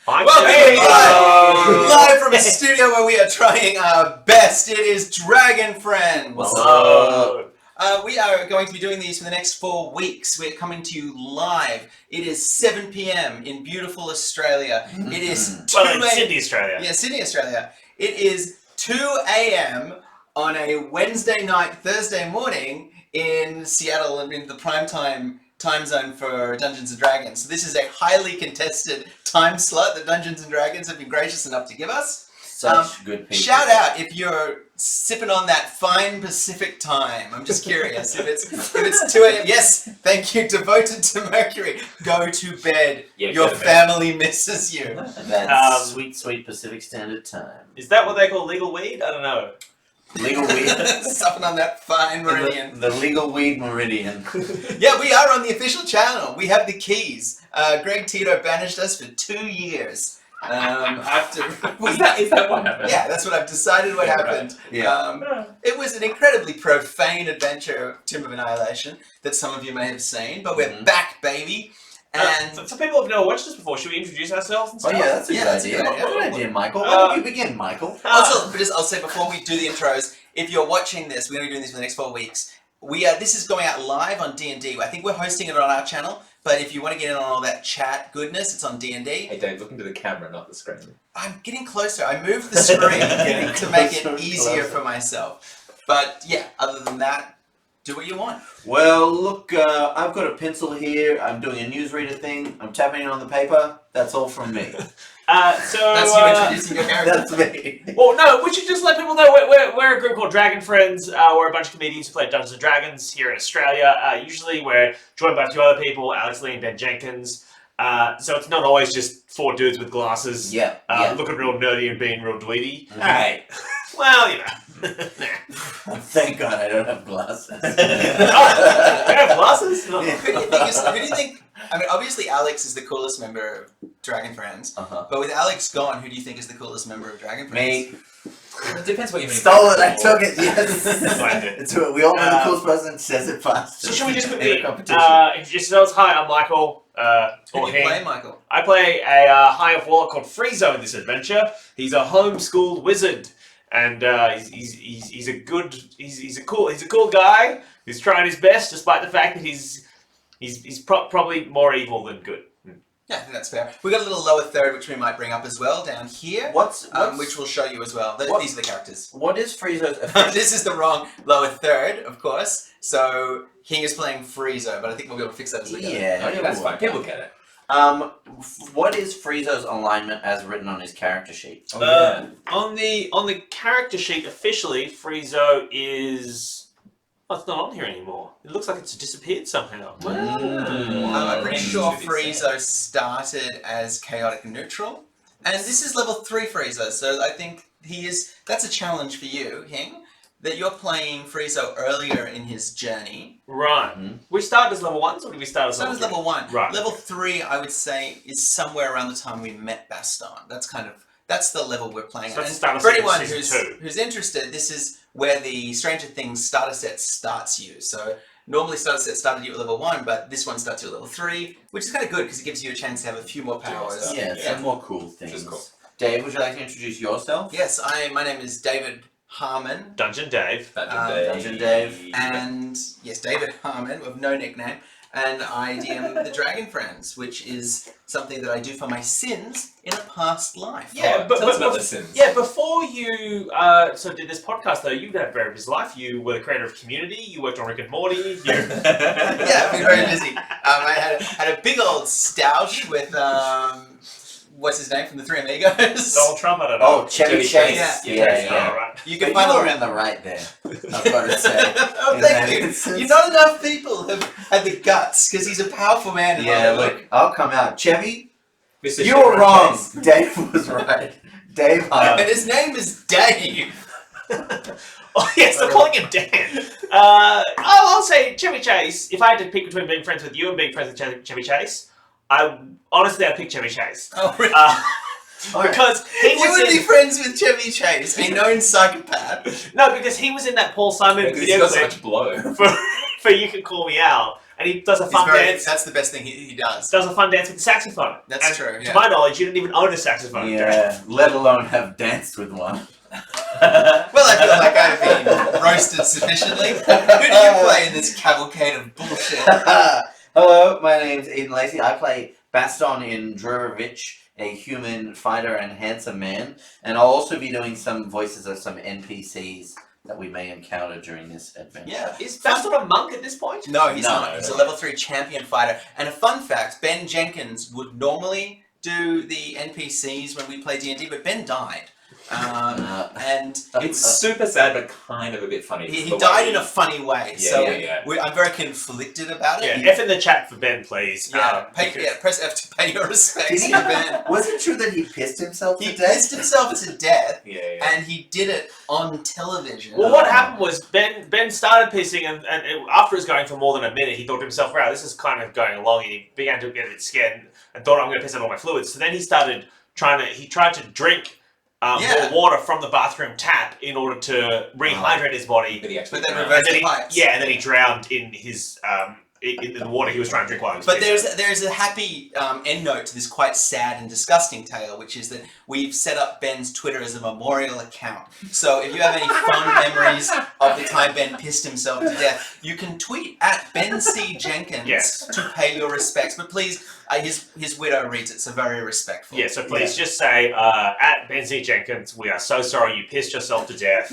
Live from a studio where we are trying our best. It is Dragon Friends. We are going to be doing these for the next 4 weeks. We're coming to you live. It is 7 p.m. in beautiful Australia. It is 2 a.m. Sydney, Australia. Yeah, Sydney, Australia. It is 2 a.m. on a Wednesday night, Thursday morning in Seattle, and in the prime time zone for Dungeons and Dragons. So this is a highly contested time slot that Dungeons and Dragons have been gracious enough to give us. Such good people. Shout out if you're sipping on that fine Pacific time. I'm just curious if it's 2 a.m. Yes, thank you. Devoted to Mercury. Go to bed. Your family misses you. That's sweet Pacific Standard Time. Is that what they call legal weed? I don't know. Legal weed. Supping on that fine meridian. The legal weed meridian. Yeah, we are on the official channel. We have the keys. Greg Tito banished us for 2 years. Is that what happened? Yeah, that's what I've decided what happened. Right. Yeah. It was an incredibly profane adventure of Tomb of Annihilation that some of you may have seen, but we're back, baby. And for people who've never watched us before, should we introduce ourselves and stuff? Oh yeah, that's a good idea. Good idea, Michael. Why don't you begin, Michael? Also, I'll say before we do the intros, if you're watching this, we're going to be doing this for the next 4 weeks. This is going out live on D&D. I think we're hosting it on our channel, but if you want to get in on all that chat goodness, it's on D&D. Hey Dave, look into the camera, not the screen. I'm getting closer. I moved the screen to make it easier for myself. But yeah, other than that, do what you want. Well, look, I've got a pencil here. I'm doing a newsreader thing. I'm tapping it on the paper. That's all from me. That's you introducing your character. That's me. Well, no, we should just let people know we're a group called Dragon Friends. We're a bunch of comedians who play Dungeons and Dragons here in Australia. Usually we're joined by a few other people, Alex Lee and Ben Jenkins. So it's not always just 4 dudes with glasses looking real nerdy and being real dweeby. Mm-hmm. Alright. Well, you know. Thank God I don't have glasses. You have glasses? No. Who do you think? I mean, obviously Alex is the coolest member of Dragon Friends. But with Alex gone, who do you think is the coolest member of Dragon Friends? Me. It depends what you mean. Stole it. I took it. Yes. We all know the coolest person says it fast. So should we just quickly introduce yourselves? Hi, I'm Michael. Who do you play, Michael? I play a High Elf Warlock called Friezo in this adventure. He's a homeschooled wizard, and he's a cool guy who's trying his best, despite the fact that he's probably more evil than good. Yeah, I think that's fair. We've got a little lower third, which we might bring up as well, down here. Which we'll show you as well. These are the characters. What is Friezo's... This is the wrong lower third, of course. So, Hing is playing Friezo, but I think we'll be able to fix that as we go. Yeah, that's fine. People get it. What is Friezo's alignment as written on his character sheet? On the character sheet officially, Friezo is... Oh, it's not on here anymore. It looks like it's disappeared somehow. I'm pretty sure Friezo started as chaotic neutral, and this is level 3 Friezo, so I think that's a challenge for you, Hing, that you're playing Friezo earlier in his journey. Right. We started as level 1, or did we start as level 3? level 1. Right. Level 3, I would say, is somewhere around the time we met Baston. That's the level we're playing So at. it's the And start for of anyone season 2. who's interested, this is where the Stranger Things starter set starts you. So normally starter set started you at level 1, but this one starts you at level 3, which is kind of good because it gives you a chance to have a few more powers. Yeah, some more cool things. Which is cool. Dave, would you like to introduce yourself? Yes, my name is David Harmon. Dungeon Dave. Dungeon Dave. And yes, David Harmon, with no nickname. And I DM the Dragon Friends, which is something that I do for my sins in a past life. Yeah, Tell us about the sins. Yeah, before you did this podcast though, you've had a very busy life. You were the creator of Community. You worked on Rick and Morty. Yeah, I've been very busy. I had a big old stoush with what's his name from the Three Amigos? Donald Trump. I don't know. Oh, Chevy Chase. Yeah. Right. You can You find were in the right there, I've got to say. Oh, thank you. Not enough people have had the guts because he's a powerful man. In Yeah, Hollywood. look, I'll come out. Chevy, Mr. you were Chevron wrong. Chase. Dave was right. Dave And his name is Dave. Oh yes, I'm calling him Dan. I'll say Chevy Chase. If I had to pick between being friends with you and being friends with Chevy Chase, I'd pick Chevy Chase. Oh, really? Because he You would be friends with Chevy Chase, a known psychopath. No, because he was in that Paul Simon Because video he's got so clip much blow. for You Can Call Me Out, and he does a He's fun very, dance. that's the best thing he does. Does a fun dance with the saxophone. That's And true, To yeah. my knowledge, you didn't even own a saxophone. Yeah, let alone have danced with one. Well, I feel like I've been roasted sufficiently. Who do you play in this cavalcade of bullshit? Hello, my name's Eden Lacey. I play Baston in Drurovich, a human fighter and handsome man, and I'll also be doing some voices of some NPCs that we may encounter during this adventure. Yeah. Is Baston a monk at this point? No, he's No, not. He's a no. level 3 champion fighter. And a fun fact, Ben Jenkins would normally do the NPCs when we play D&D, but Ben died. And It's super sad, but kind of a bit funny. he The died way- in a funny way. Yeah, So yeah. I'm very conflicted about it. Yeah, F in the chat for Ben, please. Press F to pay your respects Did to he- Ben. Was it true that he pissed himself He to death? pissed himself to death, Yeah, yeah. and he did it on television. Well, what happened was Ben started pissing, and after it was going for more than a minute, he thought to himself, "Wow, this is kind of going along." And he began to get a bit scared and thought, "I'm going to piss out all my fluids." So then he started he tried to drink more water from the bathroom tap in order to rehydrate his body. But he actually But then drowned. reversed And then the pipes. and then he drowned in his in the water he was trying to drink while he was But pissing. there's a happy end note to this quite sad and disgusting tale, which is that we've set up Ben's Twitter as a memorial account. So if you have any fond memories of the time Ben pissed himself to death, you can tweet at Ben C. Jenkins Yes. to pay your respects. But please, his widow reads it, so very respectful. Yeah, so please just say, at Benzie Jenkins, we are so sorry you pissed yourself to death.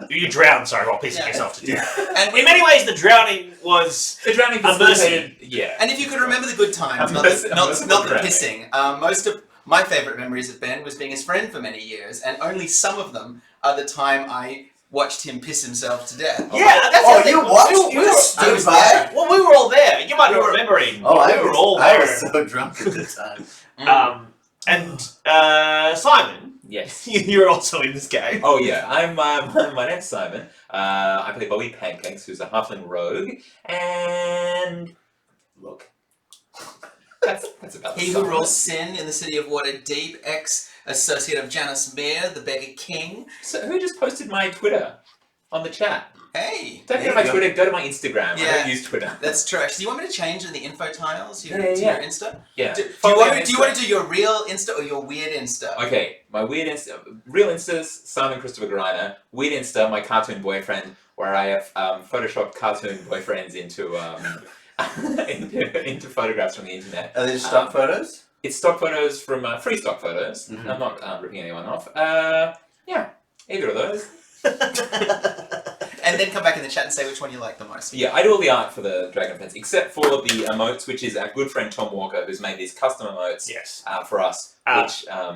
You drowned, sorry, while pissing Yeah. yourself to death. And In many ways, the drowning was The drowning A mercy. facilitated. Yeah. And if you could remember the good times, A not mercy- the, a not, merciful not the drowning. pissing, most of my favourite memories of Ben was being his friend for many years, and only some of them are the time I watched him piss himself to death. Yeah, that's Oh, the thing. you watched? We You were- just I stood was by? there. Well, we were all there. You might You not were- remember him. Oh, we were all I there. was so drunk at the time. Simon, Yes. you're also in this game. Oh yeah, I'm my name's Simon. I play Bobby Pancakes, who's a halfling rogue, and look, that's about the He who summary. rules sin in the city of Waterdeep, ex-associate of Janus Mir, the beggar king. So who just posted my Twitter on the chat? Hey, Don't go to my Twitter. Go to my Instagram. I Yeah. don't use Twitter. that's true. Actually, do you want me to change in the info tiles to Yeah, your yeah. Insta? Yeah. Do you Follow me on want Insta. to do your real Insta or your weird Insta? Okay, my weird Insta, real Insta's Simon Christopher Greiner. Weird Insta, my cartoon boyfriend, where I have photoshopped cartoon boyfriends into into photographs from the internet. Are these stock photos? It's stock photos from free stock photos. Mhm. I'm not ripping anyone off. Yeah, either of those. And then come back in the chat and say which one you like the most. Yeah, I do all the art for the Dragon Pets, except for the emotes, which is our good friend Tom Walker, who's made these custom emotes Yes. for us,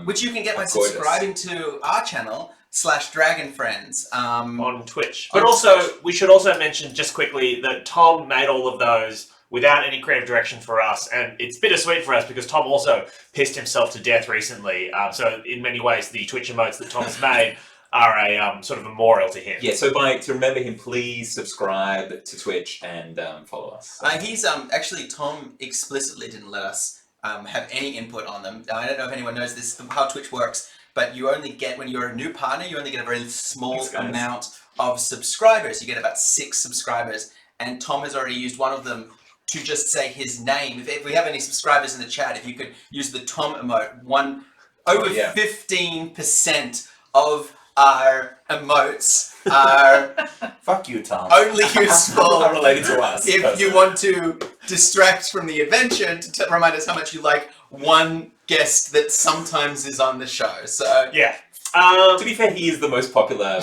Which you can get by Of course. subscribing to our channel /DragonFriends. On Twitch. On But also, Twitch. we should also mention just quickly that Tom made all of those without any creative direction for us, and it's bittersweet for us because Tom also pissed himself to death recently. So in many ways, the Twitch emotes that Tom's made are a sort of memorial to him. Yeah, so to remember him, please subscribe to Twitch and follow us. He's actually Tom explicitly didn't let us have any input on them. I don't know if anyone knows this how Twitch works, but you only get when you're a new partner, you only get a very small Thanks, guys. amount of subscribers. You get about 6 subscribers, and Tom has already used one of them to just say his name. If we have any subscribers in the chat, if you could use the Tom emote, over yeah. 15% of our emotes are Fuck you, Tom. only useful Not related to us. if you want to distract from the adventure to remind us how much you like one guest that sometimes is on the show. So Yeah. To be fair, he is the most popular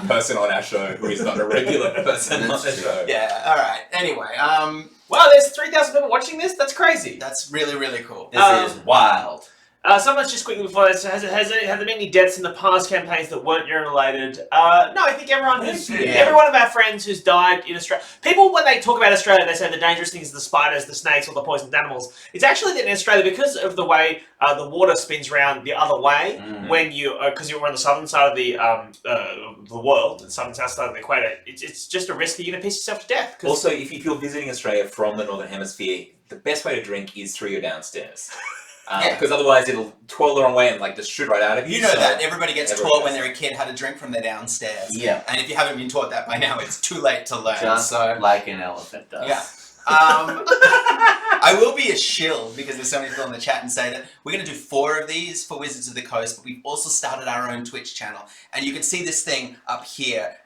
person on our show who is not a regular person on That's the true. show. yeah, all right. Anyway, Wow, there's 3,000 people watching this? That's crazy. that's really really cool. This is wild. Someone's just quickly before this, have there been any deaths in the past campaigns that weren't urine related? No, I think every one of our friends who's died in Australia, people when they talk about Australia, they say the dangerous things are the spiders, the snakes, or the poisoned animals. It's actually that in Australia, because of the way the water spins around the other way, when you, because you're on the southern side of the world, the southern south side of the equator, it's just a risk that you're going to piss yourself to death. 'Cause- Also, if you're visiting Australia from the Northern Hemisphere, the best way to drink is through your downstairs. Yeah. Because otherwise it'll twirl the wrong way and just shoot right out of you. You know so that everybody gets everyone taught does. when they're a kid how to drink from their downstairs. Yeah. And if you haven't been taught that by now, it's too late to learn. Just so like an elephant does. yeah. I will be a shill because there's so many people in the chat and say that we're going to do 4 of these for Wizards of the Coast, but we've also started our own Twitch channel. And you can see this thing up here,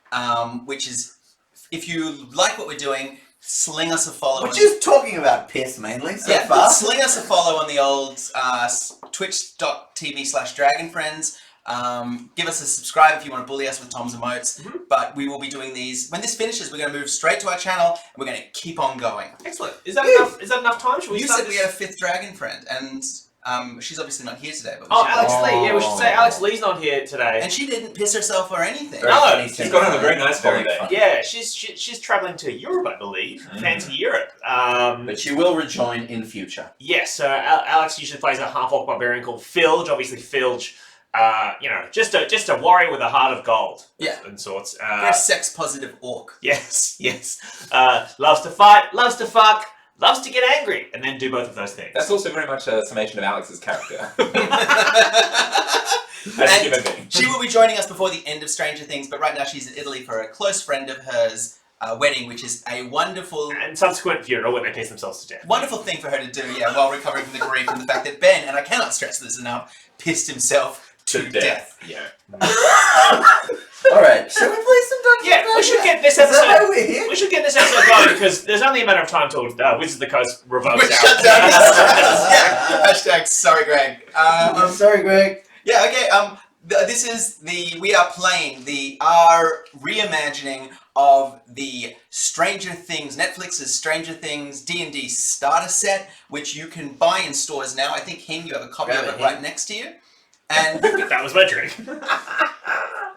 which is, if you like what we're doing, sling us a follow. We're just talking about piss mainly so far. Sling us a follow on the old twitch.tv/dragonfriends. Give us a subscribe if you want to bully us with Tom's emotes. But we will be doing these. When this finishes, we're going to move straight to our channel and we're going to keep on going. Excellent. Is that enough? Is that enough time? Should we You start said we had a 5th dragon friend, and she's obviously not here today. But we should- Alex Lee. Yeah, we should say Alex Lee's not here today. And she didn't piss herself or anything. No, She's gone on a very nice holiday. Yeah, she's travelling to Europe, I believe. Fancy Europe. But she will rejoin in future. Yes, so Alex usually plays a half-orc barbarian called Filge. Obviously, Filge, just a warrior with a heart of gold. Yeah. And sorts. Very sex-positive orc. Yes. Loves to fight, loves to fuck, loves to get angry, and then do both of those things. That's also very much a summation of Alex's character. As a human being. She will be joining us before the end of Stranger Things, but right now she's in Italy for a close friend of hers wedding, which is a wonderful... And subsequent funeral when they piss themselves to death. Wonderful thing for her to do, while recovering from the grief and the fact that Ben, and I cannot stress this enough, pissed himself to death. Yeah. Alright, shall we play some Dungeons Yeah, we should get this Is that why episode... we're here? We should get this episode going because there's only a matter of time till Wizards of the Coast revokes We're shut down. Hashtag sorry, Greg. I'm sorry, Greg. Yeah, okay, we are playing our reimagining of the Stranger Things, Netflix's Stranger Things D&D starter set, which you can buy in stores now. I think, Hing, you have a copy of it right next to you. And That was my drink.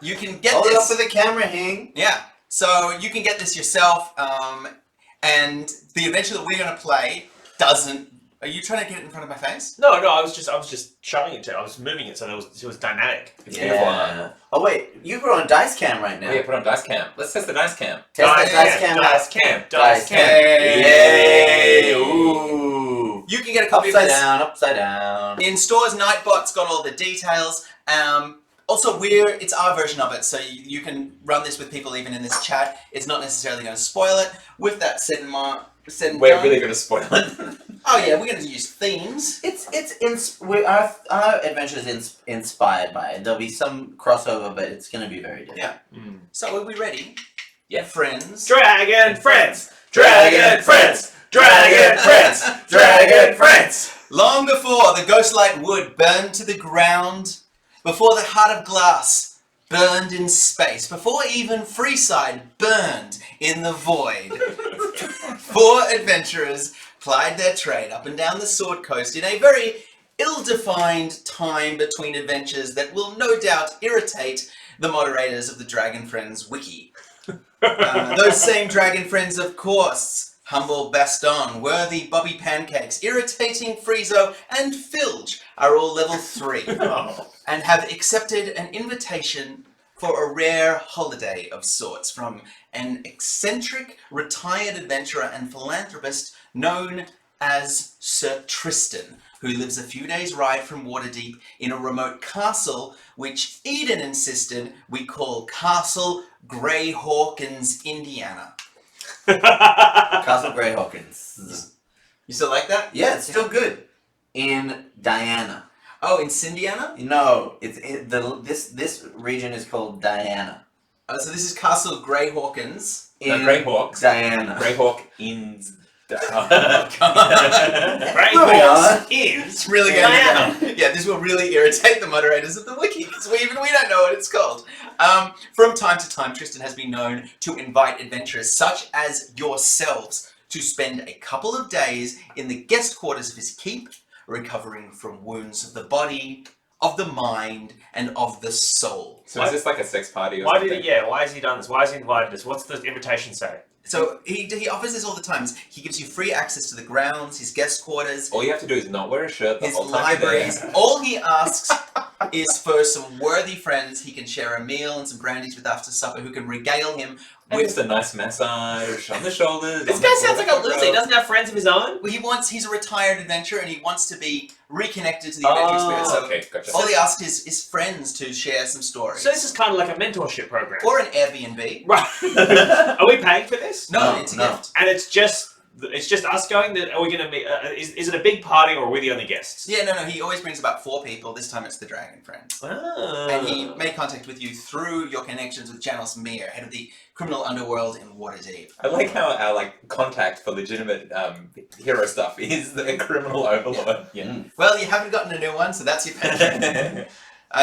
you can get Hold it up this. for the camera, Hing. Yeah, so you can get this yourself, and the adventure that we're going to play doesn't... Are you trying to get it in front of my face? No, I was just showing it to. I was moving it so that it was dynamic. It's beautiful. Oh wait, you're on dice cam right now. Oh, yeah, put on dice cam. Let's test the dice cam. Test the dice cam. Dice cam. Yay! Ooh. You can get a copy of Upside this down, upside down. in stores. Nightbot's got all the details. Also, it's our version of it, so you can run this with people even in this chat. It's not necessarily going to spoil it. With that said, We're really going to spoil it. Oh yeah, we're going to use themes. Our adventure is inspired by it. There'll be some crossover, but it's going to be very different. Yeah. So are we ready? Yeah. Friends. Dragon friends. Dragon friends. Dragon friends. Dragon friends. Long before the ghostlight wood burned to the ground, before the heart of glass burned in space, before even Freeside burned in the void, 4 adventurers plied their trade up and down the Sword Coast in a very ill-defined time between adventures that will no doubt irritate the moderators of the Dragon Friends wiki. Those same Dragon Friends, of course. Humble Baston, worthy Bobby Pancakes, irritating Friezo, and Filge are all level 3 and have accepted an invitation for a rare holiday of sorts from an eccentric, retired adventurer and philanthropist known as Sir Tristan, who lives a few days' ride from Waterdeep in a remote castle which Edan insisted we call Castle Greyhawkins, Indiana. Castle Greyhawkins. You still like that? Yeah, it's still good. In Diana. Oh, in Cindiana? No, this region is called Diana. So this is Castle Greyhawkins. In Greyhawks. Diana. Greyhawk in... Greyhawks is It's really Diana. going to this will really irritate the moderators of the wiki because we don't know what it's called. From time to time, Tristan has been known to invite adventurers such as yourselves to spend a couple of days in the guest quarters of his keep, recovering from wounds of the body, of the mind, and of the soul. So is this like a sex party or Why something? why has he done this? Why has he invited us? What's the invitation say? So he offers this all the time. He gives you free access to the grounds, his guest quarters, All you have to do is not wear a shirt the his whole time you're there. libraries. All he asks is for some worthy friends he can share a meal and some brandies with after supper who can regale him And with... just a nice massage on the shoulders. This on guy the sounds like a loser. He forehead. doesn't have friends of his own. Well, he's a retired adventurer and he wants to be reconnected to the adventure experience. So Okay, gotcha. all he asks is friends to share some stories. So this is kind of like a mentorship program. Or an Airbnb. Right. Are we paying for this? No, it's a no. gift. And it's just it's just us going. Are we going to meet? Is it a big party or are we the only guests? Yeah, no. He always brings about 4 people. This time it's the dragon friends. And he made contact with you through your connections with Janos Mir, head of the criminal underworld in Waterdeep. I like how our contact for legitimate hero stuff is the criminal overlord. Yeah. Well, you haven't gotten a new one, so that's your pension.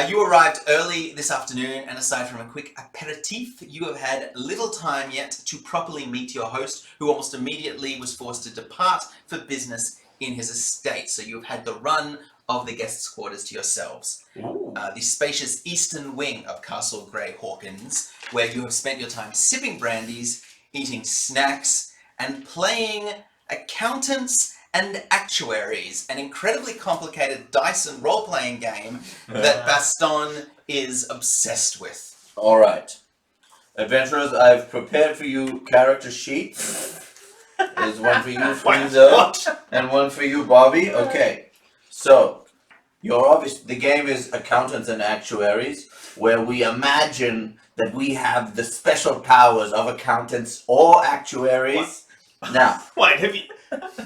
You arrived early this afternoon, and aside from a quick aperitif, you have had little time yet to properly meet your host, who almost immediately was forced to depart for business in his estate. So you have had the run of the guests' quarters to yourselves. The spacious eastern wing of Castle Grey Hawkins, where you have spent your time sipping brandies, eating snacks, and playing accountants and actuaries, an incredibly complicated dice and role-playing game that Baston is obsessed with. All right, adventurers, I've prepared for you character sheets. There's one for you, Frieza, and one for you, Bobby. Okay, so the game is accountants and actuaries, where we imagine that we have the special powers of accountants or actuaries. What? Now, wait, have you?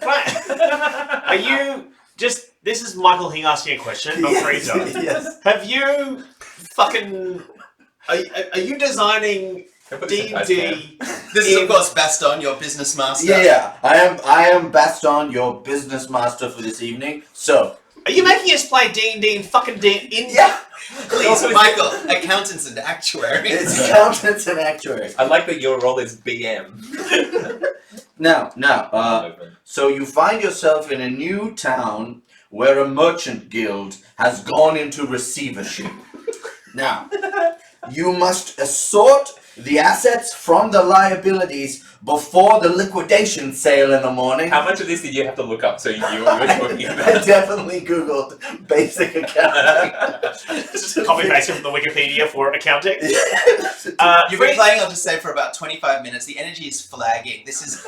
Are you just? This is Michael Hing asking a question, not Frieza. Yes. Have you fucking? Are you designing D&D? This is, of course, Baston, your business master. Yeah. I am Baston, your business master for this evening. So, are you making us play D&D and fucking D? Yeah. Please, Michael, accountants and actuaries. It's accountants and actuaries. I like that your role is BM. Now, so you find yourself in a new town where a merchant guild has gone into receivership. Now, you must assort the assets from the liabilities before the liquidation sale in the morning. How much of this did you have to look up so you knew what you were talking I about? definitely Googled basic accounting. Just copy paste from the Wikipedia for accounting. You've been playing, I'll just say, for about 25 minutes. The energy is flagging. This is...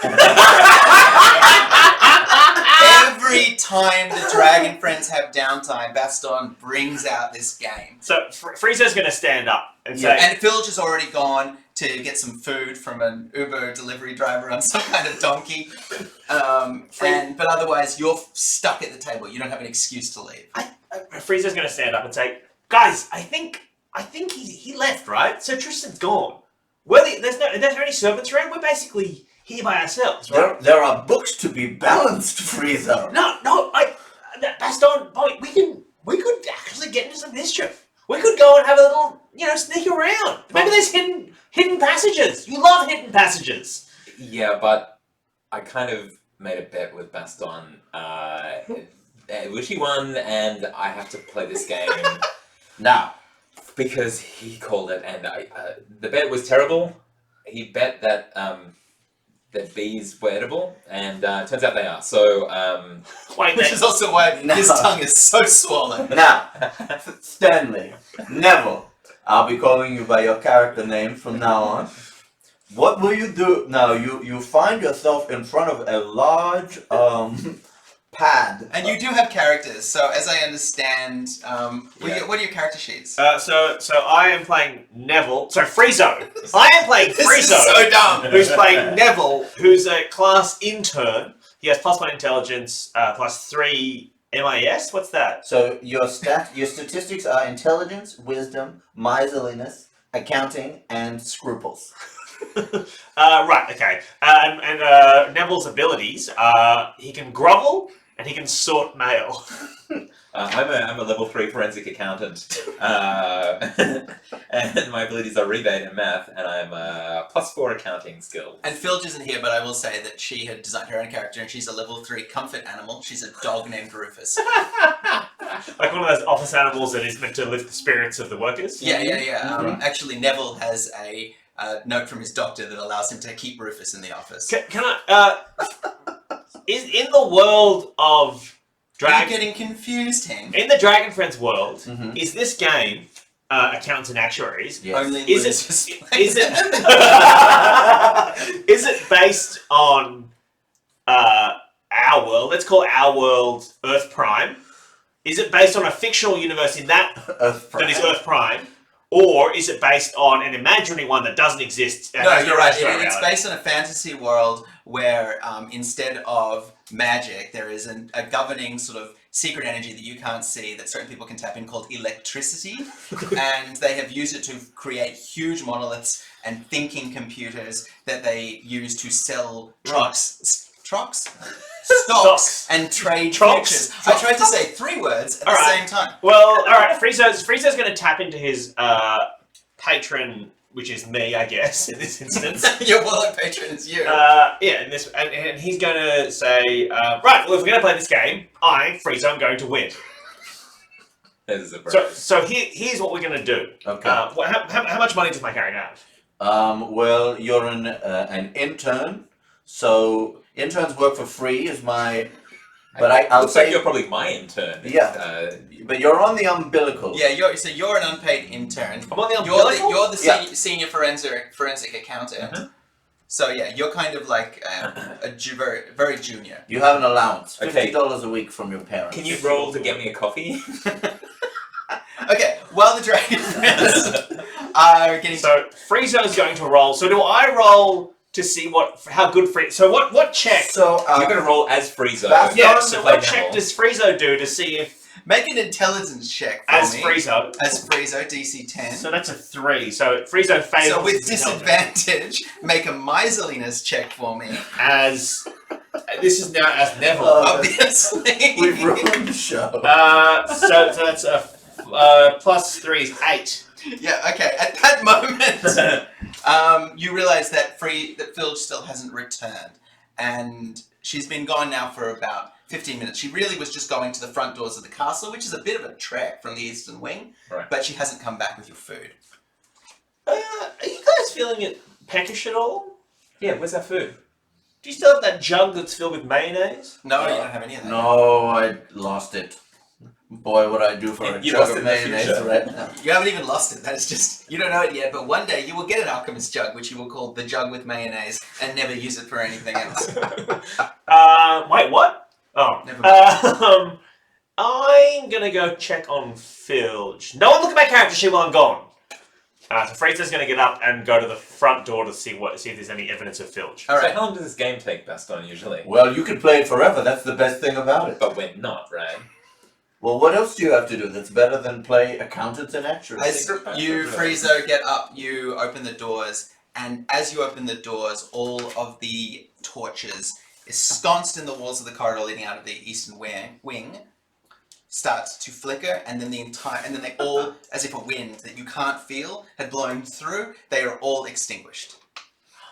Every time the Dragon Friends have downtime, Baston brings out this game. So Frieza's going to stand up and say... And Filch has already gone to get some food from an Uber delivery driver on some kind of donkey. But otherwise, you're stuck at the table. You don't have an excuse to leave. Frieza's going to stand up and say, guys, I think he left, right? Sir Tristan's gone. There's no any servants around. We're basically here by ourselves, right? There are books to be balanced, Frieza. No, Baston, we could actually get into some mischief. We could go and have a little, sneak around. Maybe there's hidden passages. You love hidden passages. Yeah, but I kind of made a bet with Baston, which he won, and I have to play this game Now, because he called it, and the bet was terrible. He bet that that bees were edible, and turns out they are. So, Which is also why his tongue is so swollen. now, Stanley, Neville, I'll be calling you by your character name from now on. What will you do now? You find yourself in front of a large pad. And you do have characters, so as I understand, what are your character sheets? So I am playing Neville. So Friezo. I am playing This Friezo. is so dumb. Who's playing Neville, who's a class intern. He has +1 intelligence, +3 MIS. What's that? So your statistics are intelligence, wisdom, miserliness, accounting, and scruples. Right, okay. And Neville's abilities are he can grovel and he can sort mail. I'm a level 3 forensic accountant, and my abilities are rebate and math, and I'm +4 accounting skills. And Filch isn't here, but I will say that she had designed her own character, and she's a level 3 comfort animal. She's a dog named Rufus. Like one of those office animals that is meant to lift the spirits of the workers. Yeah. Actually, Neville has a note from his doctor that allows him to keep Rufus in the office. Can I? Is in the world of Are you Dragon? getting confused, Hing? In the Dragon Friends world, Mhm. is this game accountants and actuaries? Yes. Only Is losers it? play Is it? them. Is it based on our world? Let's call our world Earth Prime. Is it based on a fictional universe in that Earth that is Earth Prime, Or is it based on an imaginary one that doesn't exist? No, you're right. relation to our It's reality? based on a fantasy world where instead of magic, there is a governing sort of secret energy that you can't see that certain people can tap in called electricity. And they have used it to create huge monoliths and thinking computers that they use to sell stocks and trade Trucks. futures. I tried to say 3 words at the Alright. same time. Well, all right. Friezo's going to tap into his patron, which is me, I guess, in this instance. Your wallet patron is you. Yeah, and he's going to say, right. Well, if we're going to play this game, Friezo, am going to win. This is a So here's what we're going to do. Okay. How much money does my character have? Well, you're an intern, so interns work for free is my... But I'll looks like say... you're probably my intern. Yeah. But you're on the umbilical. Yeah, you're an unpaid intern. I'm on the You're umbilical? the senior forensic accountant. So yeah, you're kind of like very, very junior. You have an allowance. Okay. $50 a week from your parents. Can you roll to get me a coffee? Okay, while the dragon friends are getting So Friezo's going to roll. So do I roll to see how good Friezo? So what check? So, You're going to roll as Friezo. That's Yeah. not So to play what check Neville. does Friezo do to see if make an intelligence check for as me. Friezo? As Friezo, DC 10. So that's a 3. So Friezo fails. So with his intelligence. disadvantage, make a miserliness check for me. As this is now as Neville. Obviously. We've ruined the show. So that's a plus 3 is 8. Yeah. Okay. At that moment, you realise that Filge still hasn't returned, and she's been gone now for about 15 minutes. She really was just going to the front doors of the castle, which is a bit of a trek from the eastern wing. Right. But she hasn't come back with your food. Are you guys feeling it peckish at all? Yeah, where's that food? Do you still have that jug that's filled with mayonnaise? No, you don't have any of that. No, I lost it. Boy, what I do for a You jug lost of it in the mayonnaise future. right now. You haven't even lost it. That's just, you don't know it yet, but one day you will get an alchemist jug, which you will call the jug with mayonnaise, and never use it for anything else. Wait, what? Oh. Never mind. I'm gonna go check on Filge. No one look at my character sheet while I'm gone. So Friezo's gonna get up and go to the front door to see if there's any evidence of Filge. All So right. how long does this game take, Baston, usually? Well, you can play it forever. That's the best thing about it. But we're not, right? Well, what else do you have to do that's better than play accountants and actors? As you, Friezo, get up, you open the doors, and as you open the doors, all of the torches ensconced in the walls of the corridor leading out of the eastern wing start to flicker, and then they all, as if a wind that you can't feel had blown through, they are all extinguished,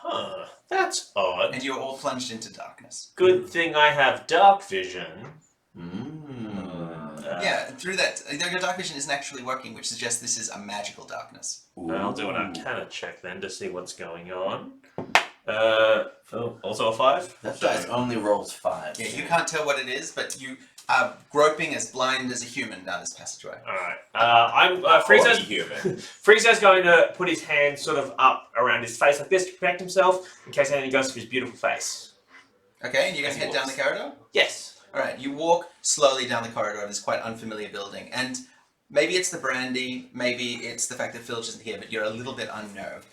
Huh. That's odd. and you are all plunged into darkness. Good thing I have dark vision. Yeah, and through that, your dark vision isn't actually working, which suggests this is a magical darkness. I'll do an Arcana check then to see what's going on. Also a 5. That dice only rolls 5. Yeah, you can't tell what it is, but you are groping as blind as a human down this passageway. Alright. Friezo's Friezo's human. Friezo's going to put his hand sort of up around his face like this to protect himself in case anything goes to his beautiful face. Okay, and you're going As to he head down the walks. corridor? Yes. Alright, you walk slowly down the corridor of this quite unfamiliar building, and maybe it's the brandy, maybe it's the fact that Filch isn't here, but you're a little bit unnerved.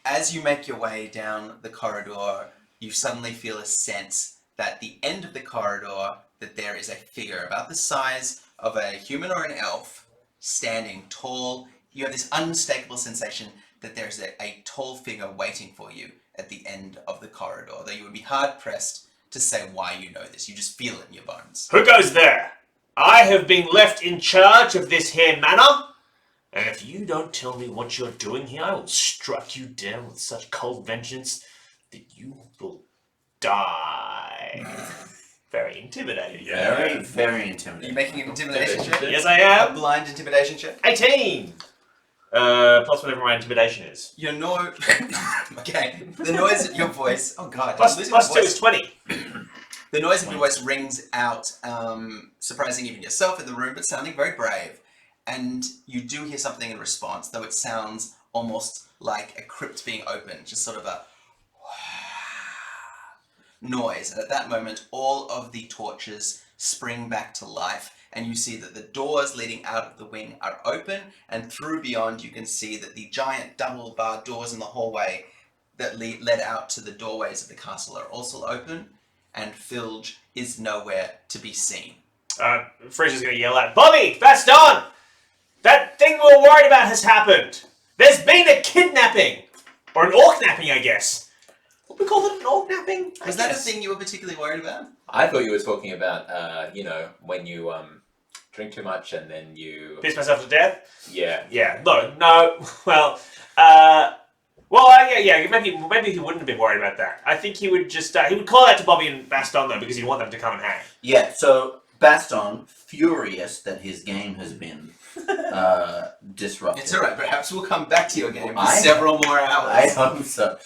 As you make your way down the corridor, you suddenly feel a sense that at the end of the corridor, that there is a figure about the size of a human or an elf, standing tall. You have this unmistakable sensation that there's a tall figure waiting for you at the end of the corridor, though you would be hard-pressed to say why you know this. You just feel it in your bones. Who goes there? I have been left in charge of this here manor, and if you don't tell me what you're doing here, I will strike you down with such cold vengeance that you will die. Very intimidating. Very, very Are you intimidating. making an intimidation check? Yes, I A am. blind intimidation check? 18! Plus whatever my intimidation is. Your noise... okay. The noise of your voice... Oh god. Plus, I'm losing plus my 2 voice. is 20. The noise of your voice rings out, surprising even yourself in the room, but sounding very brave. And you do hear something in response, though it sounds almost like a crypt being opened, just sort of a noise. And at that moment, all of the torches spring back to life, and you see that the doors leading out of the wing are open, and through beyond you can see that the giant double-barred doors in the hallway that led out to the doorways of the castle are also open, and Filge is nowhere to be seen. Fraser's going to yell out, Bobby! Baston! That thing we were worried about has happened! There's been a kidnapping! Or an orc-napping, I guess. What we call it, an orc-napping? Was that the thing you were particularly worried about? I thought you were talking about, when you drink too much and then you... Piss myself to death? Yeah. Yeah, no, well, maybe he wouldn't have been worried about that. I think he would just, he would call out to Bobby and Baston, though, because he'd want them to come and hang. Yeah, so Baston, furious that his game has been disrupted. It's alright, perhaps we'll come back to your game for I- several more hours. I hope so.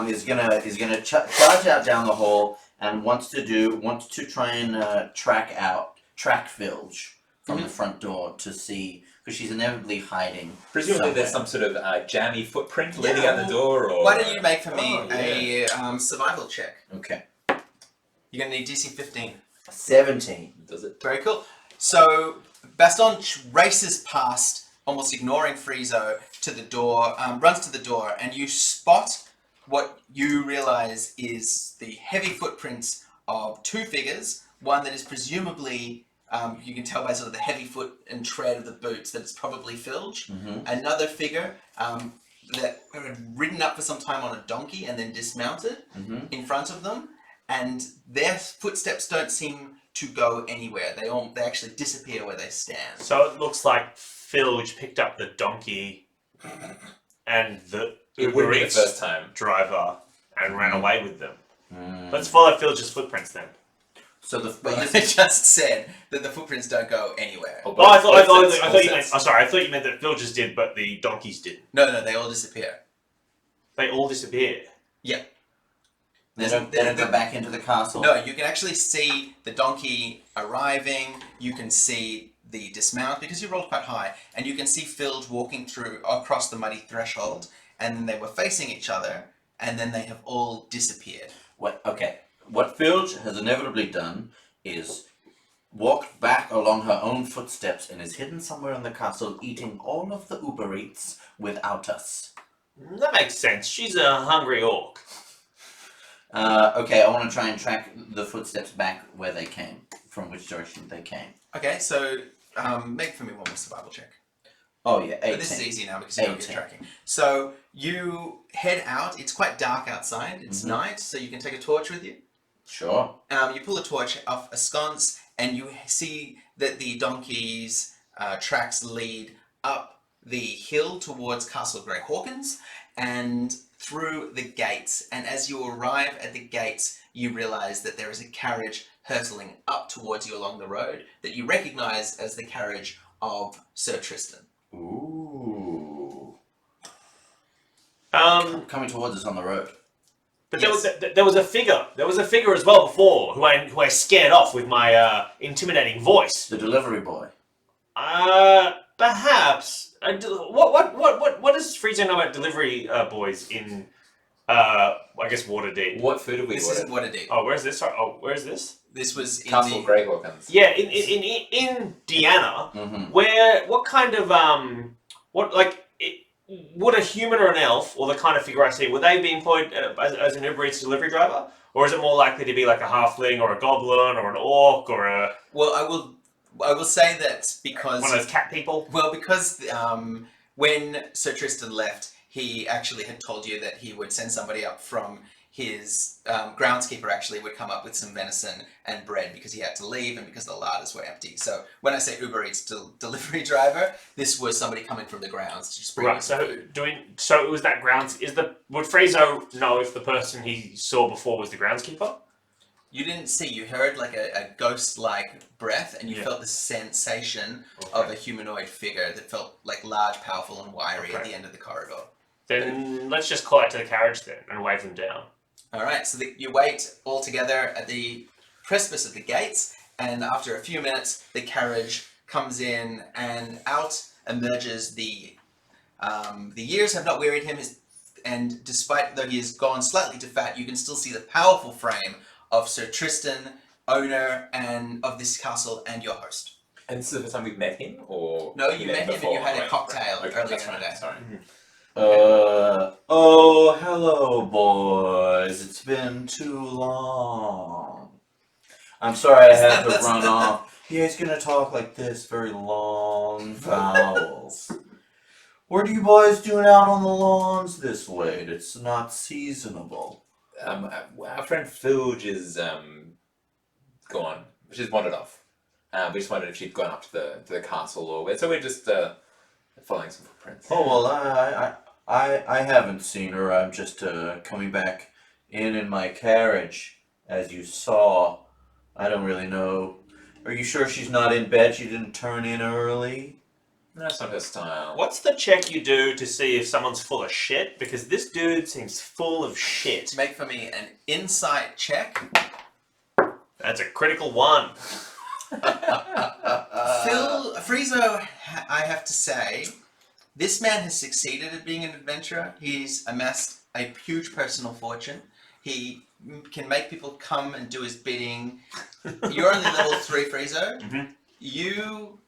Is gonna charge out down the hall and wants to try and track Filge from the front door to see, because she's inevitably hiding. Presumably there's somewhere. some sort of jammy footprint leading out the door, or... Why don't you make for me Oh, yeah. a survival check? Okay. You're going to need DC 15. 17. Does it? Very cool. So Baston races past, almost ignoring Friezo, to the door, runs to the door, and you spot what you realize is the heavy footprints of two figures. One that is presumably, you can tell by sort of the heavy foot and tread of the boots that it's probably Filge. Mm-hmm. Another figure that had ridden up for some time on a donkey and then dismounted Mm-hmm. in front of them, and their footsteps don't seem to go anywhere. They actually disappear where they stand. So it looks like Filge picked up the donkey and the It wouldn't be the Eats first time. driver and ran away with them. Mm. Let's follow Filge's footprints then. So But you just said that the footprints don't go anywhere. Oh, I thought you meant. sense. Oh, sorry, I thought you meant that Filge's did, but the donkeys didn't. No, they all disappear. They all disappeared. They don't go back into the castle. No, you can actually see the donkey arriving. You can see the dismount because you rolled quite high, and you can see Filge walking across the muddy threshold. And they were facing each other, and then they have all disappeared. What Filge has inevitably done is walked back along her own footsteps and is hidden somewhere in the castle eating all of the Uber Eats without us. That makes sense. She's a hungry orc. Okay, I want to try and track the footsteps back where they came, from which direction they came. Okay, so make for me one more survival check. Oh yeah, 18. But this is easy now because you know you're 18. tracking. So you head out. It's quite dark outside. It's night, so you can take a torch with you. Sure. You pull a torch off a sconce, and you see that the donkey's tracks lead up the hill towards Castle Grey Hawkins and through the gates. And as you arrive at the gates, you realize that there is a carriage hurtling up towards you along the road that you recognize as the carriage of Sir Tristan. Ooh. But Coming towards us on the road. Yes. there was a figure. There was a figure as well before who I scared off with my intimidating voice. The delivery boy. Perhaps. What does Friezo know about delivery boys in I guess Waterdeep? What food have we This ordered? isn't what it is. Oh, where's this? Sorry. Oh, where's this? This was in Castle the... Grey Hawkins. Yeah, in Deanna. Mm-hmm. What kind of would a human or an elf, or the kind of figure I see, would they be employed as an Uber Eats delivery driver, or is it more likely to be like a halfling or a goblin or an orc or a Well, I will say that because... one of those cat people? Well, because when Sir Tristan left, he actually had told you that he would send somebody up from his groundskeeper actually would come up with some venison and bread because he had to leave and because the larders were empty. So when I say Uber Eats delivery driver, this was somebody coming from the grounds to just bring Right. you some So food. So it was that grounds. Would Friezo know if the person he saw before was the groundskeeper? You didn't see, you heard like a ghost-like breath and you Yeah. felt the sensation of a humanoid figure that felt like large, powerful and wiry at Okay. the end of the corridor. Then let's just call out to the carriage then and wave them down. All right, so you wait all together at the precipice of the gates, and after a few minutes, the carriage comes in, and out emerges the years have not wearied him, and despite though he has gone slightly to fat, you can still see the powerful frame of Sir Tristan, owner and of this castle, and your host. And this is the first time we've met him, or No, you met him and before? you had a Right, cocktail right. Okay, earlier that's in the right. day. Sorry. Oh, hello, boys. It's been too long. I'm sorry I had to run off. Yeah, he's gonna talk like this, very long vowels. What are you boys doing out on the lawns this late? It's not seasonable. Our friend Filge is gone. She's wandered off. We just wondered if she'd gone up to the castle or where. So we're just following some footprints. Oh well, I haven't seen her. I'm just coming back in my carriage, as you saw. I don't really know. Are you sure she's not in bed? She didn't turn in early? That's not her style. What's the check you do to see if someone's full of shit? Because this dude seems full of shit. Make for me an insight check. That's a critical 1. Phil Friezo, I have to say, this man has succeeded at being an adventurer. He's amassed a huge personal fortune. He can make people come and do his bidding. You're only level 3, Friezo. Mhm. You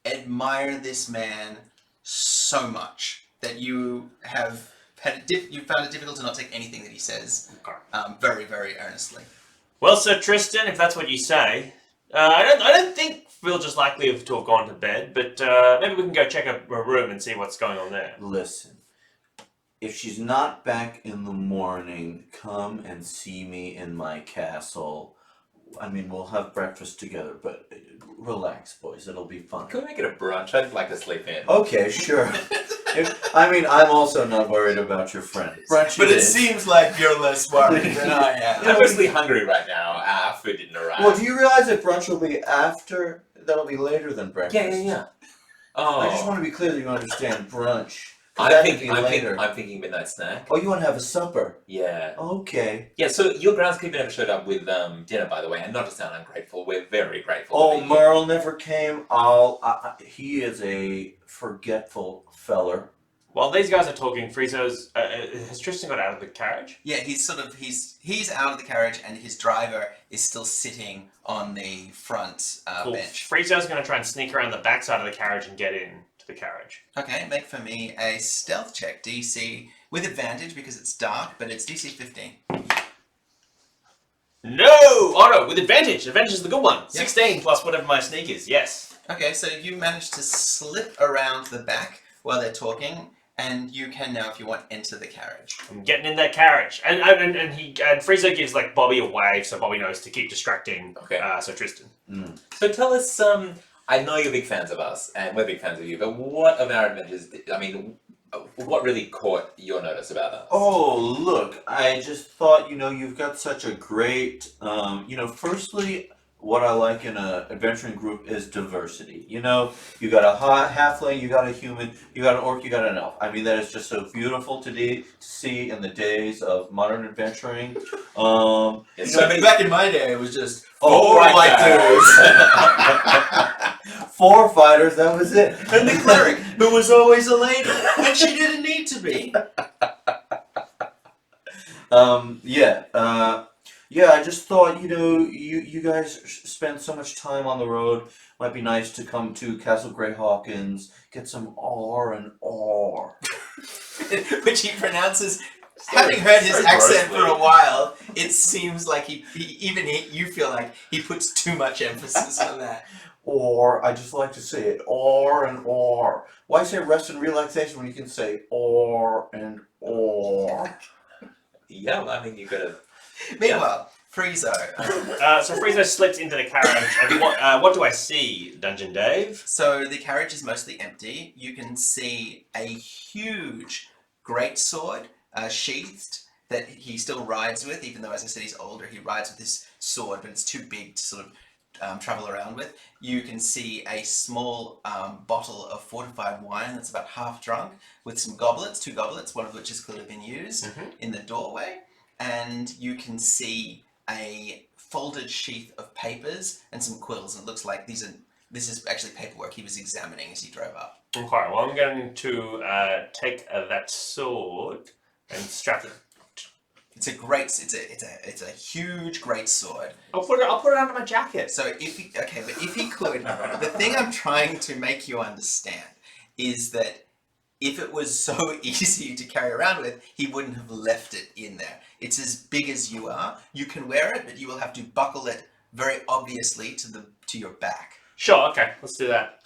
admire this man so much that you have you found it difficult to not take anything that he says very, very earnestly. Well, Sir Tristan, if that's what you say, I don't think Phil just likely to have gone to bed, but maybe we can go check a room and see what's going on there. Listen, if she's not back in the morning, come and see me in my castle. I mean, we'll have breakfast together, but relax, boys. It'll be fun. Can we make it a brunch? I'd like to sleep in. Okay, sure. I'm also not worried about your friend. Brunch But it is. seems like you're less worried than I am. I'm mostly hungry right now. Our food didn't arrive. Well, do you realize that brunch will be after? That'll be later than breakfast. Yeah. Oh. I just want to be clear that you understand brunch. 'Cause I'm that thinking, could be later. I'm thinking midnight snack. Oh, you want to have a supper? Yeah. Okay. Yeah, so your groundskeeper never showed up with dinner, by the way, and not to sound ungrateful, we're very grateful. Oh, to be Merle never came. He is a forgetful feller. While these guys are talking, Friezo's has Tristan got out of the carriage? Yeah, he's out of the carriage and his driver is still sitting on the front Cool. bench. Friezo's going to try and sneak around the backside of the carriage and get in to the carriage. Okay, make for me a stealth check, DC with advantage because it's dark, but it's DC 15. No! Oh no, with advantage. Advantage is the good one. Yep. 16 plus whatever my sneak is. Yes. Okay, so you managed to slip around the back while they're talking, and you can now, if you want, enter the carriage. I'm getting in that carriage, and Friezo gives like Bobby a wave so Bobby knows to keep distracting. Okay. Sir Tristan. So tell us, I know you're big fans of us, and we're big fans of you, but what of our adventures, what really caught your notice about us? Oh, look, I just thought, you've got such a great, firstly, what I like in a adventuring group is diversity. You got a halfling, you got a human, you got an orc, you got an elf. I mean, that is just so beautiful to see in the days of modern adventuring. Yes, so many... back in my day, it was just Oh, four right white dudes. 4 fighters, that was it. And the cleric, who was always a lady, and she didn't need to be. Yeah, I just thought, you guys spend so much time on the road. Might be nice to come to Castle Grey Hawkins, get some R&R. Which he pronounces. Having heard his accent for a while, it seems like you feel like he puts too much emphasis on that. Or, I just like to say it, R and R. Why say rest and relaxation when you can say R and R? Yeah, well, I mean, you've got to... Meanwhile, Friezo. So Friezo slips into the carriage, and what do I see, Dungeon Dave? So the carriage is mostly empty. You can see a huge greatsword sheathed that he still rides with, even though, as I said, he's older. He rides with this sword, but it's too big to sort of travel around with. You can see a small bottle of fortified wine that's about half drunk with some goblets, 2 goblets, one of which has clearly been used in the doorway. And you can see a folded sheath of papers and some quills. And it looks like this is actually paperwork he was examining as he drove up. Okay, well, I'm going to take that sword and strap it It's a great. It's a huge great sword. I'll put it under my jacket. So but if he could, the thing I'm trying to make you understand is that if it was so easy to carry around with, he wouldn't have left it in there. It's as big as you are. You can wear it, but you will have to buckle it very obviously to your back. Sure. Okay. Let's do that.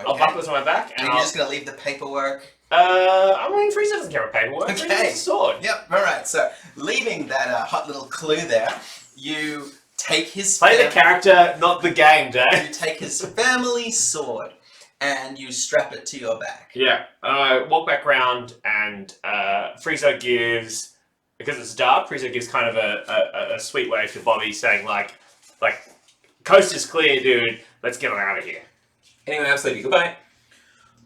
Okay. I'll buckle it to my back, And and you're just gonna leave the paperwork. I mean, Frieza doesn't care about paperwork. Okay. Frieza has a sword. Yep. All right. So leaving that hot little clue there, you take his Play the character, not the game, Dad. you take his family sword and you strap it to your back. Yeah. Walk back round, and Frieza gives, because it's dark, Frieza gives kind of a sweet wave to Bobby, saying like, coast is clear, dude. Let's get on out of here. Anyway, absolutely. Goodbye.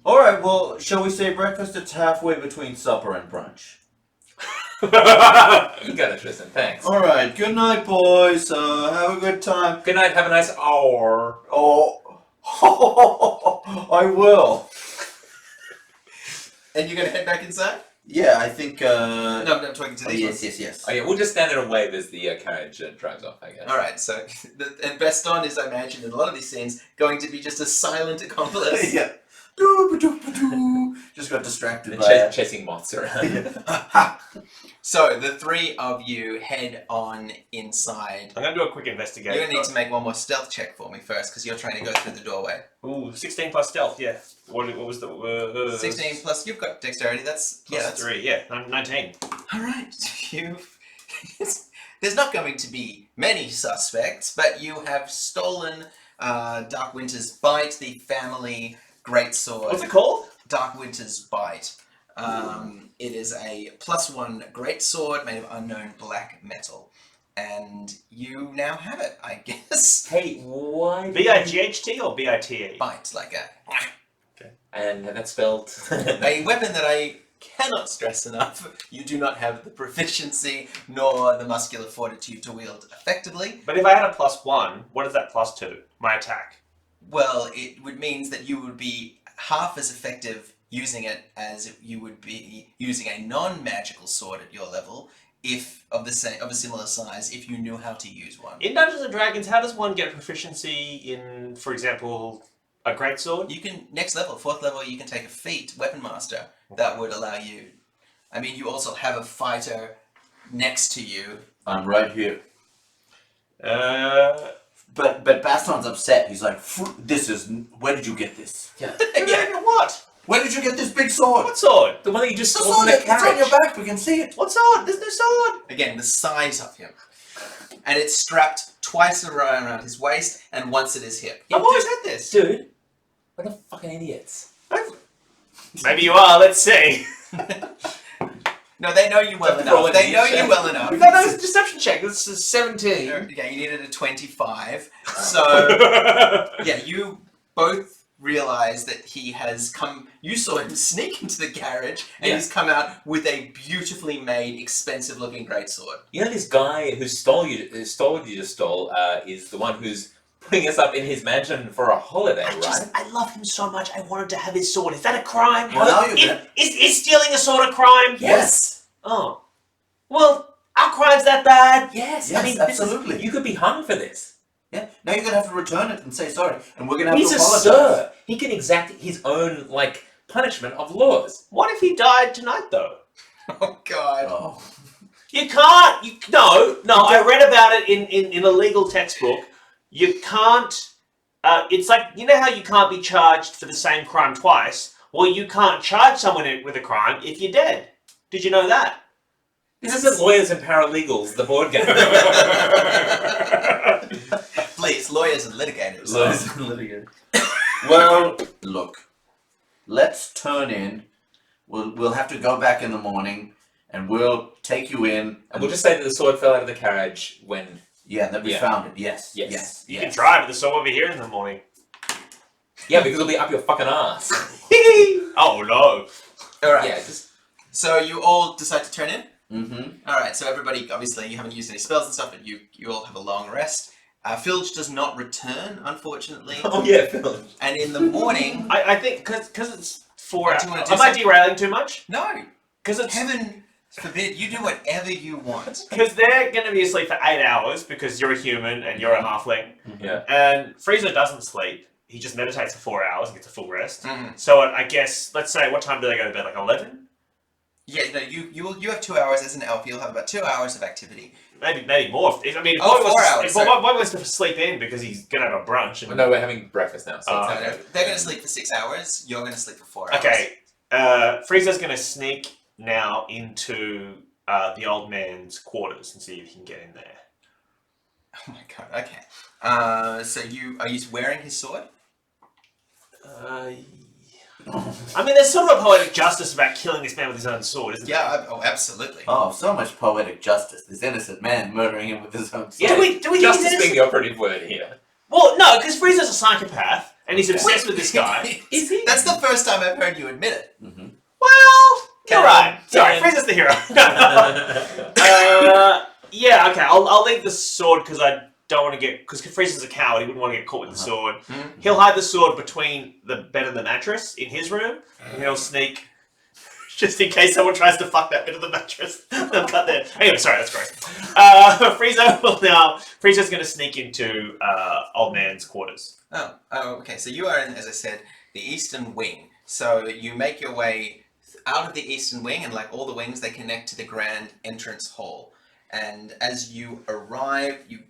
Alright, well, shall we say breakfast? It's halfway between supper and brunch. You got it, Tristan. Thanks. Alright, good night, boys. Have a good time. Good night. Have a nice hour. Oh, I will. And you're gonna head back inside? Yeah, I think, No, I'm talking to these ones. yes. Oh yeah, we'll just stand there and wave as the carriage drives off, I guess. All right, so and Baston is, I imagine, in a lot of these scenes, going to be just a silent accomplice. Yeah. Just got distracted And by chasing moths around. So the three of you head on inside. I'm gonna do a quick investigation. You're gonna need to make one more stealth check for me first, because you're trying to go through the doorway. Ooh, 16 plus stealth. Yeah. What was the 16 plus, you've got dexterity. That's plus 3? Yeah, 19. All right. There's not going to be many suspects, but you have stolen Dark Winter's Bite, the family greatsword. What's it called? Dark Winter's Bite. It is a +1 greatsword made of unknown black metal. And you now have it, I guess. Hey, why? B-I-G-H-T or B-I-T-E? Bite, like a And that's spelled. a weapon that I cannot stress enough. You do not have the proficiency nor the muscular fortitude to wield effectively. But if I had a +1, what is that +2? My attack. Well, it would mean that you would be half as effective using it as you would be using a non-magical sword at your level, if of a similar size, if you knew how to use one. In Dungeons and Dragons, how does one get proficiency in, for example, a greatsword? You can, next level, 4th level, you can take a feat, Weapon Master, that would allow you. I mean, you also have a fighter next to you. I'm right here. Uh, But Baston's upset. He's like, "This is. Where did you get this? Yeah. yeah. What? Where did you get this big sword? What sword? The one that you just The stole sword from the it's on carriage. your back. We can see it. What sword? There's no sword. Again, the size of him. And it's strapped twice around his waist and once at his hip. I've always had this. Dude, we're not fucking idiots. Maybe you are. Let's see. No, they know you well Just roll enough. a They know you D10. well enough. No, it's a deception check. This is 17. Okay, you needed a 25. So, yeah, you both realize that he has come. You saw him sneak into the garage, and Yeah. he's come out with a beautifully made, expensive-looking greatsword. You know this guy who stole what you just stole is the one who's putting us up in his mansion for a holiday, right? I love him so much. I wanted to have his sword. Is that a crime? Well, now you're gonna. Is stealing a sword a crime? Yes. Oh. Well, our crime's that bad. Yes, Yes, I mean, absolutely. you could be hung for this. Yeah. Now you're gonna have to return it and say sorry, and we're gonna have He's to a apologize. sir. He can exact his own punishment of laws. What if he died tonight, though? Oh, God. Oh. You can't. No. I read about it in a legal textbook. You can't. It's like, you know how you can't be charged for the same crime twice? Well, you can't charge someone with a crime if you're dead. Did you know that? This isn't Lawyers and Paralegals, the board game. Please, lawyers and litigators. Well, look. Let's turn in. We'll have to go back in the morning, and we'll take you in. And we'll just say that the sword fell out of the carriage when... Yeah, that we Yeah. found it. Yes. Yes. You can drive the sword over here in the morning. Yeah, because it'll be up your fucking ass. Oh, no. All right. Yeah, just... So you all decide to turn in? Mm-hmm. All right, so everybody, obviously, you haven't used any spells and stuff, but you all have a long rest. Filge does not return, unfortunately. Oh, yeah, Phil. And in the morning... I think, because it's 4 Do hours. you wanna do Am I something? derailing too much? No! Because it's... Heaven forbid, you do whatever you want. Because they're going to be asleep for 8 hours because you're a human and you're a halfling. Yeah. And Frieza doesn't sleep. He just meditates for 4 hours and gets a full rest. Mhm. So I guess, let's say, what time do they go to bed? Like 11? Yeah, no, you have 2 hours as an elf. You'll have about 2 hours of activity. Maybe more. I mean, if Oh, Boy 4 hours, If sorry. Boy wants to sleep in because he's going to have a brunch. And, Well, no, we're having breakfast now. So Oh, it's No, okay. no, they're going to sleep for 6 hours. You're going to sleep for 4 hours. Okay, Frieza's going to sneak now into the old man's quarters and see if he can get in there. Oh my god. Okay. So are you wearing his sword? I mean, there's sort of a poetic justice about killing this man with his own sword, isn't there? Yeah. Absolutely. Oh, so much poetic justice. This innocent man murdering him with his own sword. Yeah, do we think he's Justice being innocent? the operative word here. Well, no, because Frieza's a psychopath and he's obsessed with this guy. Is he? That's the first time I've heard you admit it. Mm-hmm. Well, you're right. Sorry, Canon. Frieza's the hero. Yeah, okay, I'll leave the sword because I don't want to get... Because Frieza's a coward, he wouldn't want to get caught with the sword. Mhm. He'll hide the sword between the bed and the mattress in his room, and he'll sneak... Just in case someone tries to fuck that bit of the mattress. They'll cut there. Anyway, sorry, that's gross. Frieza's going to sneak into Old Man's quarters. Oh, okay. So you are in, as I said, the eastern wing. So you make your way out of the eastern wing, and like all the wings, they connect to the grand entrance hall. And as you arrive, you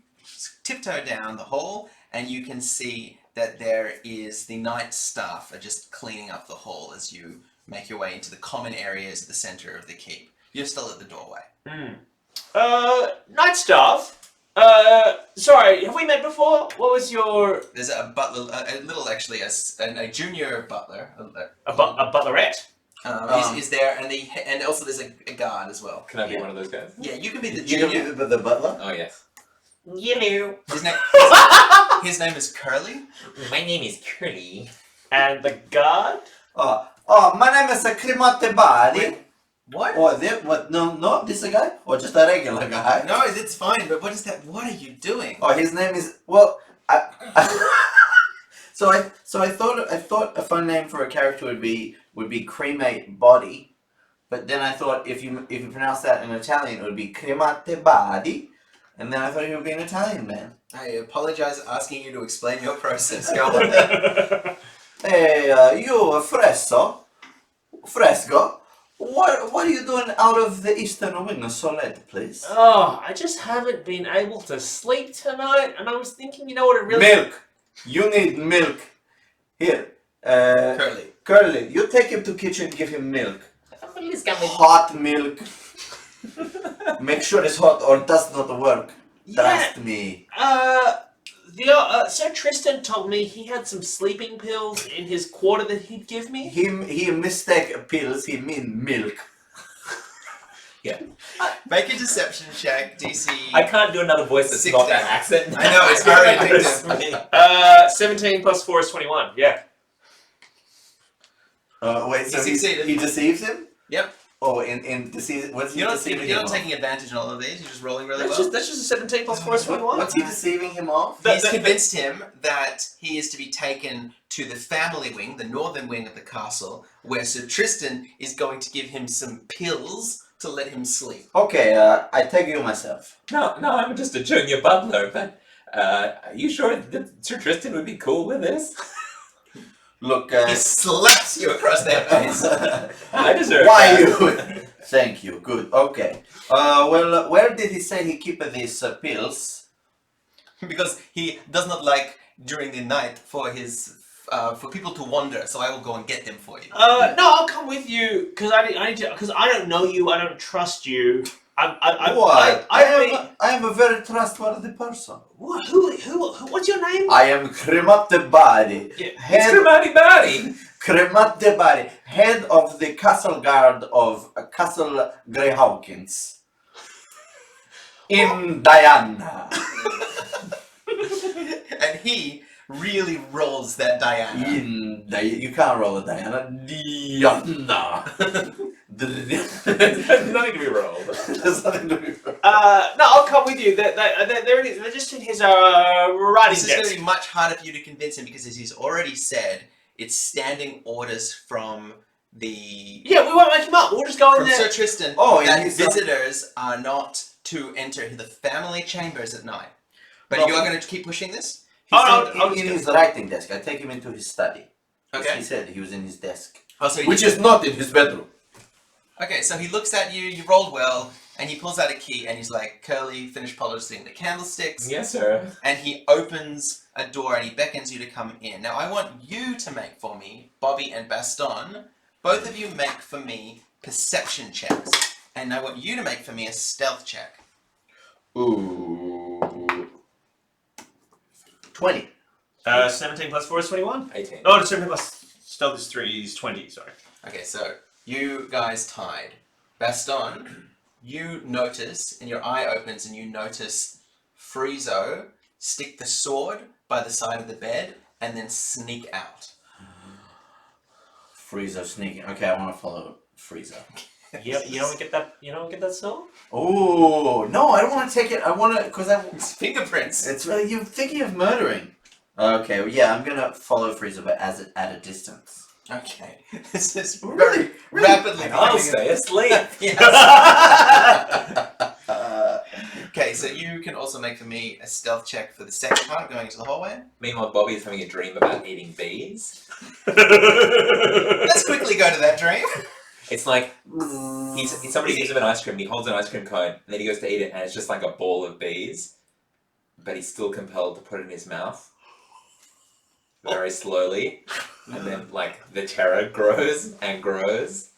tiptoe down the hall, and you can see that there is the night staff are just cleaning up the hall as you make your way into the common areas at the center of the keep. You're still at the doorway. Night staff? Sorry, have we met before? What was your... There's a butler, a little actually, a junior butler. A butlerette? Is there, and also there's a guard as well. Can I be one of those guys? Yeah, you can be the You junior. know the butler? Oh, yes. You. His name is Curly. My name is Curly. And the guard? My name is Krimate Bari. What? What? No, this a guy? Or just a regular guy? No, it's fine. But what is that? What are you doing? Oh, his name is So I thought a fun name for a character would be cremate body, but then I thought if you pronounce that in Italian it would be cremate body, and then I thought he would be an Italian man. I apologize asking you to explain your process. Go on. Hey, you fresco? What are you doing out of the eastern wing so late, please? Oh, I just haven't been able to sleep tonight, and I was thinking, you know what it really... Milk. You need milk. Here, Curly, you take him to kitchen, give him milk. Hot milk. Make sure it's hot or it does not work. Trust me. Sir Tristan told me he had some sleeping pills in his quarter that he'd give me. He mistake pills, he mean milk. Make a deception check, DC. I can't do another voice that's not that accent. I know, it's very addictive. 17 plus 4 is 21, yeah. Wait, so He succeeded. he deceives him? Yep. Oh, in deceive, what's he You're not, deceiving you're him not of? taking advantage on all of these. You're just rolling really That's well. just a 17 plus 4 is 21. What's he deceiving him of? He's convinced him that he is to be taken to the family wing, the northern wing of the castle, where Sir Tristan is going to give him some pills to let him sleep. Okay, I take you myself. No, I'm just a junior butler, but are you sure that Sir Tristan would be cool with this? Look, He slaps you across their face. I deserve why that. you? Thank you. Good. Okay. Well, where did he say he keep these pills? Because he does not like during the night for his for people to wander, so I will go and get them for you. No, I'll come with you because I need to because I don't know you. I don't trust you. I am a very trustworthy person. What? Who? What's your name? I am Cremate Bari, Yeah, It's head Cremati Bari. Cremate Bari, head of the castle guard of Castle Grey Hawkins in Diana. And he really rolls that Diana. You can't roll a Diana. Diana. There's nothing to be rolled. There's nothing to be rolled. No, I'll come with you. They're just in his writing This is going desk. to be much harder for you to convince him because as he's already said, it's standing orders from Yeah, we won't wake him up. We'll just go in from there. Sir Tristan that visitors are not to enter the family chambers at night. But you are going to keep pushing this? He's in his writing desk. I take him into his study. Okay. He said he was in his desk. Oh, so Which is not in his bedroom. Okay, so he looks at you, you rolled well, and he pulls out a key and he's like, Curly, finish polishing the candlesticks. Yes, sir. And he opens a door and he beckons you to come in. Now, I want you to make for me, Bobby and Baston, both of you make for me perception checks. And I want you to make for me a stealth check. Ooh. 20. 17 plus 4 is 21. 18. Oh, 17 plus stealth is 3 is 20, sorry. Okay, so you guys tied. Baston, you notice, and your eye opens, and you notice Friezo stick the sword by the side of the bed and then sneak out. Friezo sneaking. Okay, I want to follow Friezo. You don't get that. You don't get that sword. Oh no! I don't want to take it. I want to because It's fingerprints. It's really you're thinking of murdering. Okay, well, yeah, I'm gonna follow Friezo, but at a distance. Okay, this is Really? rapidly. I'll stay asleep. Yes. Okay, so you can also make for me a stealth check for the second part, going into the hallway. Meanwhile, Bobby is having a dream about eating bees. Let's quickly go to that dream. It's like somebody gives him an ice cream, and he holds an ice cream cone, and then he goes to eat it, and it's just like a ball of bees. But he's still compelled to put it in his mouth very slowly, and then like the terror grows and grows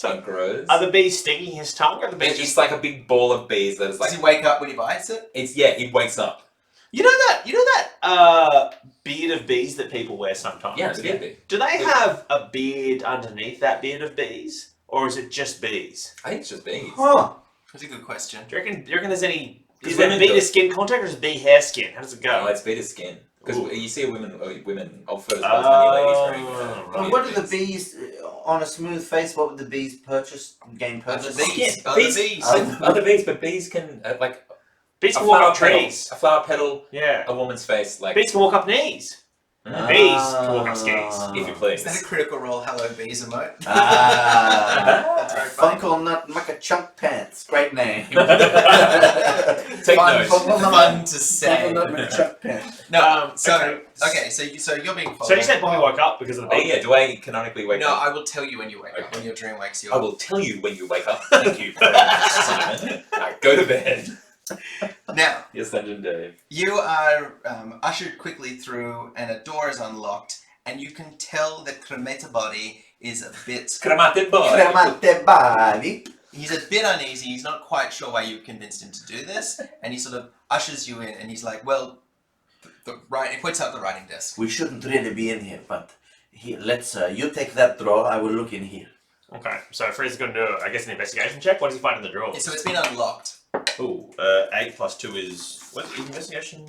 and grows. Are the bees stinging his tongue, or the bees It's just like a big ball of bees that is Does like he wake up when he bites it? he wakes up. You know that beard of bees that people wear sometimes? Yeah, it's a good bee. Do they have a beard underneath that beard of bees? Or is it just bees? I think it's just bees. Huh? That's a good question. Do you reckon there's any... Because Is there women bee do to it. skin contact or is it bee hair skin? How does it No, go? it's bee to skin. Because Ooh. you see women of first class many ladies wearing Well, what do the bees on a smooth face? What would the bees gain purchase? Other bees. Skin. Other Bees. bees. Other bees, but bees can like Bees a can walk flower up petal, trees. a flower petal, Yeah. a woman's face, like Bees can walk up knees. Ah. Bees can walk up skis. if you please. Is that a critical role? Hello, bees emote. Ah, That's very funny. Funkle Nut Mucka Chunk Pants. Great name. Take note. Fun to say. Funkle Nut Mucka Chunk Pants. No, okay. so you're being followed. So you said Bobby woke up because of the Oh bees? yeah, do I canonically wake No, up? I will tell you when you wake up, Okay. when your dream wakes you I up. will tell you when you wake up. Thank you, Simon. Alright, go to bed. Now, Yes, Dungeon Dave. you are ushered quickly through, and a door is unlocked, and you can tell that Cremata Body is a bit... Cremate boy. Cremate body. He's a bit uneasy. He's not quite sure why you convinced him to do this, and he sort of ushers you in, and he's like, "Well, he points out the writing desk." We shouldn't really be in here, but here, let's. You take that drawer. I will look in here. Okay, so Freeze's going to do, I guess, an investigation check. What does he find in the drawer? So it's been unlocked. Ooh, 8 plus 2 is... What is investigation?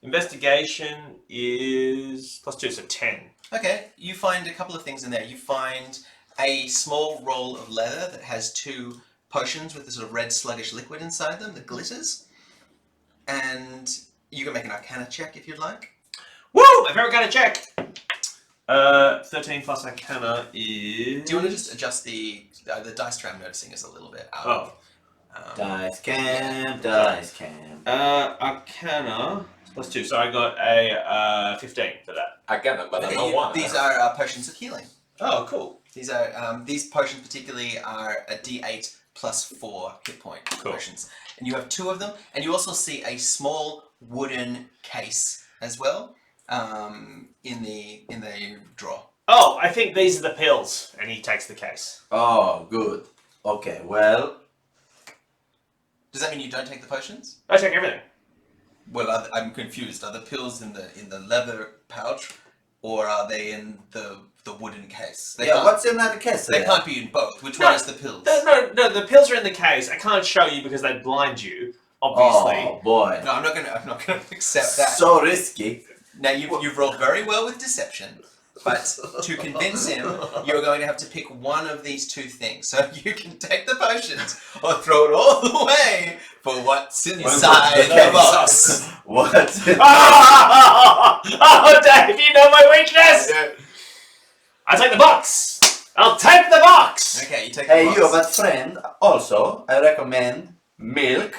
Investigation is plus 2, so 10. Okay, you find a couple of things in there. You find a small roll of leather that has 2 potions with the sort of red sluggish liquid inside them that glitters. And you can make an Arcana check if you'd like. Woo! My favorite kind of check! 13 plus Arcana is... Do you want to just adjust the dice tray? I'm noticing is a little bit out. Oh. Dice cam. Arcana plus 2, so I got a 15 for that. I get it, but I'm not one. These are potions of healing. Oh, cool. These are these potions particularly are a D8 plus 4 hit point potions, and you have 2 of them. And you also see a small wooden case as well in the drawer. Oh, I think these are the pills, and he takes the case. Oh, good. Okay, well, Does that mean you don't take the potions? I take everything. Well, I'm confused. Are the pills in the leather pouch, or are they in the wooden case? They can't- what's in that case? They can't be in both. Which No, one is the pills? No, the pills are in the case. I can't show you because they blind you, obviously. Oh boy, No, I'm not gonna accept that. so risky. Now you've rolled very well with deception, but to convince him, you're going to have to pick one of these 2 things. So you can take the potions or throw it all away for what's inside the box. What? Oh, Dave, you know my weakness! I take the box! I'll take the box! Okay, you take the Hey, box. you, but friend, also, I recommend milk.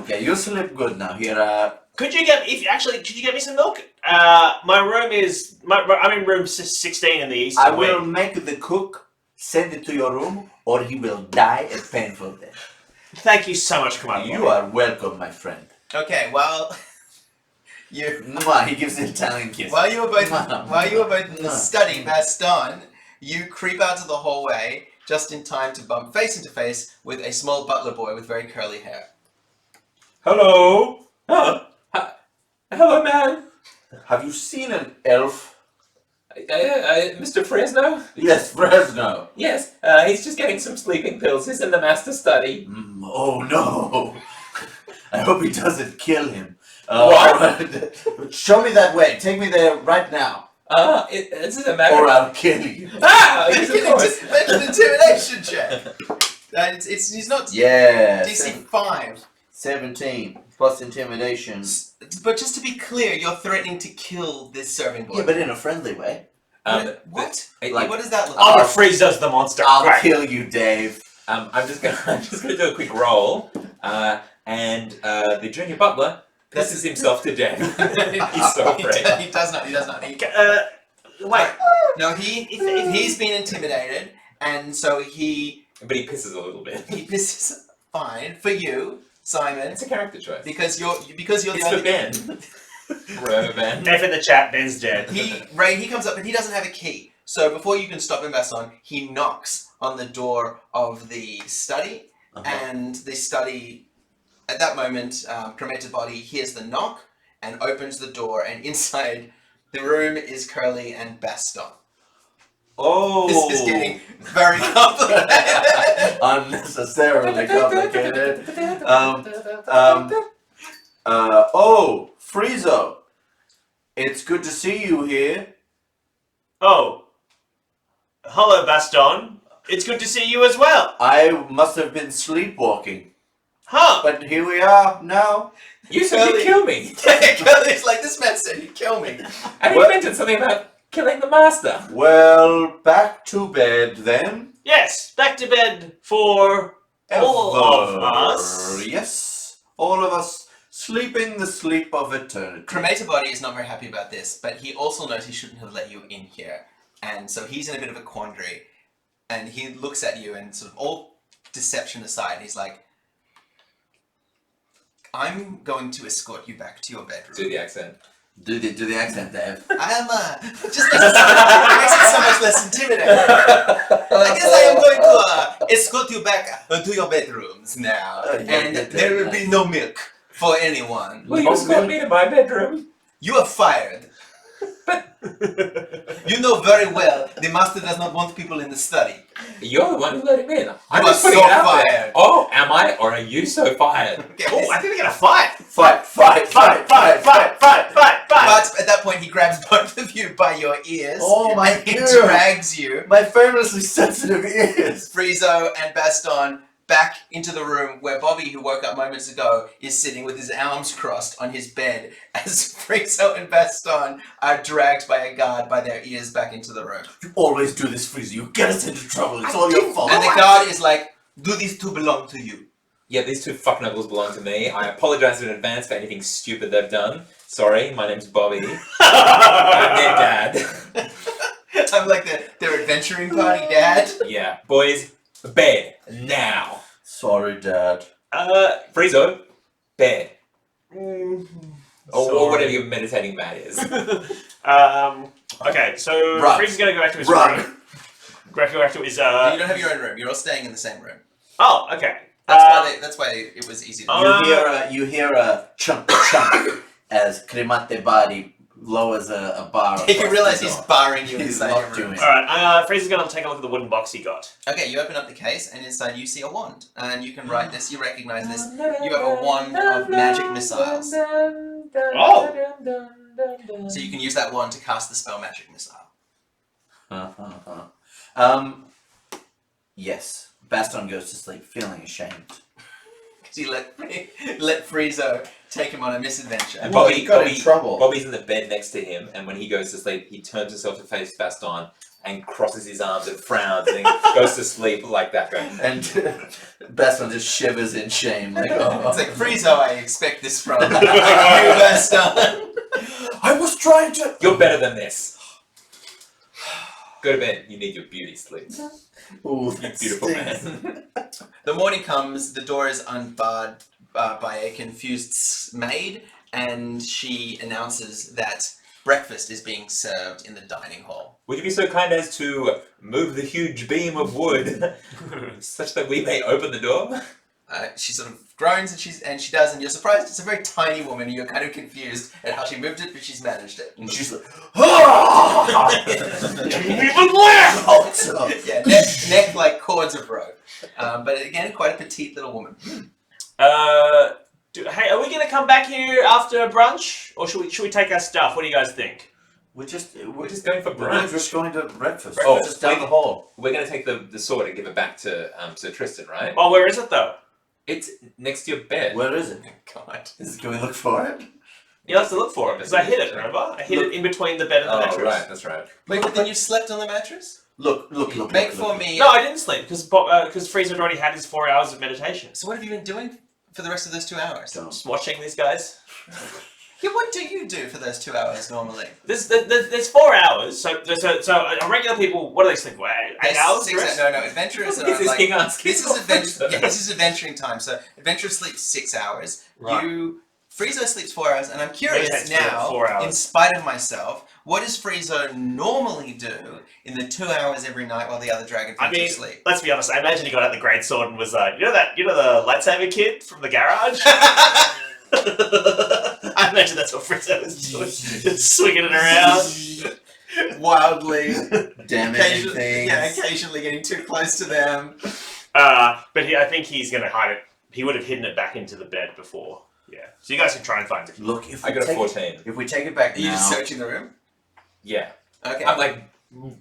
Okay, you sleep good now. Here, Could you get me some milk? My room is I'm in room 16 in the east. I will make the cook send it to your room, or he will die a painful death. Thank you so much, Commander. You are welcome, my friend. Okay, well, you Mwah, he gives an Italian kiss. while you were both Mwah. in the study, Baston, you creep out to the hallway just in time to bump face into face with a small butler boy with very curly hair. Hello. Hello, man. Have you seen an elf? Mr. Fresno? Yes, Fresno. Yes, he's just getting some sleeping pills. He's in the master study. Oh no! I hope he doesn't kill him. What? Alright. Show me that way. Take me there right now, This is a matter or of... I'll kill you. Yes, of course. Make an intimidation check. He's not Yeah. DC 5. 17 plus intimidation. But just to be clear, you're threatening to kill this serving boy. Yeah, but in a friendly way. What? Like- What does that look Oh, like? but Frieza's the monster. I'll Right. kill you, Dave. I'm just gonna do a quick roll, and the junior butler pisses himself to death. He's so afraid. He does not. Wait. No, he's been intimidated, and so he But he pisses a little bit. this is fine for you, Simon, It's a character choice. because you're It's the for only Ben. Remember Ben? F in the chat, Ben's dead. he comes up and he doesn't have a key. So before you can stop him, Basson, he knocks on the door of the study, and the study, at that moment, cremated body hears the knock and opens the door, and inside the room is Curly and Baston. Oh. This is getting very complicated. Unnecessarily complicated. Oh, Friezo. It's good to see you here. Oh. Hello, Baston. It's good to see you as well. I must have been sleepwalking, Huh. but here we are now. You said you'd kill me. Curly's like, this man said he'd kill me. And you mentioned something about killing the master. Well, back to bed then. Yes, back to bed for all of us. Yes, all of us sleeping the sleep of eternity. Cremated body is not very happy about this, but he also knows he shouldn't have let you in here. And so he's in a bit of a quandary. And he looks at you and sort of all deception aside, he's like, I'm going to escort you back to your bedroom. Do the accent. Do the accent, Dave. I'm just makes it so much less intimidating. I guess I am going to escort you back to your bedrooms now. And there will be no milk for anyone. Will you escort me to my bedroom? You are fired. You know very well the master does not want people in the study. You're the one who let him in. I'm You just are putting so it out there. fired. Oh, am I? Or are you so fired? Okay, Oh, I think they're gonna fight. Fight. but at that point, he grabs both of you by your ears. Oh my and he God. drags you, My famously sensitive ears. Friezo and Baston, back into the room where Bobby, who woke up moments ago, is sitting with his arms crossed on his bed as Friezo and Baston are dragged by a guard by their ears back into the room. You always do this, Friezo. You get us into trouble. It's all your fault. And the guard is like, do these two belong to you? Yeah, these two fuckknuckles belong to me. I apologize in advance for anything stupid they've done. Sorry, my name's Bobby. I'm their dad. I'm like their adventuring party dad. Yeah, boys, bed now. Sorry, Dad. Friezo, bed. Or Sorry. whatever your meditating mat is. Okay, so Rug. Frieza's gonna go back to his Rug. room. Go back to his You don't have your own room. You're all staying in the same room. Oh, okay. That's why it was easy to You hear a chunk as Cremate Body lowers a bar. You across realize the he's door. barring you He's inside not your room. doing it. Alright, Frieza's gonna take a look at the wooden box he got. Okay, you open up the case, and inside you see a wand. And you can write this, you recognize this. You have a wand of magic missiles. Oh! So you can use that wand to cast the spell Magic Missile. Yes. Baston goes to sleep feeling ashamed. Because you let Friezo take him on a misadventure. And Well, he got in trouble. Bobby's in the bed next to him, and when he goes to sleep, he turns himself to face Baston and crosses his arms and frowns and goes to sleep like that. Going, And Baston just shivers in shame. Like, oh. It's like, Friezo, I expect this from you, Baston. I was trying to. you're better than this. Go to bed. You need your beauty sleep. Ooh, You beautiful man. The morning comes, the door is unbarred by a confused maid, and she announces that breakfast is being served in the dining hall. Would you be so kind as to move the huge beam of wood such that we may open the door? She sort of groans and she does, and you're surprised it's a very tiny woman, and you're kind of confused at how she moved it, but she's managed it. And she's like, ah! Yeah, neck like cords of rope. But again, quite a petite little woman. Hey, are we going to come back here after brunch, or should we take our stuff? What do you guys think? We're just going for We're brunch. just going to breakfast. Oh, Just down the hall. We're going to take the sword and give it back to Sir Tristan, right? Oh, where is it though? It's next to your bed. Where is it? God. Can we look for it? You'll have to look for it, because I hid it, remember? I hid it in between the bed and the Oh, mattress. right, that's right. Wait, but then you slept on the mattress? Look. Make for me. No, I didn't sleep, because Freeze had already had his 4 hours of meditation. So what have you been doing for the rest of those 2 hours? Just watching these guys. Yeah, what do you do for those 2 hours normally? There's 4 hours, so regular people, what do they sleep for? 8 hours? Six, no, adventurers This are is like... King asking. This is adventuring time. So adventurers sleep 6 hours. Right. Friezo sleeps 4 hours, and I'm curious Meditates for now, 4 hours. in spite of myself, what does Friezo normally do in the 2 hours every night while the other dragon creatures sleep? Let's be honest, I imagine he got out the great sword and was like, you know the lightsaber kid from the garage? I imagine that's what Friezo was doing. Just swinging it around. Wildly, Damaging things. occasionally getting too close to them. But I think he's going to hide it. He would have hidden it back into the bed before. Yeah. So you guys can try and find it. Look, if I we got a take 14. If we take it back Are you now, just searching the room? Yeah. Okay. I'm like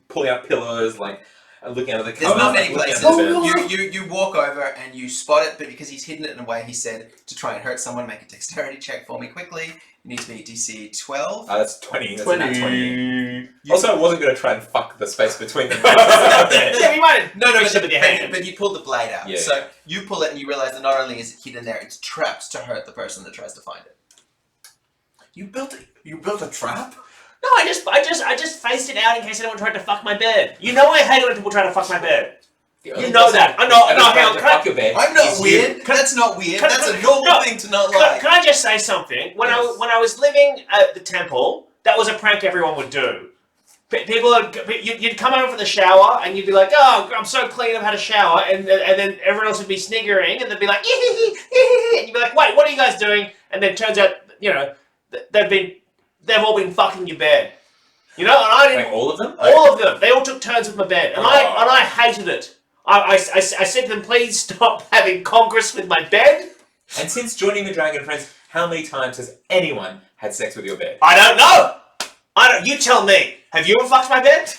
pulling out pillows, like looking out of the There's not many looking places. under the bed. You walk over and you spot it, but because he's hidden it in a way, he said to try and hurt someone, make a dexterity check for me quickly. You need to be DC 12. That's 20. That's 20. a nat 20. Also, I wasn't going to try and fuck the space between them. Yeah, we might have No, fished it with your hand. but you pulled the blade out. Yeah. So you pull it and you realize that not only is it hidden there, it's trapped to hurt the person that tries to find it. you built a trap. No, I just faced it out in case anyone tried to fuck my bed. You know I hate it when people try to fuck my bed. You know that. Hang on, fuck your bed. I'm not It's weird. you. That's not weird. Can- That's can- a normal no. thing to not like. Can I just say something? When Yes. I was living at the temple, that was a prank everyone would do. You'd come over for the shower and you'd be like, "Oh, I'm so clean, I've had a shower," and then everyone else would be sniggering and they'd be like, and you'd be like, "Wait, what are you guys doing?" And then it turns out, they've all been fucking your bed, and I didn't. Like all of them? All of them. They all took turns with my bed, and I hated it. I said to them, "Please stop having congress with my bed." And since joining the Dragon Friends, how many times has anyone had sex with your bed? I don't know. You tell me. Have you ever fucked my bed?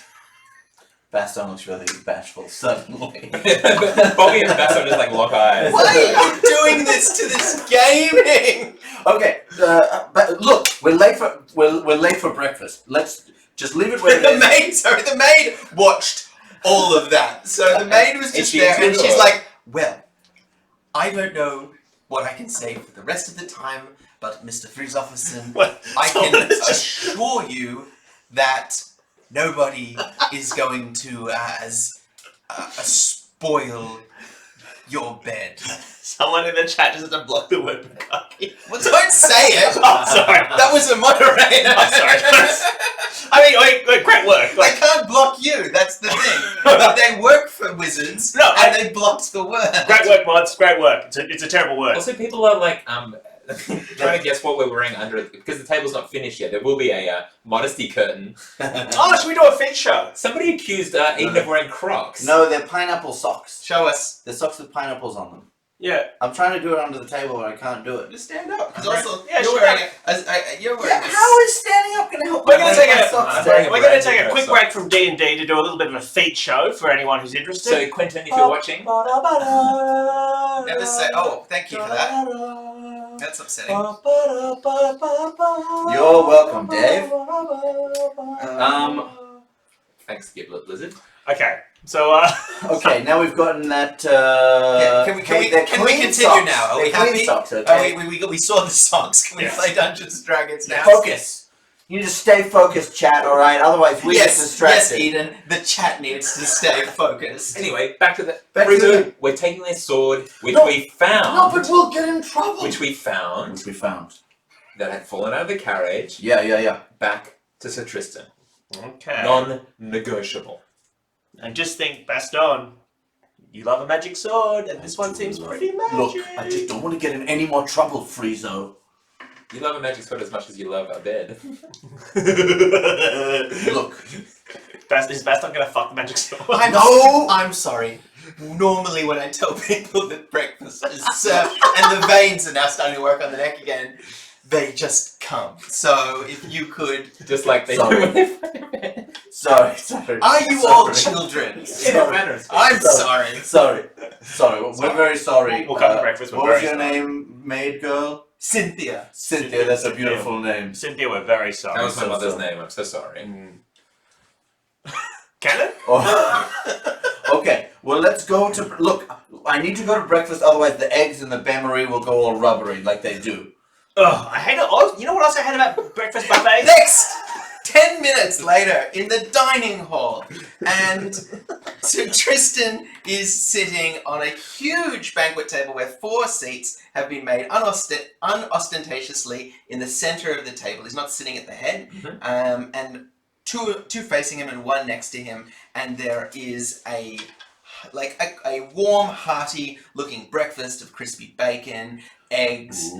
Baston looks really bashful suddenly. Bobby and Bass are just like lock eyes. Why are you doing this to this gaming? Okay, but look, we're late for breakfast. Let's just leave it where it is. The maid watched all of that. So the maid was Is just she there into and it she's or- like, well, I don't know what I can say for the rest of the time, but Mr. Friesofferson, What? I can Someone is just- assure you that nobody is going to spoil your bed. Someone in the chat just had to block the word bukkake. Well, don't say it. Oh, sorry. That was a moderator. I'm sorry. I mean, great work. They can't block you. That's the thing. They work for wizards, No, and they blocked the word. Great work, mods. Great work. It's a terrible word. Also, people are like trying to guess what we're wearing under it because the table's not finished yet. There will be a modesty curtain. Oh, should we do a feet show? Somebody accused Eden of wearing Crocs. No, they're pineapple socks. Show us. They're socks with pineapples on them. Yeah. I'm trying to do it under the table, but I can't do it. Just stand up. Because Right. also, Yeah, you're sure. wearing you're wearing How is standing up going to help? We're gonna take a- socks wearing down? We're going to brand take a new quick socks. break from D&D to do a little bit of a feet show for anyone who's interested. So, Quentin, if you're watching, Never say. Oh, thank you for that. That's upsetting. You're welcome, Dave. Thanks, Giblet Lizard. Okay, so Okay, now we've gotten that. Yeah, can we they're continue clean now? Are we They're clean happy? socks, okay? We saw the socks. Can we Yes. play Dungeons and Dragons now? Focus. You need to stay focused, chat. All right. Otherwise, we get Yes, distracted. Eden. The chat needs to stay focused. Anyway, back to the. Back to the- We're taking their sword, which No, we found. No, but we'll get in trouble. Which we found Which we found. that had fallen out of the carriage. Yeah. Back to Sir Tristan. okay. Non-negotiable. And just think, Baston, you love a magic sword, and this one seems pretty magic. Look, I just don't want to get in any more trouble, Friezo. You love a magic sword as much as you love a bed. Look. Is Baston gonna fuck the magic sword? I'm sorry. Normally, when I tell people that breakfast is served and the veins are now starting to work on the neck again, they just come. So, if you could. Just like they Sorry. do when they find a bed. Sorry. Are you all children? It matters. I'm sorry. Sorry. We're very sorry. We'll come to breakfast. We're What was very your sorry. name, maid girl? Cynthia. Cynthia. That's a beautiful name. Cynthia, we're very sorry. That was my so mother's sorry. name. I'm so sorry. Cannon? Oh. Okay, well, let's go to... Look, I need to go to breakfast, otherwise the eggs in the bain-marie will go all rubbery like they do. Ugh, I hate it. Oh, you know what else I hate about breakfast buffets? Next! 10 minutes later, in the dining hall, and Sir Tristan is sitting on a huge banquet table where 4 seats have been made unostentatiously in the center of the table. He's not sitting at the head, and two facing him and one next to him, and there is a warm, hearty looking breakfast of crispy bacon, eggs,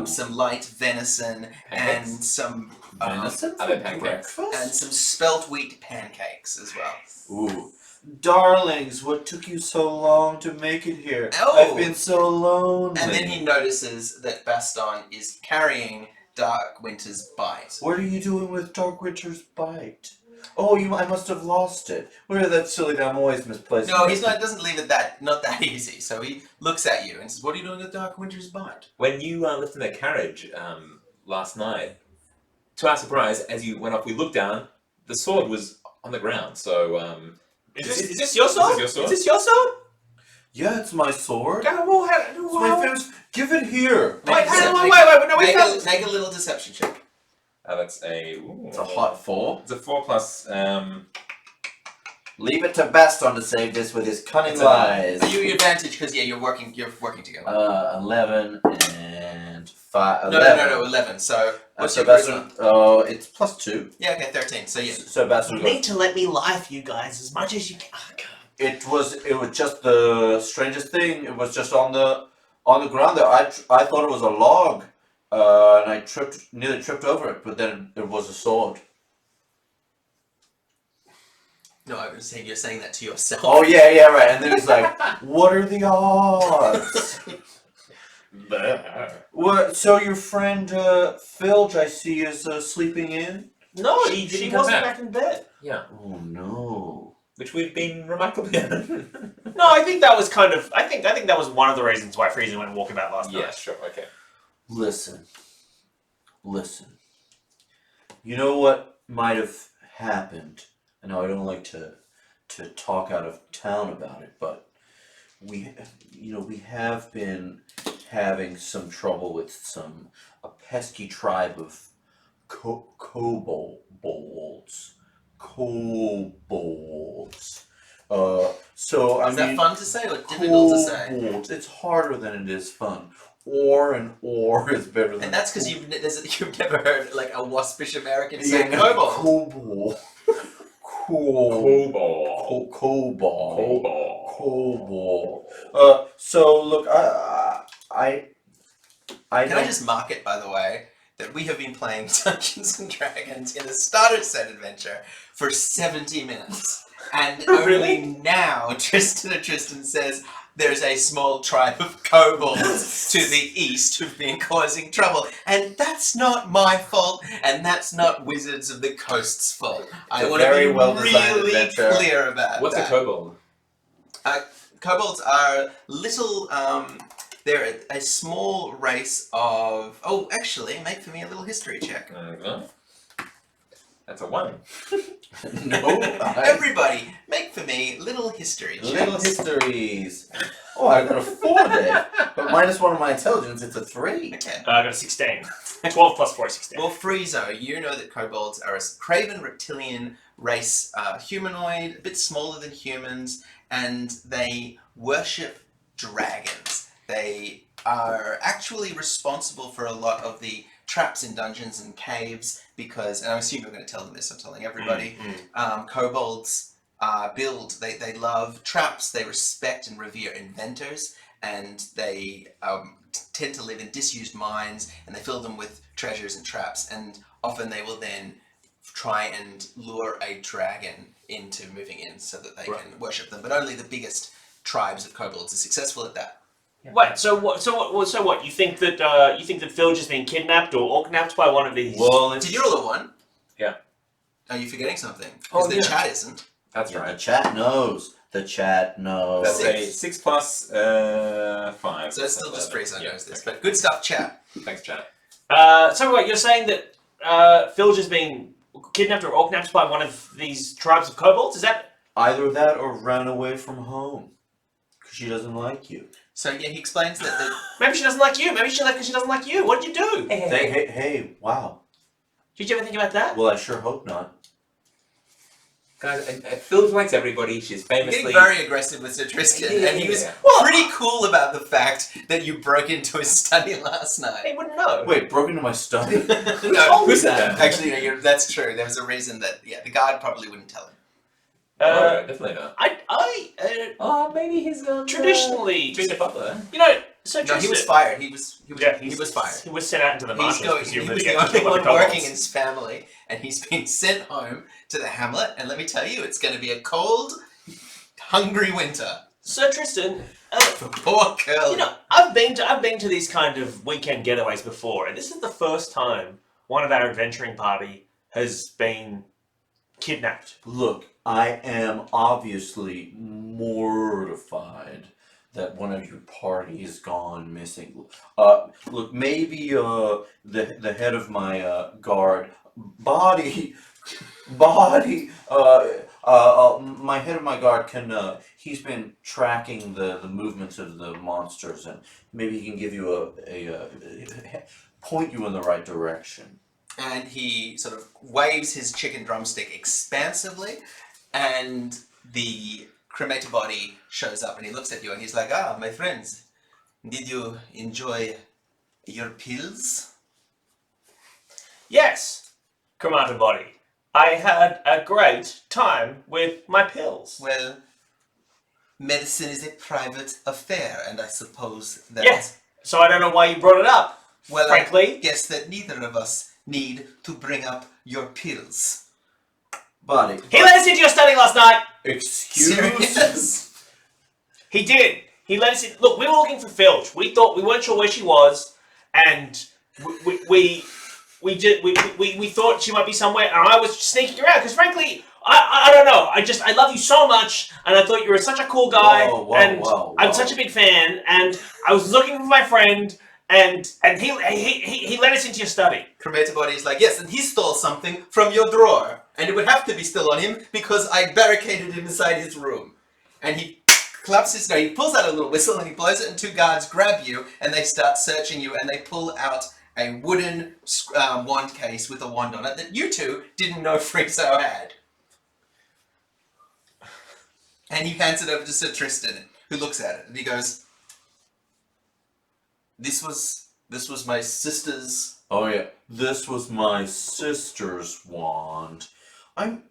some light venison, and Pancakes? some Venison Other for pancakes. breakfast? and some spelt wheat pancakes as well. Ooh. Darlings, what took you so long to make it here? Oh. I've been so lonely. And then he notices that Baston is carrying Dark Winter's bite. What are you doing with Dark Winter's bite? Oh, I must have lost it. Where that's silly that I'm always misplacing No, it. he's not. Doesn't leave it not that easy. So he looks at you and says, "What are you doing with Dark Winter's bite?" When you left in the carriage last night, to our surprise, as you went off, we looked down. The sword was on the ground. So, Is this your sword? Is this your sword? Is this your sword? Yeah, it's my sword. God, well, It's my famous. Give it here. Wait, Make no, we found... make a little deception check. that's a... Ooh. It's a hot 4. It's a 4 plus... Leave it to Baston to save this with his cunning It's a- lies. You advantage because you're working together. 11 and 5. No, 11. So what's So your Baston, charisma? it's plus 2. Yeah, okay, 13. So yeah. So Baston You goes. need to let me life you guys as much as you can. Oh, God. It was just the strangest thing. It was just on the ground there. I thought it was a log, and I nearly tripped over it. But then it was a sword. No, I was saying you're saying that to yourself. Oh yeah, right. And then he's like, "What are the odds?" What? So your friend Filge, I see, is sleeping in. No, She she comes wasn't back. back in bed. Yeah. Oh no. Which we've been remarkably... No, I think that was kind of... I think that was one of the reasons why Frieza went walking about last Yeah, night. sure, okay. Listen. You know what might have happened? I know I don't like to talk out of town about it, but we have been having some trouble with a pesky tribe of kobolds. So I Is mean, that fun to say or difficult to say? kobolds. It's harder than it is fun. Or is better than. And that's because you've never heard like a waspish American Yeah, say kobold. kobold. Kobold. Kobold. So look, I Can I just mark it, by the way, that we have been playing Dungeons and Dragons in the starter set adventure for 70 minutes. And only now Tristan says there's a small tribe of kobolds to the east who've been causing trouble. And that's not my fault, and that's not Wizards of the Coast's fault. I want to very be well-designed really adventure. clear about What's that. a kobold? Kobolds are little They're a small race of... Oh, actually, make for me a little history check. Okay. That's a 1. Everybody, make for me little history checks. Little histories. Oh, I got a 4 there. But minus 1 of my intelligence, it's a 3. Okay. I got a 16. 12 plus 4 is 16. Well, Friezo, you know that kobolds are a craven reptilian race, humanoid, a bit smaller than humans, and they worship dragons. They are actually responsible for a lot of the traps in dungeons and caves because, and I assume you're going to tell them this, I'm telling everybody, kobolds they love traps, they respect and revere inventors, and they tend to live in disused mines, and they fill them with treasures and traps, and often they will then try and lure a dragon into moving in so that they can worship them, but only the biggest tribes of kobolds are successful at that. Yeah. Wait, so what? You think that Phil just been kidnapped or orknapped by one of these? Well, Did you roll a 1? Yeah. Are you forgetting something? Because the chat isn't. That's The right. chat knows. The chat knows. That's a 6 plus 5. So it's still just Friezo Yeah, knows this. okay. But good stuff, chat. Thanks, chat. So what? You're saying that Phil just been kidnapped or orknapped by one of these tribes of kobolds? Is that? Either that or ran away from home. Because she doesn't like you. So yeah, he explains that Maybe she doesn't like you. Maybe she left because she doesn't like you. What did you do? Hey, wow. Did you ever think about that? Well, I sure hope not. Guys, Phil likes everybody. She's you're famously... getting very aggressive with Sir Tristan, and he was Yeah. pretty cool about the fact that you broke into his study last night. He wouldn't know. Wait, broke into my study? No, Who said that? actually, no, that's true. There was a reason that the guard probably wouldn't tell him. Oh, definitely not. I Maybe he's traditionally, being a butler. you know, so No, Tristan, he was fired. He was fired. He was sent out into the He marshes. was presumably the to get only killed by one the kobolds. working in his family, and he's been sent home to the hamlet. And let me tell you, it's going to be a cold, hungry winter Sir Tristan, for poor Curly. you know, I've been to these kind of weekend getaways before, and this is the first time one of our adventuring party has been kidnapped. Look, I am obviously mortified that one of your party has gone missing. Look, maybe the head of my guard, my head of my guard can. He's been tracking the movements of the monsters, and maybe he can give you point you in the right direction. And he sort of waves his chicken drumstick expansively, and the cremated body shows up, and he looks at you, and he's like, "Ah, my friends, did you enjoy your pills?" Yes, Commander Body. I had a great time with my pills. Well, medicine is a private affair, and I suppose that... Yes. So I don't know why you brought it up. Well, frankly, I guess that neither of us need to bring up your pills. Buddy. he let us into your study last night. Excuse? Serious? He did. He let us in. Look, we were looking for Filch. We weren't sure where she was, and we thought she might be somewhere, and I was sneaking around because, frankly, I don't know. I love you so much, and I thought you were such a cool guy, Whoa. I'm such a big fan, and I was looking for my friend, and he let us into your study. Cremated body is like, yes, and he stole something from your drawer, and it would have to be still on him because I barricaded him inside his room. And he claps his nose, he pulls out a little whistle, and he blows it, and two guards grab you, and they start searching you, and they pull out a wooden wand case with a wand on it that you two didn't know Friezo had. And he hands it over to Sir Tristan, who looks at it, and he goes, This was my sister's. Oh yeah, this was my sister's wand. I'm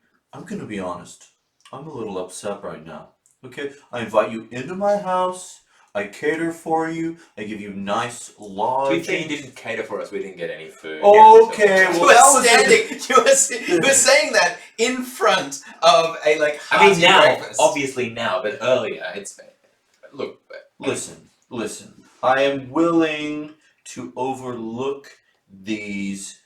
gonna be honest. I'm a little upset right now. Okay, I invite you into my house. I cater for you. I give you nice To be lodging. fair, you didn't cater for us. We didn't get any food. Okay, You well were that was standing. You were saying that in front of a I hearty mean, now, breakfast. obviously now, but earlier, it's... Look, Listen. I am willing to overlook these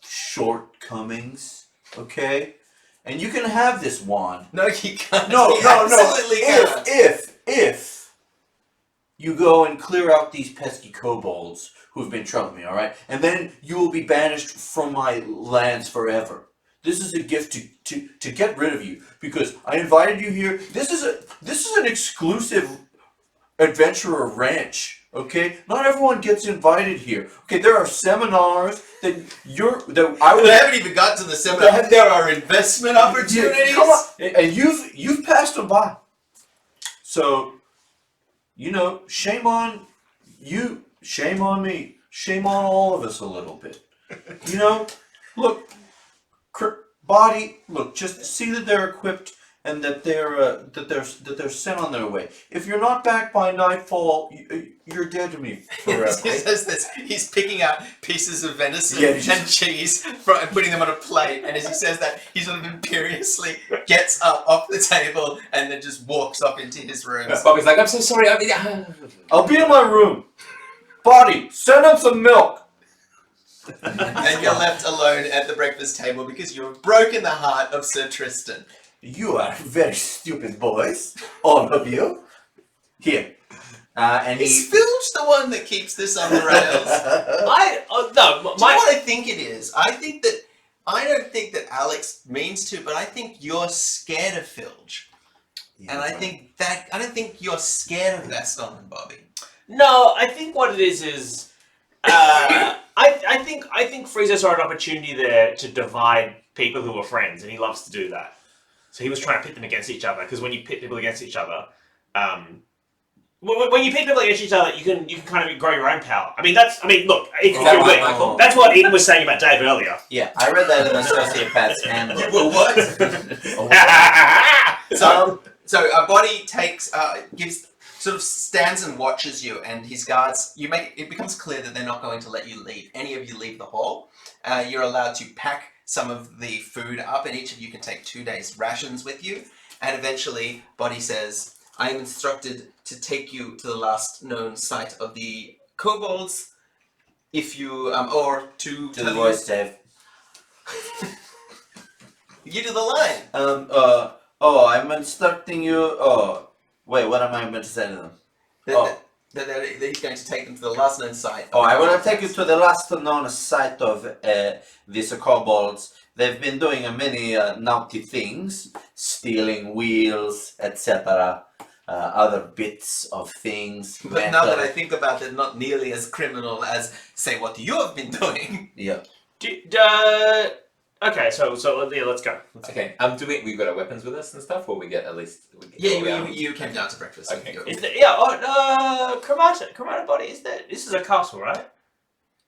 shortcomings. Okay, and you can have this wand. No, you can't. No, You absolutely can't. If you go and clear out these pesky kobolds who've been troubling me, alright? And then you will be banished from my lands forever. This is a gift to get rid of you, because I invited you here. This is an exclusive adventurer ranch, okay? Not everyone gets invited here. Okay, there are seminars that I We haven't even got to the seminar. There are investment opportunities. Come on. And you've passed them by. So, shame on you, shame on me, shame on all of us a little bit. Look, body, look, just see that they're equipped and that they're sent on their way. If you're not back by nightfall, you're dead to me forever. He says this. He's picking out pieces of venison Yeah, and cheese and putting them on a plate. And as he says that, he sort of imperiously gets up off the table and then just walks off into his room. Bobby's like, I'm so sorry. I'll be in my room. Body, send him some milk. And you're left alone at the breakfast table because you've broken the heart of Sir Tristan. You are very stupid boys, all of you. Here. And Is Filch the one that keeps this on the rails? Do you know what I think it is? I don't think that Alex means to, but I think you're scared of Filch. Yeah, And I don't think you're scared of Gaston and Bobby. No, I think what it is I think Frieza saw an opportunity there to divide people who were friends, and he loves to do that. So he was trying to pit them against each other, because when you pit people against each other, when you pit people against each other, you can kind of grow your own power. Look, if you win, Michael? that's what Edan was saying about Dave earlier. Yeah, I read that in the Sociopath's Handbook. Well, what? So a body sort of stands and watches you, and his guards. It becomes clear that they're not going to let you leave. Any of you leave the hall. You're allowed to pack some of the food up, and each of you can take 2 days' rations with you. And eventually, Body says, "I am instructed to take you to the last known site of the kobolds. If you or to To the voice, Dave. You do the line. I'm instructing you. Wait, what am I meant to say to them? That he's going to take them to the last known site. I want to take you to the last known site of these kobolds. They've been doing many naughty things, stealing wheels, etc. Other bits of things. But now that I think about it, not nearly as criminal as, say, what you have been doing. Yeah. Okay, so yeah, let's go. Okay, we've got our weapons with us and stuff, or we get at least... You came down to breakfast. Okay. Cremata Body, this is a castle, right?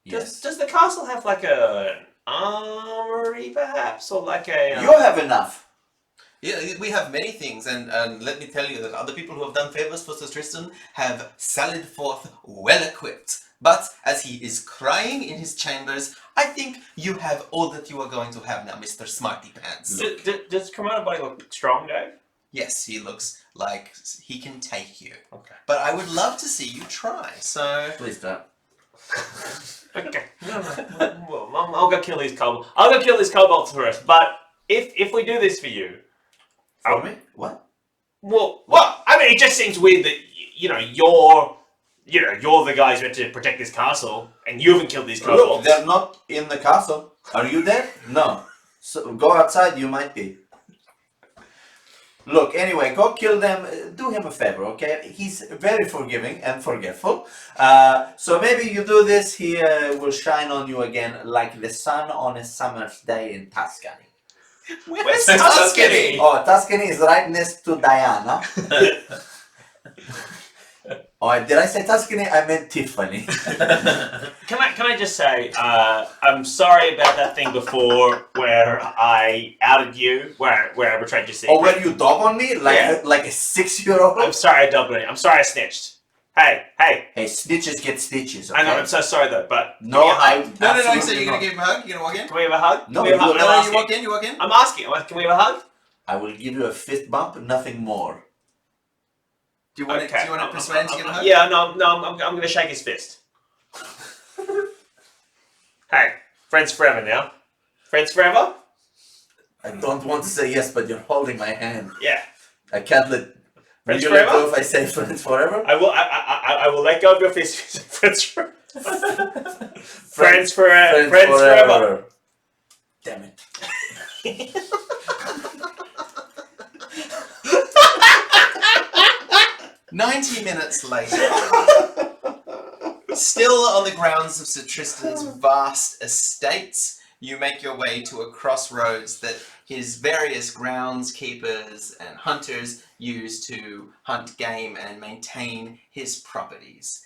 Yes. Does the castle have like an armory, perhaps, or like a... You have enough. Yeah, we have many things, and let me tell you that other people who have done favors for Sir Tristan have sallied forth well equipped. But as he is crying in his chambers, I think you have all that you are going to have now, Mr. Smarty Pants. Does Cremata Body look strong, Dave? Yes, he looks like he can take you. Okay. But I would love to see you try, so... Please don't. Okay. Well, I'll go kill these kobolds. I'll go kill these kobolds first. But if we do this for you, For me? What? well, it just seems weird that you're the guys who had to protect this castle, and you haven't killed these Look, kobolds. they're not in the castle. Are you there? No. So go outside, you might be. Look, anyway, go kill them. Do him a favor, okay? He's very forgiving and forgetful. So maybe you do this, he will shine on you again like the sun on a summer's day in Tuscany. Where's Tuscany? Oh, Tuscany is right next to Diana. Oh, did I say Tuscany? I meant Tiffany. Can I just say, I'm sorry about that thing before where I outed you, where I betrayed your secret. Oh, where you dog on me? Like Yeah. like a 6-year-old? I'm sorry I dubbed it. I'm sorry I snitched. Hey. Hey, snitches get stitches, okay? I know, I'm so sorry though, but... No, I... No, so absolutely you're going not. to give him a hug? You're going to walk in? Can we have a hug? No, Can we have a hug? you- I'm No, you asking. walk in? I'm asking. Can we have a hug? I will give you a fist bump, nothing more. Do you want to persuade him to give a hug? Yeah, no, I'm going to shake his fist. Hey, friends forever now. Friends forever? I don't want to say yes, but you're holding my hand. Yeah. I can't let Friends you let forever? go if I say friends forever? I will let go of your fist. Friends forever. Friends forever. Damn it. 90 minutes later, still on the grounds of Sir Tristan's vast estates, you make your way to a crossroads that his various groundskeepers and hunters use to hunt game and maintain his properties.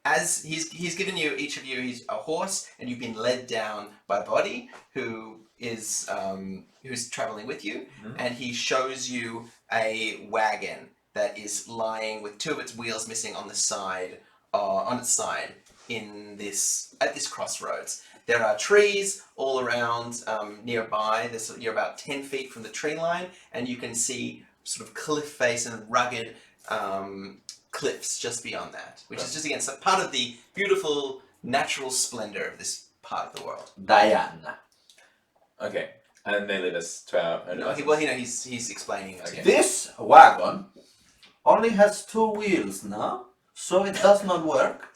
As he's given you, each of you, he's a horse, and you've been led down by Body, who is who's traveling with you, and he shows you a wagon that is lying with two of its wheels missing on the side, on its side at this crossroads. There are trees all around nearby. You're about 10 feet from the tree line, and you can see sort of cliff face and rugged cliffs just beyond that, which is just again part of the beautiful natural splendor of this part of the world. Diana. Okay, and they lead us to our own houses. Well, he's explaining it to you. This wagon only has 2 wheels now, so it does not work.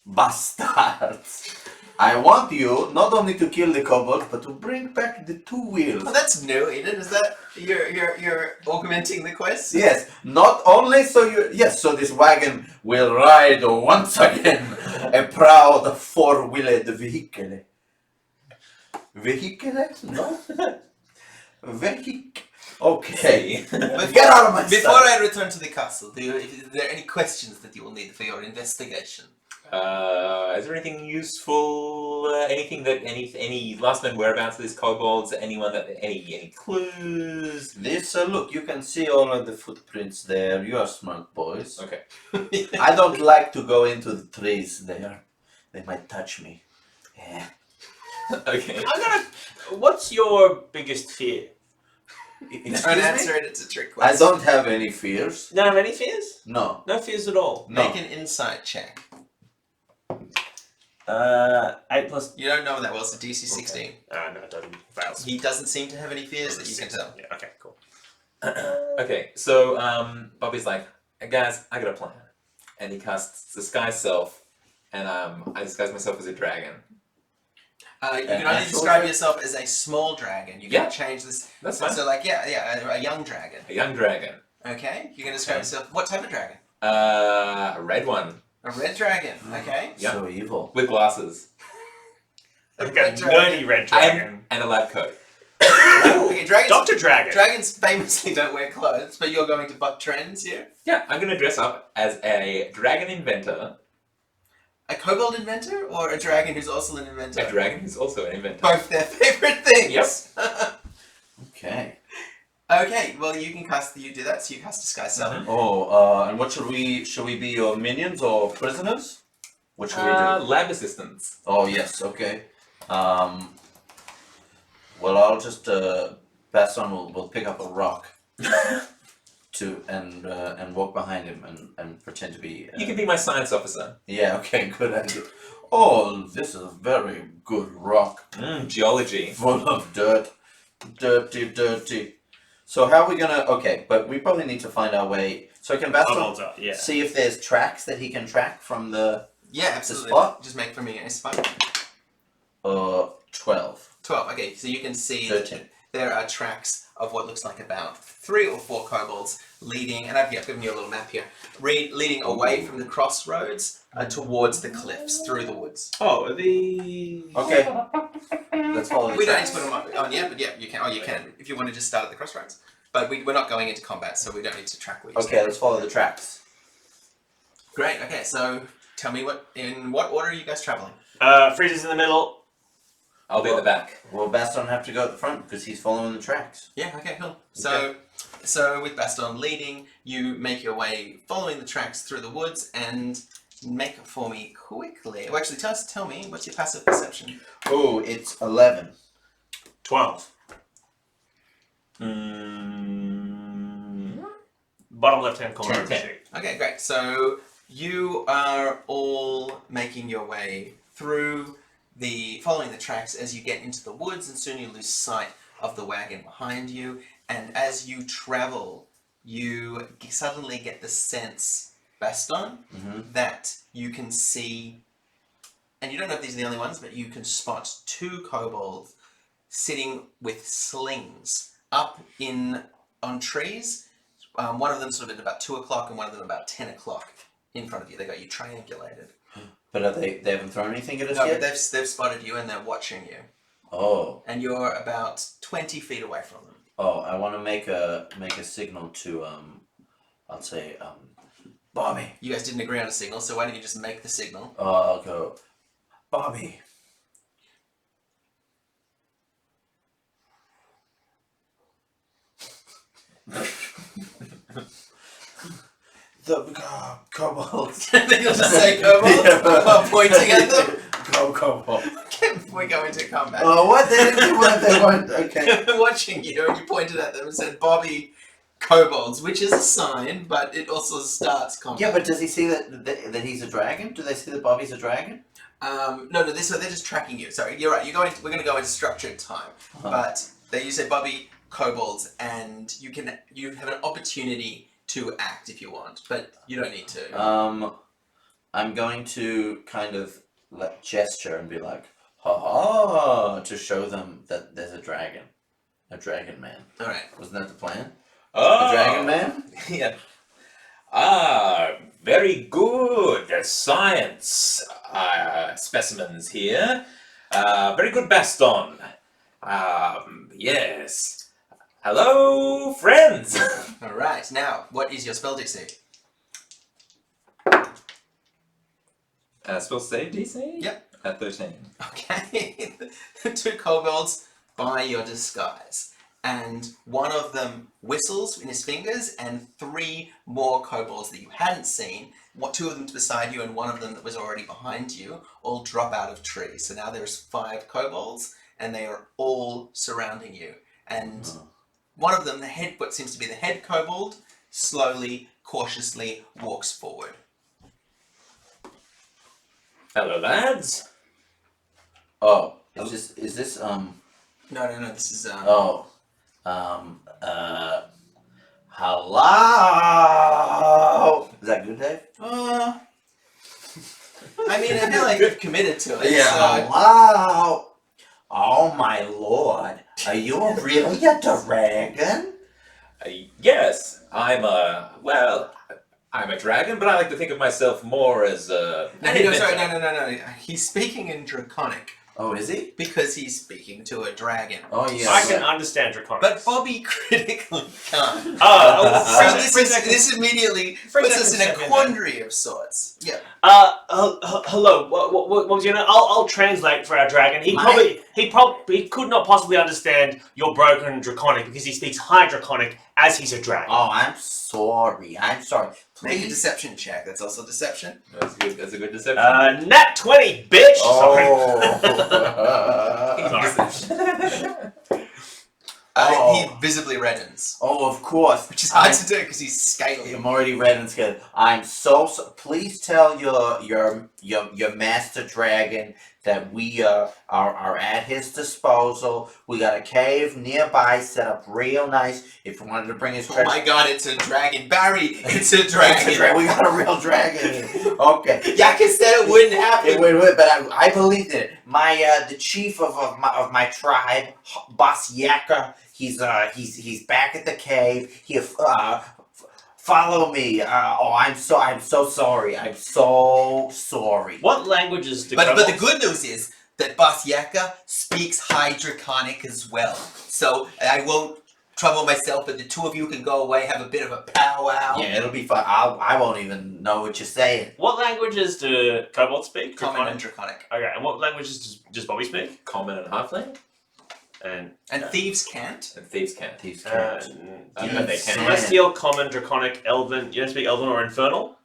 Bastards! I want you not only to kill the kobold, but to bring back the 2 wheels. Oh, that's new, Eden. Is that you're augmenting the quest? Yes, not only so so this wagon will ride once again a proud 4-wheeled vehicle. Vehicle? No? Vehicle. Okay. Get out of my Before sight. I return to the castle, is there any questions that you will need for your investigation? Is there anything useful? Anything that any last known whereabouts of this kobolds? Anyone that any clues? This look, you can see all of the footprints there. You are smart boys. Okay. I don't like to go into the trees there. They might touch me. Yeah. Okay. What's your biggest fear? Don't answer it, it's a trick question. I don't have any fears. You don't have any fears? No. No fears at all. No. Make an insight check. 8 plus. You don't know that well, it's a DC 16. No, it doesn't. Fails. He doesn't seem to have any fears that you can tell. Yeah, okay, cool. Okay. So Bobby's like, hey guys, I got a plan, and he casts disguise self, and I disguise myself as a dragon. You can only describe yourself as a small dragon. You can change this. That's fine. So, like, a young dragon. A young dragon. Okay, you can describe yourself. What type of dragon? A red one. A red dragon. Okay. Yeah. So evil. With glasses. Like a nerdy red dragon. And a lab coat. Okay, dragons. Dr. Dragon. Dragons famously don't wear clothes, but you're going to buck trends here. Yeah, I'm gonna dress up as a dragon inventor. A kobold inventor or a dragon who's also an inventor? A dragon who's also an inventor. Both their favorite things. Yep. Okay. Okay, well you do that, so you cast disguise self. Oh, and what should we be your minions or prisoners? What should we do? Lab assistants. Oh yes, okay. Well, I'll just Baston will pick up a rock and walk behind him and pretend to be. You can be my science officer. Yeah. Okay. Good idea. Oh, this is a very good rock, Geology. full of dirt, dirty. So how are we gonna? Okay, but we probably need to find our way. So can Baston see if there's tracks that he can track from the Yeah, absolutely. spot? Just make for me a spot. 12. 12. Okay, so you can see 13. there are tracks of what looks like about 3 or 4 kobolds leading, and I've given you a little map here, leading away from the crossroads towards the cliffs through the woods. Oh, the. Okay. Let's follow the We don't need tracks. to put them on yet, but yeah, you can. Oh, you can if you want to just start at the crossroads. But we're not going into combat, so we don't need to track where you Okay, let's follow the tracks. Great. Okay, so tell me in what order are you guys traveling? Freezer's in the middle. I'll be at the back. Will Baston have to go at the front because he's following the tracks? Yeah. Okay. Cool. So with Baston leading, you make your way following the tracks through the woods and make it for me quickly. Well, actually, tell me what's your passive perception? Oh, it's 11. 12. Bottom left-hand corner of the 10. sheet. Okay, great. So you are all making your way through following the tracks as you get into the woods, and soon you lose sight of the wagon behind you. And as you travel you suddenly get the sense, Baston, that you can see, and you don't know if these are the only ones, but you can spot 2 kobolds sitting with slings up on trees. One of them sort of at about 2 o'clock and one of them about 10 o'clock in front of you. They got you triangulated. But they haven't thrown anything at us No, yet? but they've spotted you and they're watching you. Oh. And you're about 20 feet away from them. Oh, I want to make a signal to I'll say Bobby. You guys didn't agree on a signal, so why don't you just make the signal? I'll go, Bobby. The kobolds. Then you'll just say kobold while pointing at them. Kobold. We go into combat. Oh, what? They didn't do what they want. Okay. They're watching you, and you pointed at them and said, Bobby, kobolds, which is a sign, but it also starts combat. Yeah, but does he see that he's a dragon? Do they see that Bobby's a dragon? No, they're just tracking you. Sorry, you're right. We're going to go into structured time. But you said Bobby, kobolds, and you have an opportunity to act if you want, but you don't need to. I'm going to kind of gesture and be like, ha ha, to show them that there's a dragon man. All right. Wasn't that the plan? Oh, The dragon man? Yeah. Very good. Science specimens here. Very good, Baston. Yes. Hello, friends. All right. Now, what is your spell DC? Spell save DC? Yep. At 13. Okay. 2 kobolds buy your disguise. And one of them whistles in his fingers, and 3 more kobolds that you hadn't seen, 2 of them beside you and one of them that was already behind you, all drop out of trees. So now there's 5 kobolds, and they are all surrounding you. And one of them, what seems to be the head kobold, slowly, cautiously walks forward. Hello, lads. Oh, is this No, this is hello? Is that good, Dave? I mean, I feel like you've committed to it. Yeah. So. Hello. Oh my lord, are you really a dragon? Yes, I'm a dragon, but I like to think of myself more as a... No. He's speaking in Draconic Oh, is he? because he's speaking to a dragon. Oh yeah. I can understand Draconic. But Bobby critically can't. So This immediately puts us in a quandary of sorts. Yeah. Hello. What was your name? I'll translate for our dragon. He could not possibly understand your broken Draconic because he speaks High Draconic as he's a dragon. Oh, I'm sorry. Make a Please. deception check. That's also deception. That's good. That's a good deception. Nat 20, bitch. He visibly reddens, Oh, of course. which is hard to do because he's scaly. I'm already red and scared. I'm so please tell your master dragon that we are at his disposal. We got a cave nearby set up real nice. If you wanted to bring his Oh treasure. my god, it's a dragon. Barry, it's a dragon. We got a real dragon. Okay. Yaka said it wouldn't happen. Wait, but I believed in it. The chief of my tribe, Boss Yaka, he's back at the cave. Follow me. I'm so sorry. I'm so sorry. What languages do But the kobolds- good news is that Boss Yaka speaks High Draconic as well. So I won't trouble myself, but the 2 of you can go away, have a bit of a powwow. Yeah, it'll be fun. I won't even know what you're saying. What languages do kobolds speak? Common and Draconic. Okay, and what languages does Bobby speak? Common and halfling, And thieves can't. and thieves can't. Thieves Uh, can't. But they can. Celestial, Common, Draconic, Elven. You don't speak Elven or Infernal?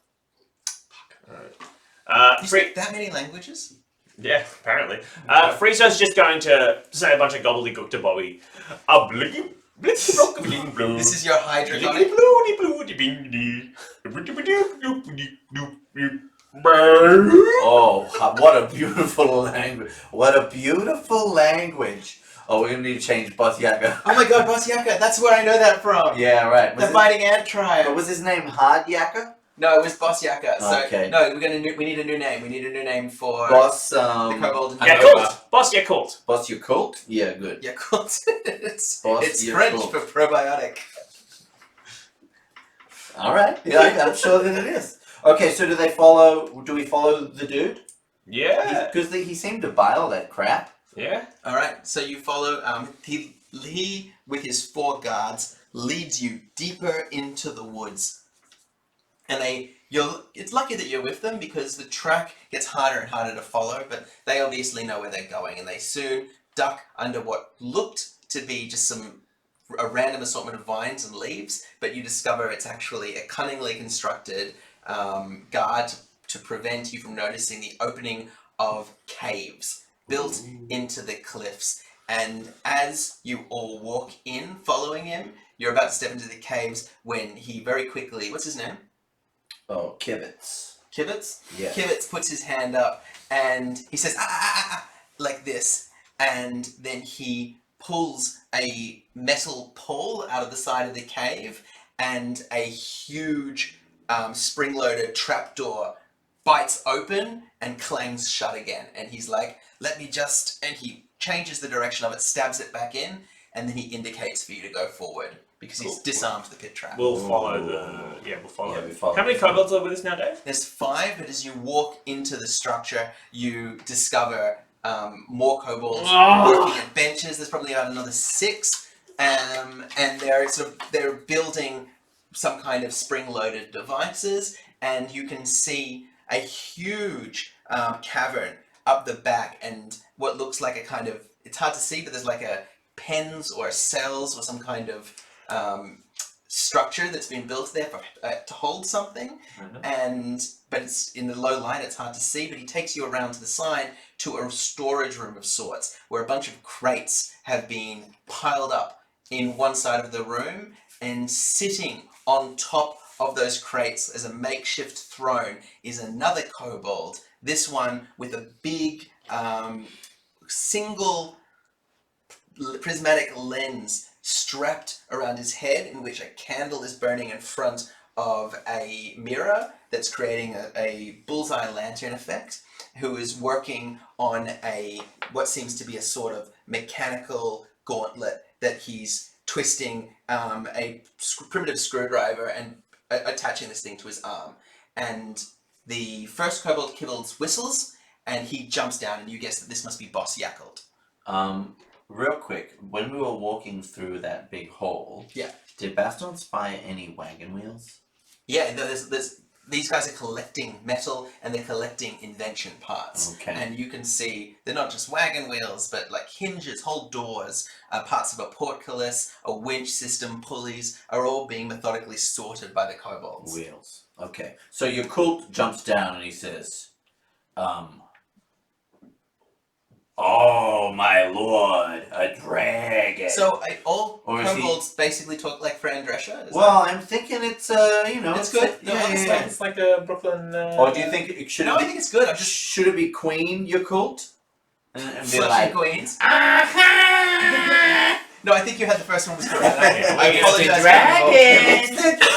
You Free. speak that many languages? Yeah, apparently. Frieza's just going to say a bunch of gobbledygook to Bobby. This is your High Draconic? Oh, what a beautiful language. What a beautiful language. Oh, we're gonna need to change Boss Yakka. Oh my god, Boss Yakka, that's where I know that from. Yeah, right. The Biting Ant Tribe. What was his name? Hard Yakka? No, it was Boss Yakka. So Okay. no, we need a new name. We need a new name for Boss, the kobold. And Yakult! Boss Yakult! Boss Yakult? Yeah, good. Yakult. it's Boss French Yakult. for probiotic. Alright, yeah, I'm sure that it is. Okay, so do we follow the dude? Yeah. Because he seemed to buy all that crap. Yeah. All right, so you follow. He with his 4 guards leads you deeper into the woods, and it's lucky that you're with them because the track gets harder and harder to follow. But they obviously know where they're going, and they soon duck under what looked to be just a random assortment of vines and leaves. But you discover it's actually a cunningly constructed guard to prevent you from noticing the opening of caves built into the cliffs. And as you all walk in following him, you're about to step into the caves when he very quickly, what's his name? Oh, Kibitz. Kibitz? Yeah. Kibitz puts his hand up and he says, like this. And then he pulls a metal pole out of the side of the cave, and a huge spring-loaded trapdoor bites open and clangs shut again. And he's like, and he changes the direction of it, stabs it back in, and then he indicates for you to go forward because he's disarmed the pit trap. We'll follow we'll follow. Yeah, we follow. How many kobolds are with us now, Dave? There's 5, but as you walk into the structure, you discover more kobolds working at benches. There's probably about another 6, and they're building some kind of spring-loaded devices, and you can see a huge cavern up the back, and what looks like it's hard to see, but there's like a pens or cells or some kind of structure that's been built there to hold something. But it's in the low light, it's hard to see, but he takes you around to the side to a storage room of sorts where a bunch of crates have been piled up in one side of the room, and sitting on top of those crates as a makeshift throne is another kobold, this one with a big single prismatic lens strapped around his head, in which a candle is burning in front of a mirror that's creating a bullseye lantern effect, who is working on what seems to be a sort of mechanical gauntlet that he's twisting a primitive screwdriver and attaching this thing to his arm. And the first kobold whistles, and he jumps down, and you guess that this must be Boss Yakult. Real quick, when we were walking through that big hole, did Baston spy any wagon wheels? Yeah, these guys are collecting metal, and they're collecting invention parts. Okay. And you can see they're not just wagon wheels, but like hinges, whole doors, parts of a portcullis, a winch system, pulleys, are all being methodically sorted by the kobolds. Wheels. Okay. So your cult jumps down and he says, "Oh my lord, a dragon." So all Or is he- kobolds basically talk like Fran Drescher? Well, I'm thinking it's It's good. Yeah, No, yeah, yeah. It's like a Brooklyn. Or do you think it should? No, I think it's good. I'm just Should it be Queen your cult? And be flushing like, queens. "Aha!" No, I think you had the first one was correct. Okay, I we're apologize. gonna Dragon!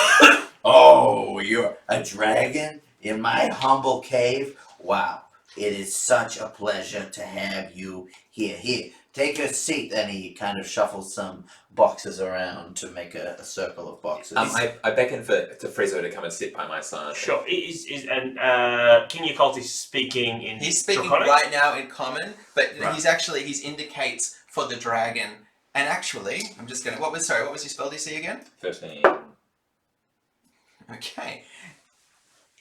Oh, you're a dragon in my humble cave? Wow. It is such a pleasure to have you here. Here, take a seat. And he kind of shuffles some boxes around to make a circle of boxes. I beckon to Frizzo to come and sit by my side. Sure. And King Yakult is speaking in. He's speaking Draconic? right now in common, but Right. he's indicates for the dragon. And actually, I'm just gonna. What was your spell DC again? 13. Okay.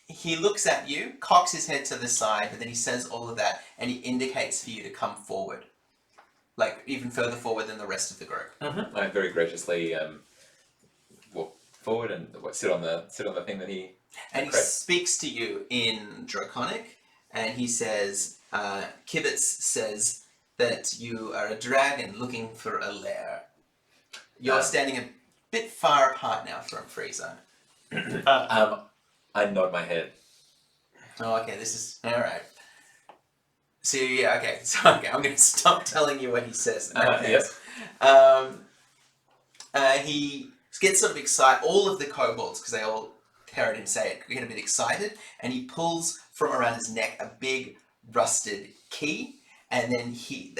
He looks at you, cocks his head to the side, but then he says all of that, and he indicates for you to come forward, like even further forward than the rest of the group. I very graciously walk forward and sit on the thing that he. And he Correct. speaks to you in Draconic, and he says, Kibitz says that you are a dragon looking for a lair. You're standing a bit far apart now from Frieza. I nod my head. Oh, okay, this is alright. So yeah, okay. So okay, I'm going to stop telling you what he says. Yes. He gets sort of excited. All of the kobolds, because they all heard him say it, get a bit excited, and he pulls from around his neck a big rusted key, and then he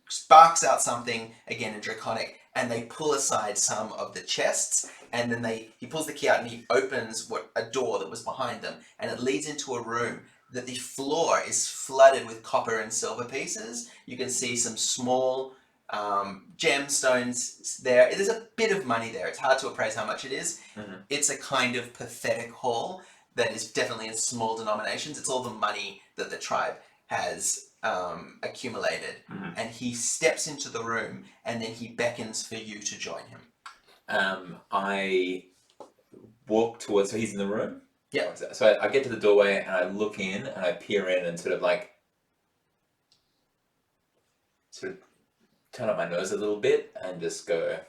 sparks out something again in Draconic, and they pull aside some of the chests, and then he pulls the key out and he opens a door that was behind them, and it leads into a room that the floor is flooded with copper and silver pieces. You can see some small gemstones there. There's a bit of money there. It's hard to appraise how much it is. Mm-hmm. It's a kind of pathetic haul that is definitely in small denominations. It's all the money that the tribe has accumulated. Mm-hmm. And he steps into the room and then he beckons for you to join him. I walk towards, so he's in the room? Yeah. So I get to the doorway and I look in and I peer in and sort of turn up my nose a little bit and just sort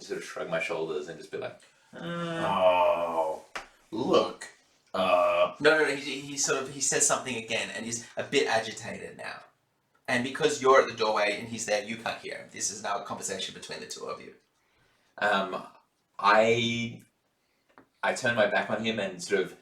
of shrug my shoulders and just be like, Oh, look. No. He says something again and he's a bit agitated now. And because you're at the doorway and he's there, you can't hear him. This is now a conversation between the two of you. I turn my back on him and sort of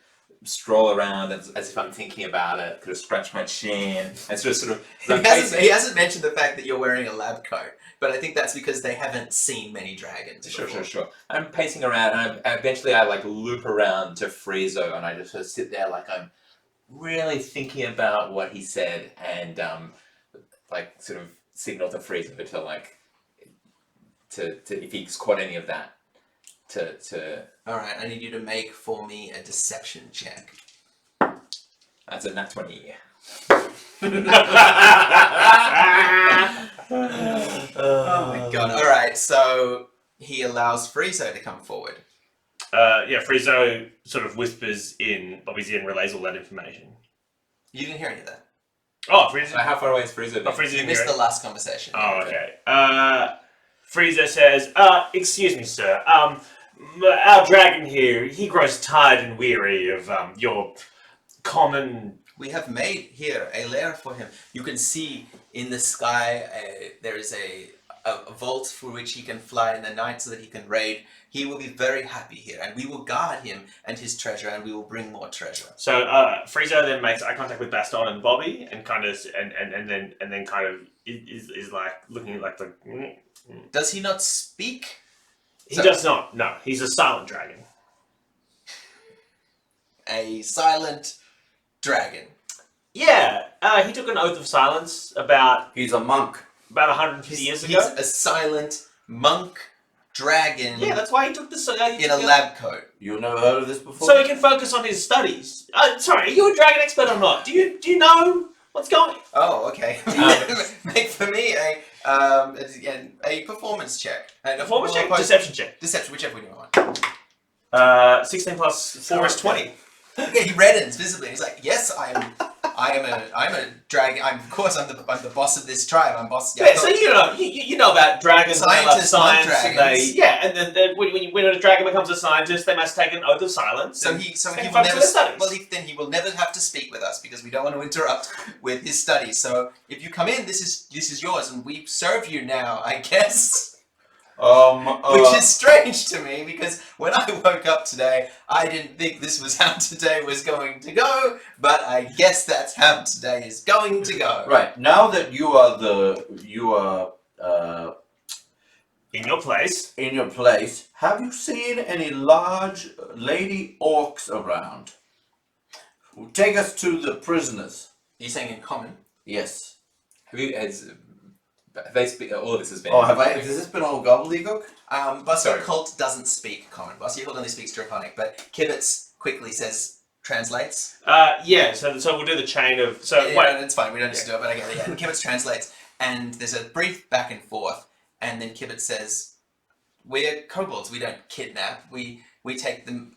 stroll around as if I'm thinking about it, kind of scratch my chin and sort of He hasn't mentioned the fact that you're wearing a lab coat, but I think that's because they haven't seen many dragons. Sure. I'm pacing around and eventually I loop around to Friezo and I just sort of sit there like I'm really thinking about what he said and sort of signal to Friezo to if he's caught any of that to Alright, I need you to make for me a deception check. That's a nat 20. Oh my god. Alright, so he allows Friezo to come forward. Friezo sort of whispers in Bobby's ear and relays all that information. You didn't hear any of that. Oh, Friezo. So how far away is Friezo? Friezo You didn't missed hear the last conversation. Oh, okay. Friezo says, excuse me, sir. Our dragon here, he grows tired and weary of your common... We have made here a lair for him. You can see in the sky there is a vault through which he can fly in the night so that he can raid. He will be very happy here, and we will guard him and his treasure, and we will bring more treasure. So Friezo then makes eye contact with Baston and Bobby, and kind of and then kind of is like looking at like the. Does he not speak? He does not. No, he's a silent dragon. A silent dragon. Yeah, he took an oath of silence about He's a monk. 150 years ago. He's a silent monk dragon. Yeah, that's why he took this in a lab coat. You never heard of this before? So he can focus on his studies. Sorry, are you a dragon expert or not? Do you know what's going? Oh, okay. Make for me a performance check. Performance check, deception check. Deception, whichever one you want. 16 plus 4 is 20. Yeah, he reddens visibly. He's like, "Yes, I'm a dragon. I'm the boss of this tribe. I'm boss." Yeah, so you know about dragons. Scientists love dragons. And then when a dragon becomes a scientist, they must take an oath of silence. So he will focus never. on his studies. Well, then he will never have to speak with us because we don't want to interrupt with his studies. So if you come in, this is yours, and we serve you now, I guess. Which is strange to me because when I woke up today, I didn't think this was how today was going to go, but I guess that's how today is going to go. Right, now that you are in your place, have you seen any large lady orcs around? Take us to the prisoners. You're saying in common? Yes. They speak. All of this has been. Oh, has this been all gobbledygook? Bossy Cult doesn't speak common. Bossy Cult only speaks Draconic, but Kibitz quickly says translates. So we'll do the chain of. So yeah, wait, it's fine. We don't need to do it, but I get it. Yeah, Kibitz translates, and there's a brief back and forth, and then Kibitz says, "We're kobolds. We don't kidnap. We take the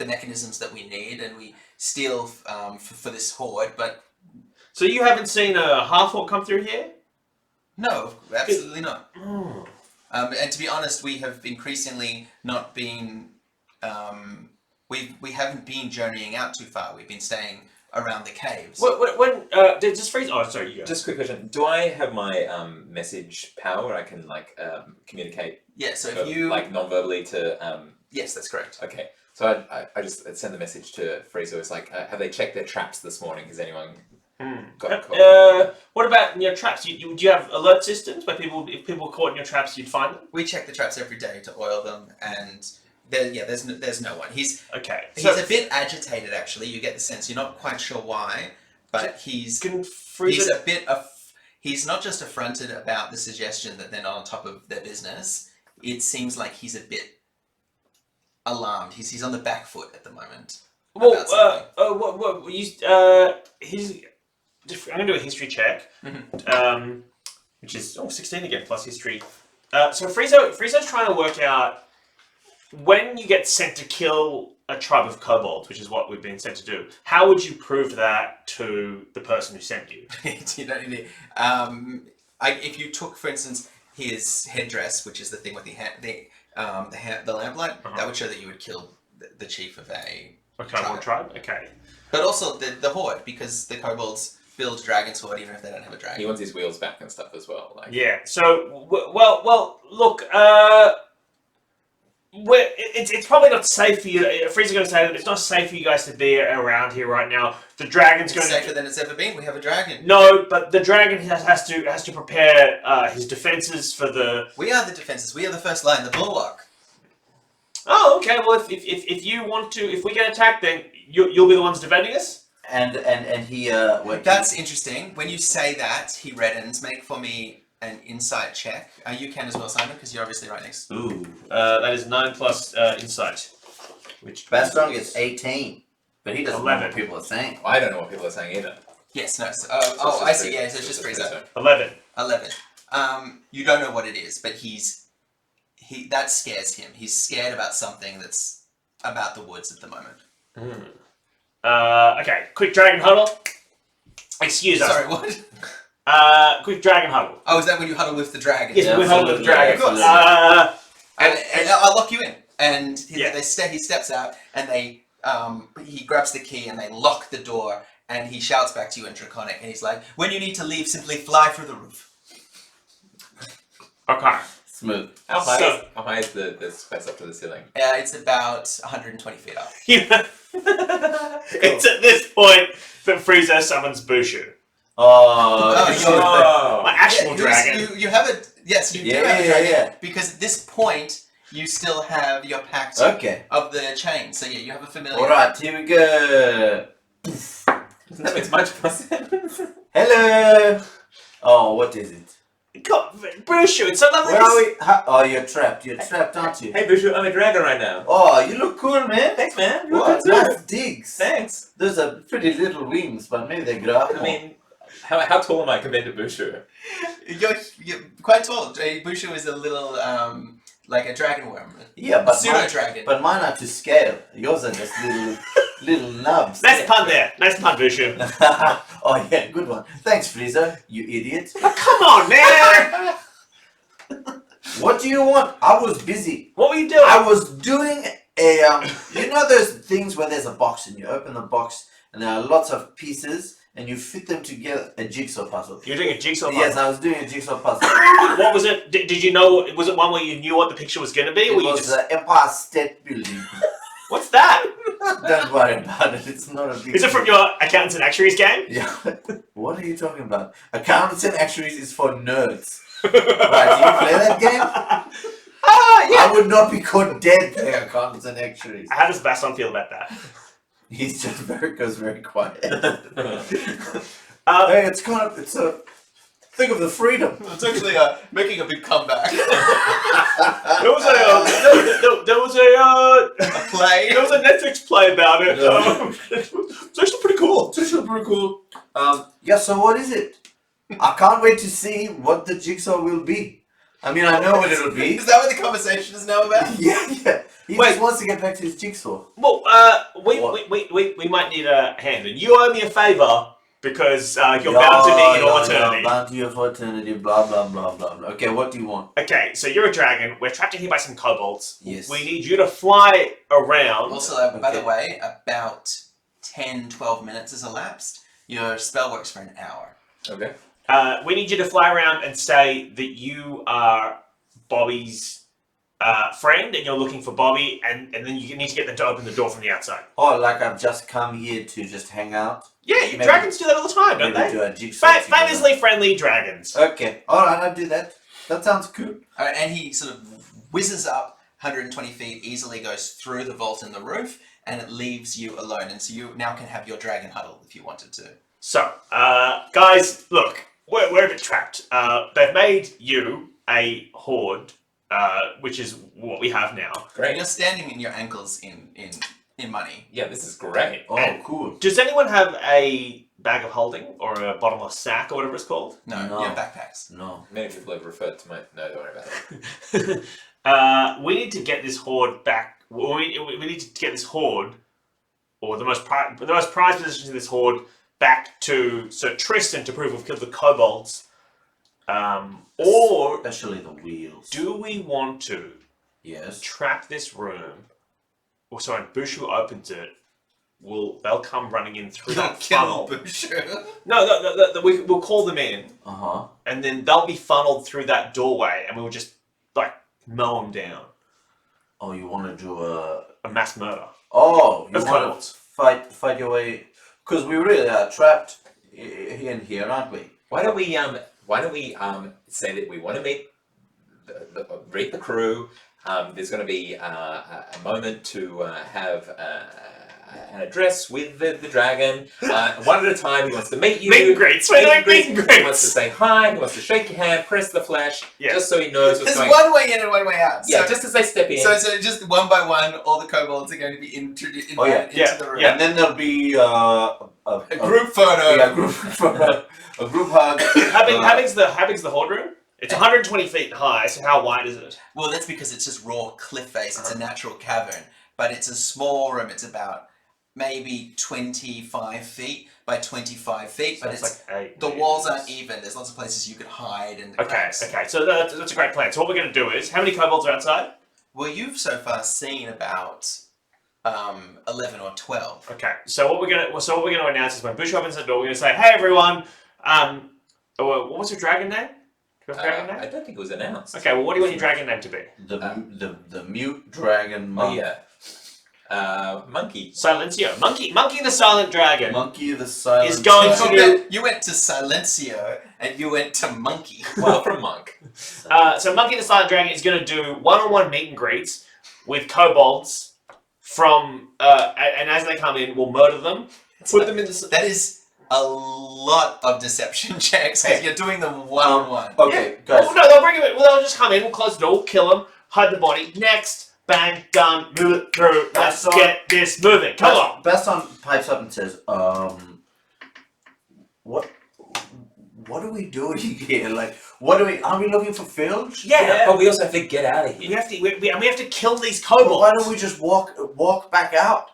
mechanisms that we need, and we steal for this horde." But so you haven't seen a half-orc come through here? No, absolutely not. Oh. And to be honest, we have increasingly not been. We haven't been journeying out too far. We've been staying around the caves. When just freeze. Oh, sorry. You go. Just a quick question. Do I have my message power where I can like communicate Yeah, so if you... like non-verbally to Yes, that's correct. Okay. So I just send the message to Friezo. It's like, have they checked their traps this morning? Has anyone got caught? What about in your traps? Do you have alert systems where if people were caught in your traps, you'd find them? We check the traps every day to oil them, and there's no one. He's Okay. He's a bit agitated, actually. You get the sense you're not quite sure why, but he's a bit of. He's not just affronted about the suggestion that they're not on top of their business. It seems like he's a bit alarmed. He's on the back foot at the moment. Well, I'm gonna do a history check, which is 16 again plus history. So Friezo's trying to work out when you get sent to kill a tribe of kobolds, which is what we've been sent to do. How would you prove that to the person who sent you? You don't need if you took, for instance, his headdress, which is the thing with the lamplight, that would show that you would kill the chief of a tribe. Okay. But also the Horde, because the kobolds build dragons Horde even if they don't have a dragon. He wants his wheels back and stuff as well. Like. Yeah. So look. It's probably not safe for you. Freeze's going to say that it's not safe for you guys to be around here right now. The dragon's going to... safer than it's ever been. We have a dragon. No, but the dragon has to prepare his defenses for the... We are the defenses. We are the first line, the bulwark. Oh, okay. Well, if you want to... If we get attacked, then you'll be the ones defending us? And he... That's interesting. When you say that, he reddens. Make for me an insight check. You can as well, Simon, because you're obviously right next. Ooh. That is 9 plus insight. Which Baston gets 18. But he doesn't know 11. what people are saying. I don't know what people are saying either. Yes, no. I see. Yeah, so it's just Friezo. 11. 11. You don't know what it is, but that scares him. He's scared about something that's about the woods at the moment. Okay, quick dragon huddle. Excuse us. Sorry, what? Quick dragon huddle. Oh, is that when you huddle with the dragon? Yes, we huddle with the dragon. Of course. And I'll lock you in. And he steps out, and he grabs the key, and they lock the door, and he shouts back to you in Draconic, and he's like, when you need to leave, simply fly through the roof. Okay. Smooth. How high is the space up to the ceiling? It's about 120 feet up. It's at this point that Friezo summons Bushu. Oh, my actual dragon. You have a... Yes, you do have a dragon. Yeah. Because at this point, you still have your pact of the chain. So yeah, you have a familiar... Alright, here we go. That makes much more sense. Hello! Oh, what is it? God, Bushu, it's so lovely. Where are we? Oh, you're trapped. You're trapped, aren't you? Hey, Bushu, I'm a dragon right now. Oh, you look cool, man. Thanks, man. You What? look good Nice digs. Thanks. Those are pretty little wings, but maybe they grow up. I mean, how tall am I compared to Bushu? You're quite tall. Bushu is a little, like a dragon worm. Yeah, but pseudo-dragon. But mine are to scale. Yours are just little nubs. Nice pun there. Nice pun, Bushu. Oh yeah, good one. Thanks, Frieza. You idiot. Oh, come on, man. What do you want? I was busy. What were you doing? I was doing a you know those things where there's a box and you open the box and there are lots of pieces and you fit them together, a jigsaw puzzle. You're doing a jigsaw puzzle? Yes, I was doing a jigsaw puzzle. What was it? Did you know? Was it one where you knew what the picture was going to be? It was the Empire State Building. What's that? Don't worry about it. It's not a big... Is it from your accountants and actuaries game? Yeah. What are you talking about? Accountants and actuaries is for nerds. Right, do you play that game? Yeah. I would not be caught dead playing accountants and actuaries. How does Baston feel about that? He's just goes very quiet. Hey, it's a think of the freedom. It's actually making a big comeback. There was a play. There was a Netflix play about it. It's actually pretty cool. Yeah, so what is it? I can't wait to see what the jigsaw will be. I mean, I know what it'll be. Is that what the conversation is now about? Yeah. He just wants to get back to his jigsaw. Well, we might need a hand, and you owe me a favour because you're bound to me in all eternity. Bound to you for eternity. Blah blah blah blah blah. Okay, what do you want? Okay, so you're a dragon. We're trapped in here by some kobolds. Yes. We need you to fly around. Also, by the way, about 10, 12 minutes has elapsed. Your spell works for an hour. Okay. We need you to fly around and say that you are Bobby's friend and you're looking for Bobby, and then you need to get them to open the door from the outside. Oh, like I've just come here to just hang out? Yeah, Maybe- dragons do that all the time, don't Maybe they? do a jigsaw together. Famously friendly dragons. Okay, alright, I'll do that. That sounds cool. And he sort of whizzes up 120 feet, easily goes through the vault in the roof, and it leaves you alone. And so you now can have your dragon huddle if you wanted to. So, guys, look, we're a bit trapped. They've made you a horde, which is what we have now. And Great. you're standing in your ankles in money. Yeah, this is great. Oh, And- cool. Does anyone have a bag of holding or a bottomless sack or whatever it's called? No, No. you have backpacks. No. Many people have referred to my. No, don't worry about it. We need to get this horde back. We need to get this horde, or the most prized position of this horde, back to Sir Tristan to prove we've killed the kobolds. Or Especially the wheels. do we want to Yes. trap this room? Or sorry, Bushu opens it. They'll come running in through You'll that kill funnel. Bushu. No, we'll call them in, Uh-huh. and then they'll be funneled through that doorway, and we'll just like mow them down. Oh, you want to do a... A mass murder. Oh, you Of want kobolds. to fight your way... Because we really are trapped in here, aren't we? Why don't we say that we want to meet the crew. There's going to be a moment to have an address with the dragon. One at a time. He wants to meet you. Meet and greets. We're doing meet and greets. He wants to say hi. He wants to shake your hand, press the flash, Yeah. just so he knows what's There's going one way in and one way out. Yeah, So, just as they step in. so just one by one, all the kobolds are going to be introduced Oh, yeah. into the room. Yeah. And then there'll be A group photo. Yeah, a group hug. How big's the horde room? It's 120 feet high, so how wide is it? Well, that's because it's just raw cliff face. It's a natural cavern, but it's a small room. It's about maybe 25 feet by 25 feet, So but it's like 8 the walls meters. aren't even. There's lots of places you could hide and Okay, cracks. okay. So that's a great plan. So what we're going to do is, how many kobolds are outside? Well, you've so far seen about 11 or 12. Okay. So what we're gonna announce is when Bush opens the door, we're gonna say, "Hey everyone, what was your dragon name? Do you have a dragon I name?" don't think it was announced. Okay. Well, what do you want your dragon name to be? The mute dragon Oh monk. yeah. Monkey. Silencio. Monkey the silent dragon. Monkey the silent. Is going So to do- you went to Silencio and you went to Monkey. Well, from monk. So Monkey the silent dragon is gonna do one-on-one meet and greets with kobolds from, and as they come in, we'll murder them. Put them in the. That is a lot of deception checks because you're doing them one-on-one. Okay, guys. Oh, no, they'll bring him in. Well, they'll just come in. We'll close the door. We'll kill them. Hide the body. Next, bang, gun, move it through. Let's get this moving. Come on. Baston pipes up and says, what are we doing here? Like, are we looking for filch? Yeah. But we also have to get out of We here. have to. We have to kill these But kobolds. why don't we just walk back out?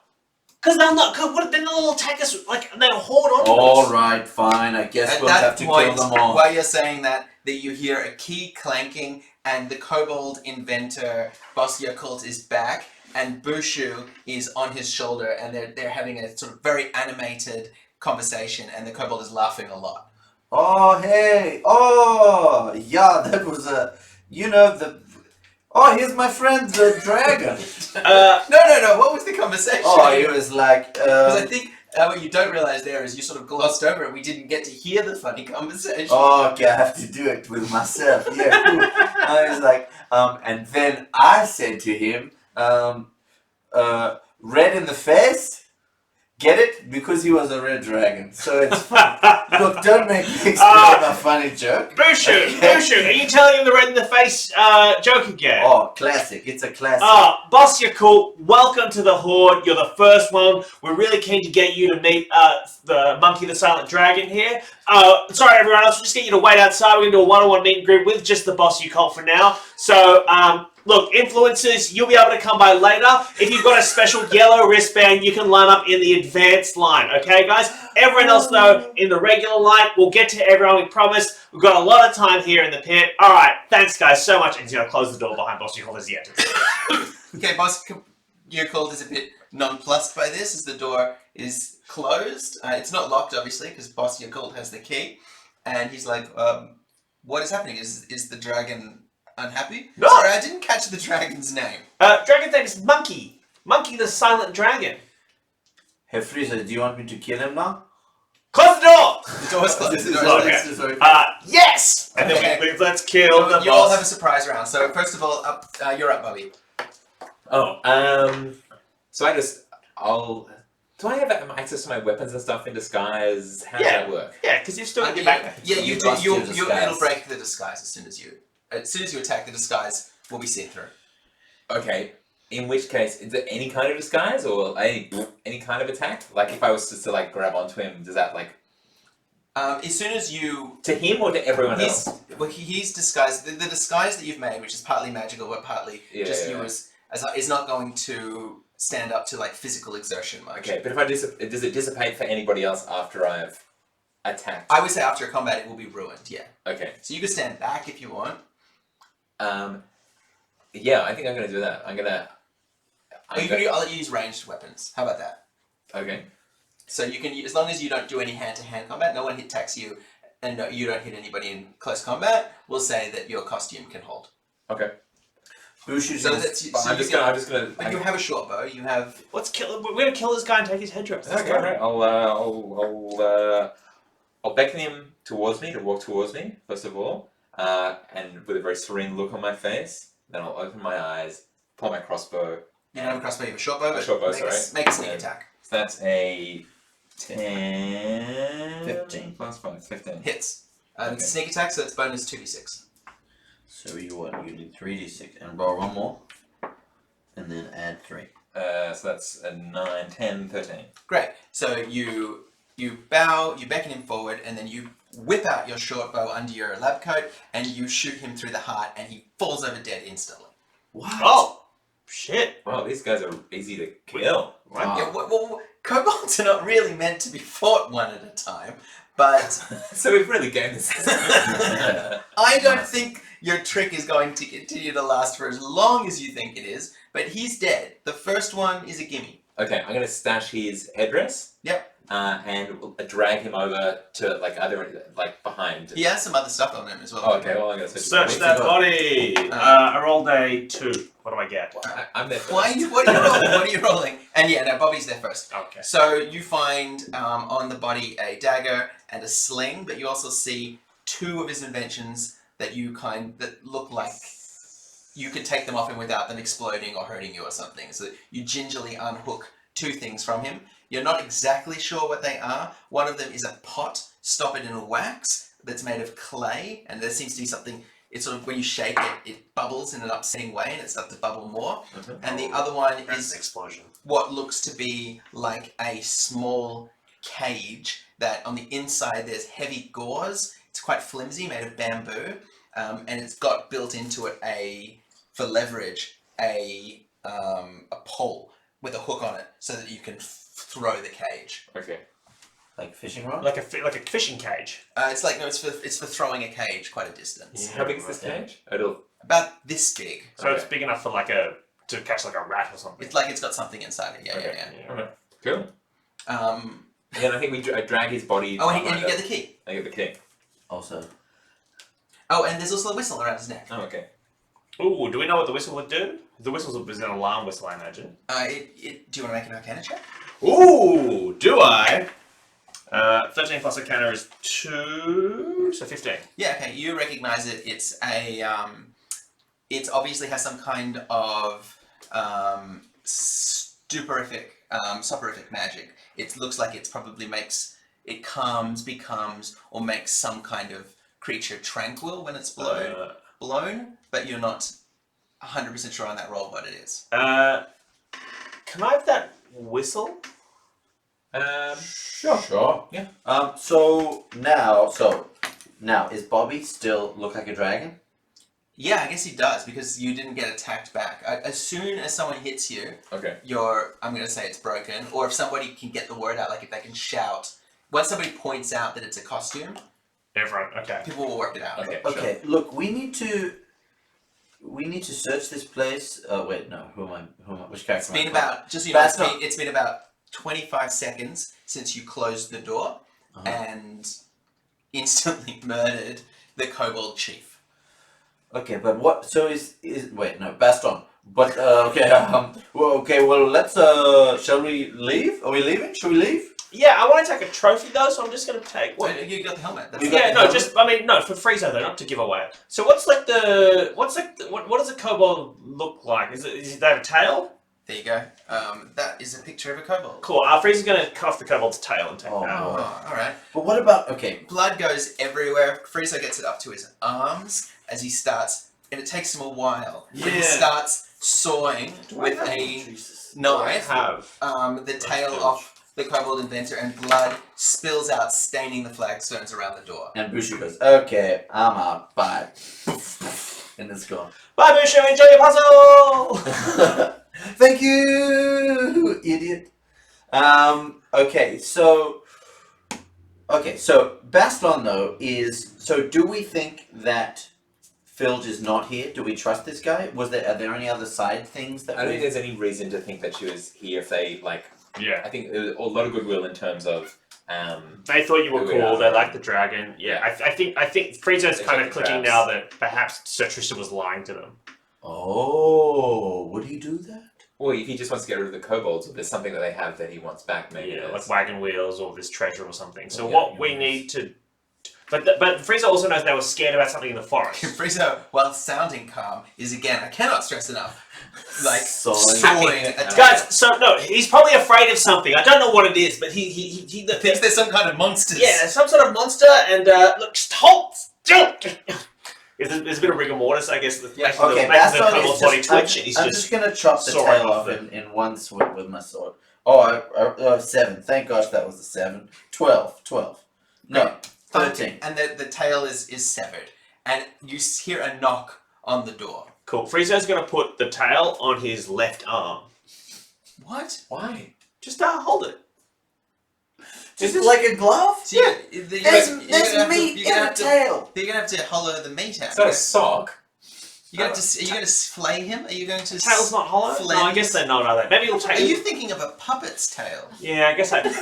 Because they'll not. What? Then they'll attack us. Like they'll horde onto us. All right, fine. I guess At we'll have that to point, kill them all. while you're saying that you hear a key clanking and the kobold inventor Boss Yakult is back and Bushu is on his shoulder and they're having a sort of very animated conversation and the kobold is laughing a lot. Oh, hey. Oh, yeah, that was Oh, here's my friend, the dragon. No, what was the conversation? Oh, he was like, Because I think what you don't realize there is you sort of glossed over it. We didn't get to hear the funny conversation. oh, okay, I have to do it with myself. Yeah, cool. I was like, and then I said to him, red in the face? Get it? Because he was a red dragon. So it's fun. Look, don't make me explain a funny joke. Bushu, are you telling him the red in the face joke again? Oh, classic. It's a classic. Boss, you're cool. Welcome to the Horde. You're the first one. We're really keen to get you to meet the Monkey the Silent Dragon here. Sorry, everyone else. We'll just get you to wait outside. We're going to do a one-on-one meet and greet with just the Boss you call for now. So, look, influencers, you'll be able to come by later. If you've got a special yellow wristband, you can line up in the advanced line. Okay, guys? Everyone else, though, in the regular line. We'll get to everyone, we promise. We've got a lot of time here in the pit. All right. Thanks, guys, so much. And he's going to close the door behind Boss you call as he enters. Okay, boss, Cold is a bit nonplussed by this as the door is closed. It's not locked, obviously, because Boss Cold has the key. And he's like, what is happening? Is the dragon unhappy? No! Sorry, I didn't catch the dragon's name. Dragon's name is Monkey. Monkey the Silent Dragon. Hey, Frieza, do you want me to kill him now? Close the door! The door's closed. This The is door's okay. closed. Yes! And then Okay. let's kill the You all boss. have a surprise round. So first of all, you're up, Bobby. Oh, so do I have access to my weapons and stuff in disguise? How does that work? Yeah, because you've still got your backpack. Yeah, You you lost do. your disguise. It'll break the disguise as soon as you attack. The disguise will be seen through. Okay. In which case, is it any kind of disguise or any kind of attack? Like if I was just to like grab onto him, does that like As soon as you to him or to everyone else? he's disguised. The disguise that you've made, which is partly magical but partly just you is not going to stand up to like physical exertion much. Okay, but if I does it dissipate for anybody else after I've attacked? I would say after a combat it will be ruined. Yeah. Okay. So you can stand back if you want. Yeah, I think I'm gonna do that. Or you can I'll let you use ranged weapons. How about that? Okay. So you can, as long as you don't do any hand-to-hand combat, no one attacks you, and no, you don't hit anybody in close combat. We'll say that your costume can hold. Okay. Who shoots So him? that's. But So I'm just gonna. But you have a short bow. You have. Let's kill. We're gonna kill this guy and take his headdress. Okay, right. I'll beckon him towards me to walk towards me first of all, and with a very serene look on my face. Then I'll open my eyes, pull my crossbow. You don't have a crossbow. You have a short bow. A short bow, Make a sneak Yeah. attack. So that's a 10... 15. Plus 5, 15. Hits. Okay. It's a sneak attack, so it's bonus 2d6. So you need 3d6 and roll one more, and then add 3. So that's a 9, 10, 13. Great. So you bow, you beckon him forward, and then you whip out your short bow under your lab coat, and you shoot him through the heart, and he falls over dead instantly. What? Oh, shit. Wow, these guys are easy to kill. Wow. Yeah, well, kobolds are not really meant to be fought one at a time, but So we've really gamed this. I don't think your trick is going to continue to last for as long as you think it is, but he's dead. The first one is a gimme. Okay, I'm gonna stash his headdress. Yep. And drag him over to like behind. He has some other stuff on him as well. Oh, okay. Well, I'm gonna Search wait that till- body. I rolled a 2. What do I get? I'm there. Why? first. What are you rolling? What are you rolling? And yeah, no, Bobby's there first. Okay. So you find on the body a dagger and a sling, but you also see 2 of his inventions that look like you could take them off him without them exploding or hurting you or something. So you gingerly unhook 2 things from him. You're not exactly sure what they are. One of them is a pot stoppered in a wax that's made of clay, and there seems to be something. It's sort of when you shake it, it bubbles in an upsetting way, and it starts to bubble more. Mhm. And the other one That's is an explosion. what looks to be like a small cage that on the inside there's heavy gauze. It's quite flimsy, made of bamboo, and it's got built into it for leverage a pole with a hook on it so that you can throw the cage. Okay. Like fishing rod? Like a fishing cage. It's for throwing a cage quite a distance. How big is this cage? It'll. About this big. So it's Okay. big enough for to catch like a rat or something. It's like it's got something inside it. Yeah, Okay. yeah, Alright. Cool. yeah. And then I think I drag his body. Oh, and behind you get us. the key. I get the key. Also. Oh, and there's also a whistle around his neck. Oh, okay. Ooh, do we know what the whistle would do? The whistle was an alarm whistle, I imagine. Do you want to make an Arcana check? Ooh, do I? 13 plus Arcana is 2, so 15. Yeah, okay. You recognize it. It's it obviously has some kind of soporific magic. It looks like it probably becomes, or makes some kind of creature tranquil when it's blown, but you're not 100% sure on that roll what it is. Can I have that whistle? Sure. Yeah. So now, is Bobby still look like a dragon? Yeah, I guess he does, because you didn't get attacked back. As soon as someone hits you, Okay. I'm going to say it's broken, or if somebody can get the word out, like if they can shout, once somebody points out that it's a costume, Everyone, okay. people will work it out. Okay. Okay, look, we need to we need to search this place. Oh wait, no. Who am I? Which character? It's been am I playing? about just so you know, That's not- it's been about 25 seconds since you closed the door and instantly murdered the kobold chief. Okay, but what? So is wait no Baston. But okay. Well, okay. Well, let's. Shall we leave? Are we leaving? Should we leave? Yeah, I want to take a trophy though, so I'm just going to take. What? You got the helmet. That's You the- got Yeah, no, just no for Friezo though, not to give away. So what does a kobold look like? Is it they have a tail? There you go. That is a picture of a kobold. Cool. Friezo's going to cut off the kobold's tail and take Oh, that. Oh, all right. But what about? Okay. Blood goes everywhere. Friezo gets it up to his arms as he starts, and it takes him a while. But he Yeah. starts sawing with a knife. The tail off the kobold inventor, and blood spills out, staining the flagstones around the door. And Bushu goes, okay, I'm out. Bye. And it's gone. Bye, Bushu. Enjoy your puzzle. Thank you, idiot. Okay, so Baston though is so. Do we think that Filge is not here? Do we trust this guy? Are there any other side things that I don't think we? there's any reason to think that she was here if they like. Yeah. I think there was a lot of goodwill in terms of. They thought you were Who we cool. are. They liked the dragon. Yeah, I think Friezo's They kind check of the clicking traps. now that perhaps Sir Tristan was lying to them. Oh, would he do that? Well, if he just wants to get rid of the kobolds, or there's something that they have that he wants back, maybe. Yeah, there's- like wagon wheels or this treasure or something. So Yeah, what we yes. need to, but Friezo also knows they were scared about something in the forest. Friezo, while sounding calm, is again, I cannot stress enough, like Sawing. sawing a tail. Guys, so no, he's probably afraid of something. I don't know what it is, but he Thinks there's some kind of monsters. yeah, there's some sort of monster. And look, just hold still. There's a bit of rigor mortis, I guess, with making Okay, the Baston kobold is body just. twitch. And he's I'm just just gonna chop the sawing tail off off in one sweep with my sword. Oh, 7. Thank gosh that was a 7. 12. No, 13. And the tail is severed, and you hear a knock on the door. cool. Friezo's gonna put the tail on his left arm. What? Why? Just hold it. Just like a glove? So There's meat in a tail. You're gonna have to hollow the meat out. It's not a sock. You're gonna have to. Are you gonna flay him? Are you going to? Tail's not hollow. No, I guess they're not, are they? Maybe it'll Are take. you thinking of a puppet's tail? Yeah, I guess I didn't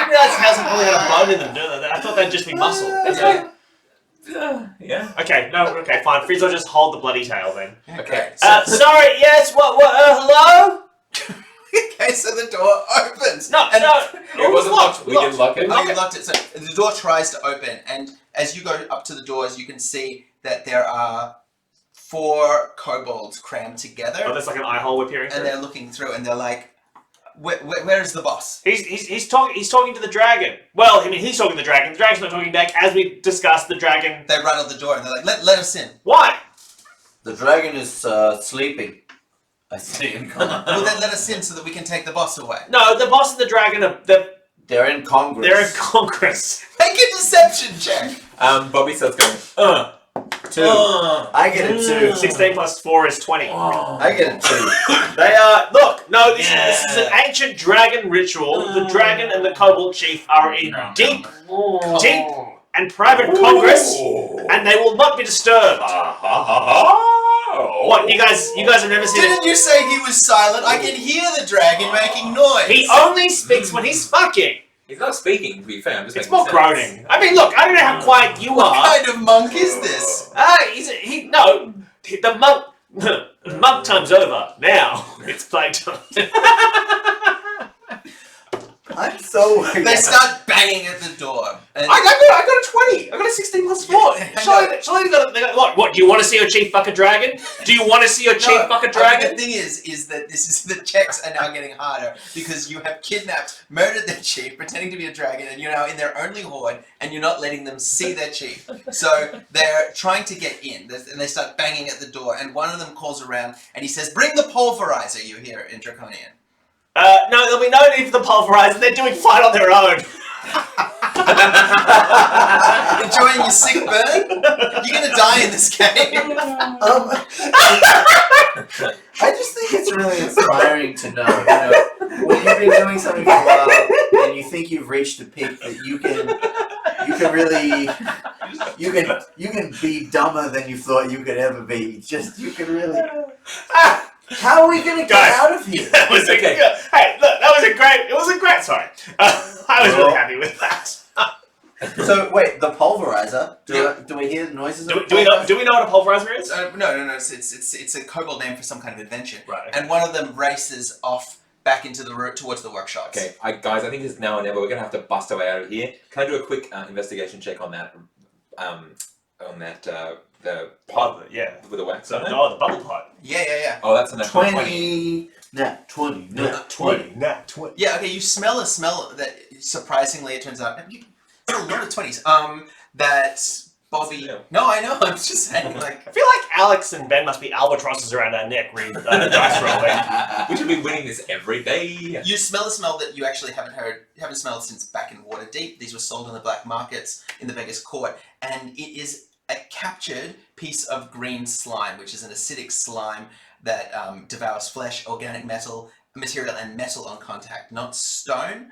realize tails probably had a bone in them. Do they? I thought they'd just be muscle. Okay. Yeah. Okay, no, okay, fine. Friezo, just hold the bloody tail then. Okay. Sorry, yes, what, hello? Okay, so the door opens. No, and no. It wasn't locked. We didn't lock it. Oh, you locked it. So the door tries to open, and as you go up to the doors, you can see that there are 4 kobolds crammed together, Oh, there's like an eye hole we're peering and through. they're looking through, and they're like, where is the boss? He's talking to the dragon. Well, I mean, he's talking to the dragon. The dragon's not talking back. As we discussed, the dragon. They rattle the door, and they're like, let us in. Why? The dragon is sleeping. I see in common. Well, then let us in so that we can take the boss away. No, the boss and the dragon are They're in Congress. they're in Congress. Make a deception check. Bobby starts going. 2. I get a 2. 16 plus 4 is 20. I get a 2. They are look. No, this is an ancient dragon ritual. The dragon and the kobold chief are in deep and private congress, and they will not be disturbed. What you guys have never seen? Didn't you say he was silent? I can hear the dragon making noise. He only speaks when he's fucking. He's not speaking, to be fair. I'm just It's making more sense. groaning. I mean, look, I don't know how quiet you What are. kind of monk is this? The monk. Monk time's over. Now it's playtime. I'm so worried. They start banging at the door. And I got a 20. I got a 16 plus 4. Yeah, Surely they got what? Do you want to see your chief fuck a dragon? Do you want to see your chief fuck a dragon? The thing is that the checks are now getting harder because you have kidnapped, murdered their chief, pretending to be a dragon, and you're now in their only horde, and you're not letting them see their chief. So they're trying to get in, and they start banging at the door, and one of them calls around, and he says, "Bring the pulverizer," you hear in Draconian. No, there'll be no need for the pulverizer. They're doing fine on their own. Enjoying your sick burn? You're gonna die in this game. I just think it's really inspiring to know, when you've been doing something for a while and you think you've reached a peak that you can really You can be dumber than you thought you could ever be. Just you can really. How are we gonna get out of here? That was okay. Hey, look, that was a great. It was a great. Sorry, I was really happy with that. So wait, the pulverizer. Do we hear noises? Do we know what a pulverizer is? No. It's a kobold name for some kind of invention. Right. And one of them races off back into the route towards the workshops. Okay, guys, I think it's now or never. We're gonna have to bust our way out of here. Can I do a quick investigation check on that? The pod, Yeah. with the wax So, on it. no, the bubble pot. Yeah. Oh, that's a natural 20. Nat 20. Nat 20. Nat 20. Yeah, okay, you smell a smell that surprisingly, it turns out, it's a lot of 20s, that Bobby... Yeah. No, I know, I'm just saying, like... I feel like Alex and Ben must be albatrosses around our neck reading dice rolling. We should be winning this every day. You smell a smell that you actually haven't smelled since back in Waterdeep. These were sold in the black markets in the Beggar's Court, and it is a captured piece of green slime, which is an acidic slime that devours flesh, organic material, and metal on contact, not stone.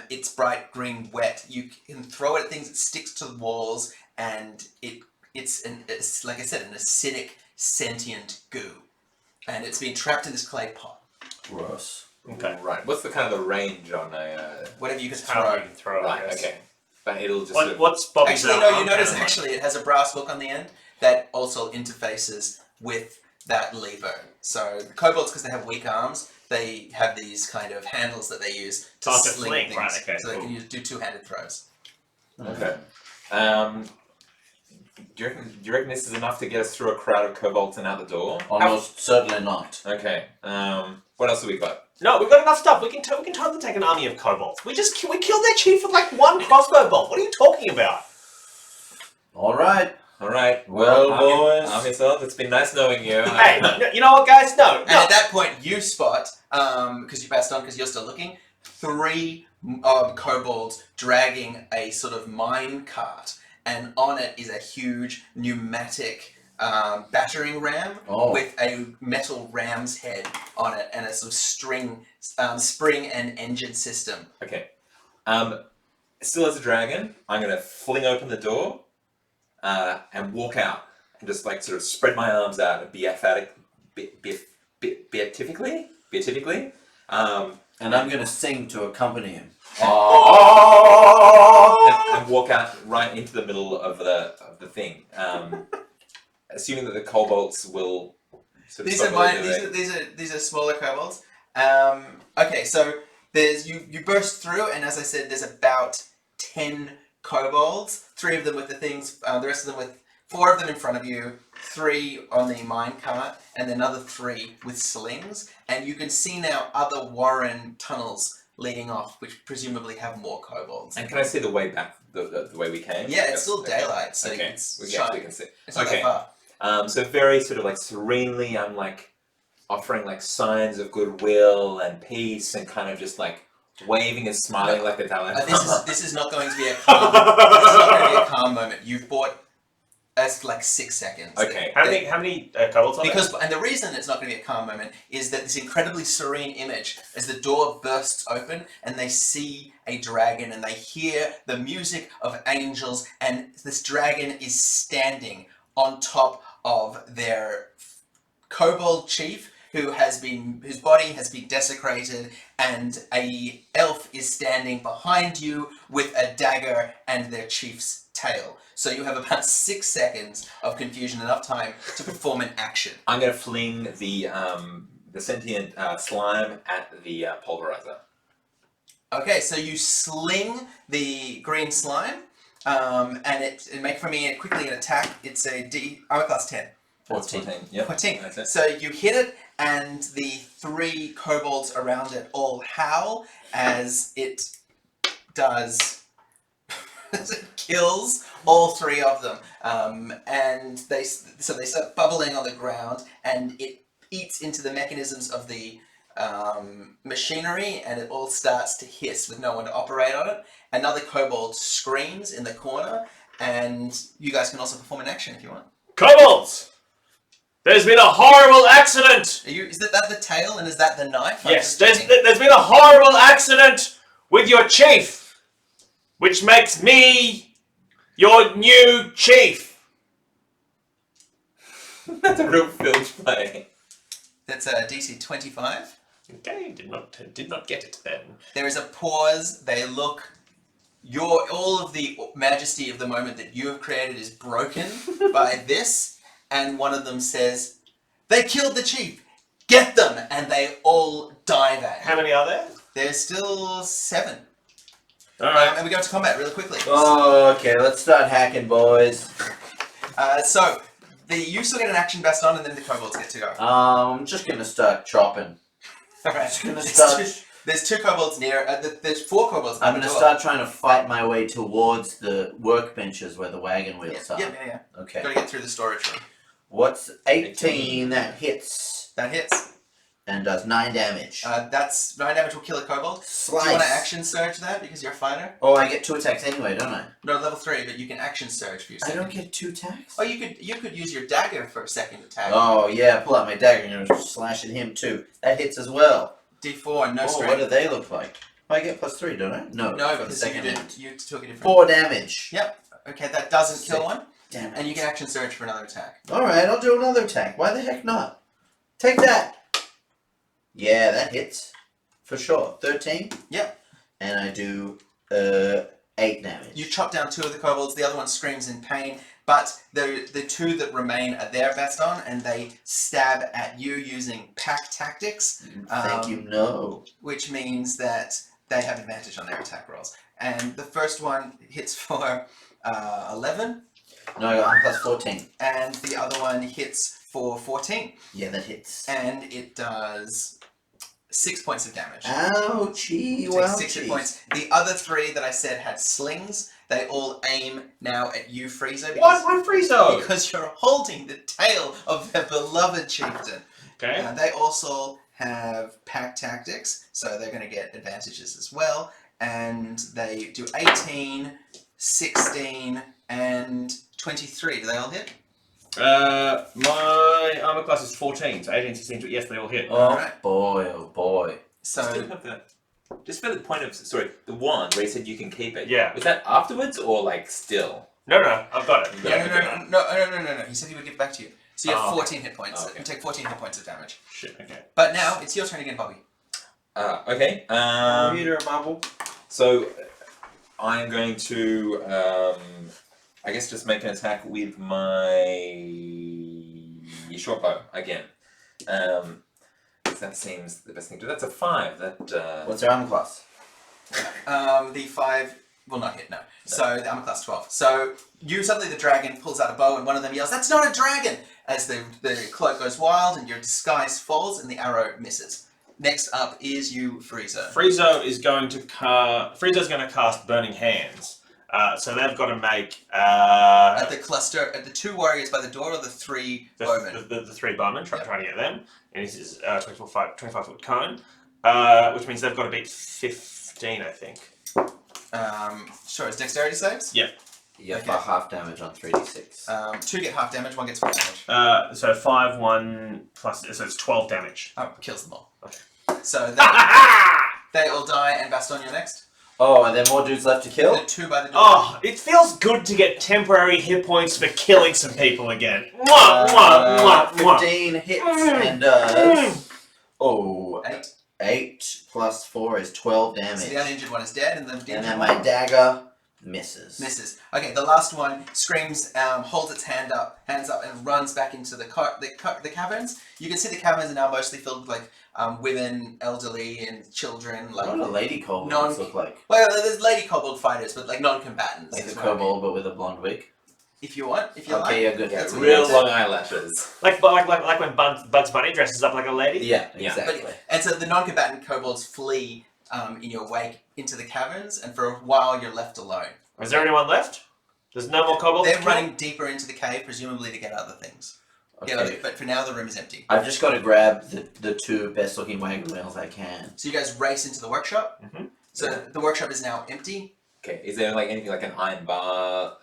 It's bright green wet. You can throw it at things, it sticks to the walls, and it's like I said, an acidic, sentient goo. And it's been trapped in this clay pot. Gross. Okay. Right. What's the kind of the range on a? Whatever you can How throw. you can throw it. Right. I guess. Okay. But it'll just. What's Bobby's Actually, no, you arm notice kind of actually it has a brass hook on the end that also interfaces with that lever. So the kobolds, because they have weak arms, they have these kind of handles that they use to Oh, to sling fling, things. right, okay, So they cool. can do two-handed throws. Okay. Do you reckon this is enough to get us through a crowd of kobolds and out the door? Almost certainly not. Okay. What else have we got? No, we've got enough stuff. We can totally take an army of kobolds. We killed their chief with like one crossbow bolt. What are you talking about? All right. All right. Well, boys. Arm yourself. It's been nice knowing you. Hey, you know what, guys? No. And at that point, you spot, because you passed on because you're still looking, 3 kobolds dragging a sort of mine cart, and on it is a huge pneumatic battering ram with a metal ram's head on it and a sort of spring and engine system. Okay. Still as a dragon, I'm gonna fling open the door and walk out and just like sort of spread my arms out and beatifically. And I'm going to sing to accompany him. And walk out right into the middle of the thing. Assuming that the kobolds will sort of These are smaller kobolds. Okay, so you burst through, and as I said, there's about 10 kobolds. 3 of them with the things, the rest of them with 4 of them in front of you, 3 on the minecart, and another 3 with slings. And you can see now other warren tunnels leading off, which presumably have more kobolds. And can I see the way back, the way we came? Yeah, it's still daylight, so Okay, it's we shine. actually can see. It's not Okay. that far. So very sort of like serenely, I'm like offering like signs of goodwill and peace, and kind of just like waving and smiling like the talent. This is not going to be a calm. This is not going to be a calm moment. You've bought us like 6 seconds. Okay. How many kobolds are there? And the reason it's not going to be a calm moment is that this incredibly serene image, as the door bursts open and they see a dragon and they hear the music of angels, and this dragon is standing on top of their kobold chief, whose body has been desecrated, and a elf is standing behind you with a dagger and their chief's tail. So you have about 6 seconds of confusion, enough time to perform an action. I'm gonna fling the sentient slime at the pulverizer. Okay, so you sling the green slime, and it make for me quickly an attack. It's a armor class 10. 14. Yep. 14. That's it. So you hit it, and the 3 kobolds around it all howl as it does. As it kills all 3 of them, and they start bubbling on the ground, and it eats into the mechanisms of the machinery, and it all starts to hiss with no one to operate on it. Another kobold screams in the corner, and you guys can also perform an action if you want. Kobolds! There's been a horrible accident! Is that the tail, and is that the knife? Yes, there's been a horrible accident with your chief, which makes me Your new chief. That's a real filch play. That's a DC 25. Okay, did not get it then. There is a pause. They look. All of the majesty of the moment that you have created is broken by this, and one of them says, "They killed the chief. Get them!" And they all dive at How you. many are there? There's still 7. All right. And we go to combat really quickly. Oh, okay, let's start hacking, boys. So you still get an action baston, and then the kobolds get to go. I'm just gonna start chopping. Alright. Just gonna start. There's 2 kobolds near. There's 4 kobolds. I'm gonna start trying to fight my way towards the workbenches where the wagon wheels are. Yeah. Okay. Gotta get through the storage room. What's 18? That hits That hits. and does 9 damage. That's 9 damage will kill a kobold. Slice. Do you want to action surge that because you're a fighter? Oh, I get 2 attacks anyway, don't I? No, level 3, but you can action surge for your I second. don't get 2 attacks. Oh, you could use your dagger for a second attack. Oh yeah, pull out my dagger and slash at him too. That hits as well. D4, no Oh, strength. what do they look like? Oh, I get +3, don't I? No, No, for the because second you one. took a different. 4 damage. Yep. Okay, that doesn't kill Sick. one, Damn it. and you can action surge for another attack. All right, I'll do another attack. Why the heck not? Take that. Yeah, that hits for sure. 13. Yep. And I do 8 damage. You chop down 2 of the kobolds. The other one screams in pain, but the 2 that remain are their baston, and they stab at you using pack tactics. Thank you. No. Which means that they have advantage on their attack rolls. And the first one hits for 11, No, I'm +14. and the other one hits for 14, Yeah, that hits. and it does 6 points of damage. Ouchie! It takes 6 hit points. The other 3 that I said had slings. They all aim now at you, Frieza, Why Friezo? because you're holding the tail of their beloved chieftain. Okay. They also have pack tactics, so they're going to get advantages as well. And they do 18, 16, and 23. Do they all hit? My armor class is 14, so 18, 16, yes, they all hit. Oh Alright. boy! Oh boy! So Still have that. Just for the point of the wand where you said you can keep it. Yeah. Was that afterwards or like still? No, I've got it. no. He said he would give it back to you. So you have 14 hit points. Oh, okay. You take 14 hit points of damage. Shit, okay. But now it's your turn again, Bobby. Okay. Peter Marvel. So I'm going to, I guess, just make an attack with my short bow again. 'Cause that seems the best thing to do. That's a 5. That. What's their armor class? The 5 will not hit, no. So the armor class 12. So suddenly the dragon pulls out a bow and one of them yells, "That's not a dragon!" As the cloak goes wild and your disguise falls and the arrow misses. Next up is you, Frieza. Friezo's going to cast Burning Hands. So they've got to make At the cluster, at the 2 warriors by the door or the 3 bowmen? the 3 bowmen, trying to get them. And this is 25-foot cone, which means they've got to beat 15, I think. Sure, it's dexterity saves? Yep. Yeah, Okay. for half damage on 3d6. 2 get half damage, 1 gets full damage. So 5, 1 plus, so it's 12 damage. Oh, kills them all. Okay. So they all die, and Baston, you're next. Oh, are there more dudes left to kill? The 2 by the door. Oh, it feels good to get temporary hit points for killing some people again. Mwah, mwah, mwah, mwah. 15 hits and does. Oh, 8. 8 plus 4 is 12 damage. So the uninjured one is dead, and the And injured then one my dagger misses. misses. Okay, the last one screams, holds its hands up, and runs back into the caverns. You can see the caverns are now mostly filled with like women, elderly, and children. Like What do lady kobolds look like? well, there's lady kobold fighters, but like non-combatants. Like is a what I mean. kobold, but with a blonde wig? If you want, if you Okay, like. yeah, good. That's what Real you long eyelashes. Like when Bugs Bunny dresses up like a lady? Yeah, Yeah. exactly. And so the non-combatant kobolds flee in your wake into the caverns, and for a while you're left alone. Is there anyone left? There's no more kobolds? They're to kill? running deeper into the cave, presumably to get other things. Okay. But for now, the room is empty. I've just got to grab the 2 best looking wagon wheels I can. So you guys race into the workshop. Mhm. So the workshop is now empty. Okay, is there like anything like an iron bar?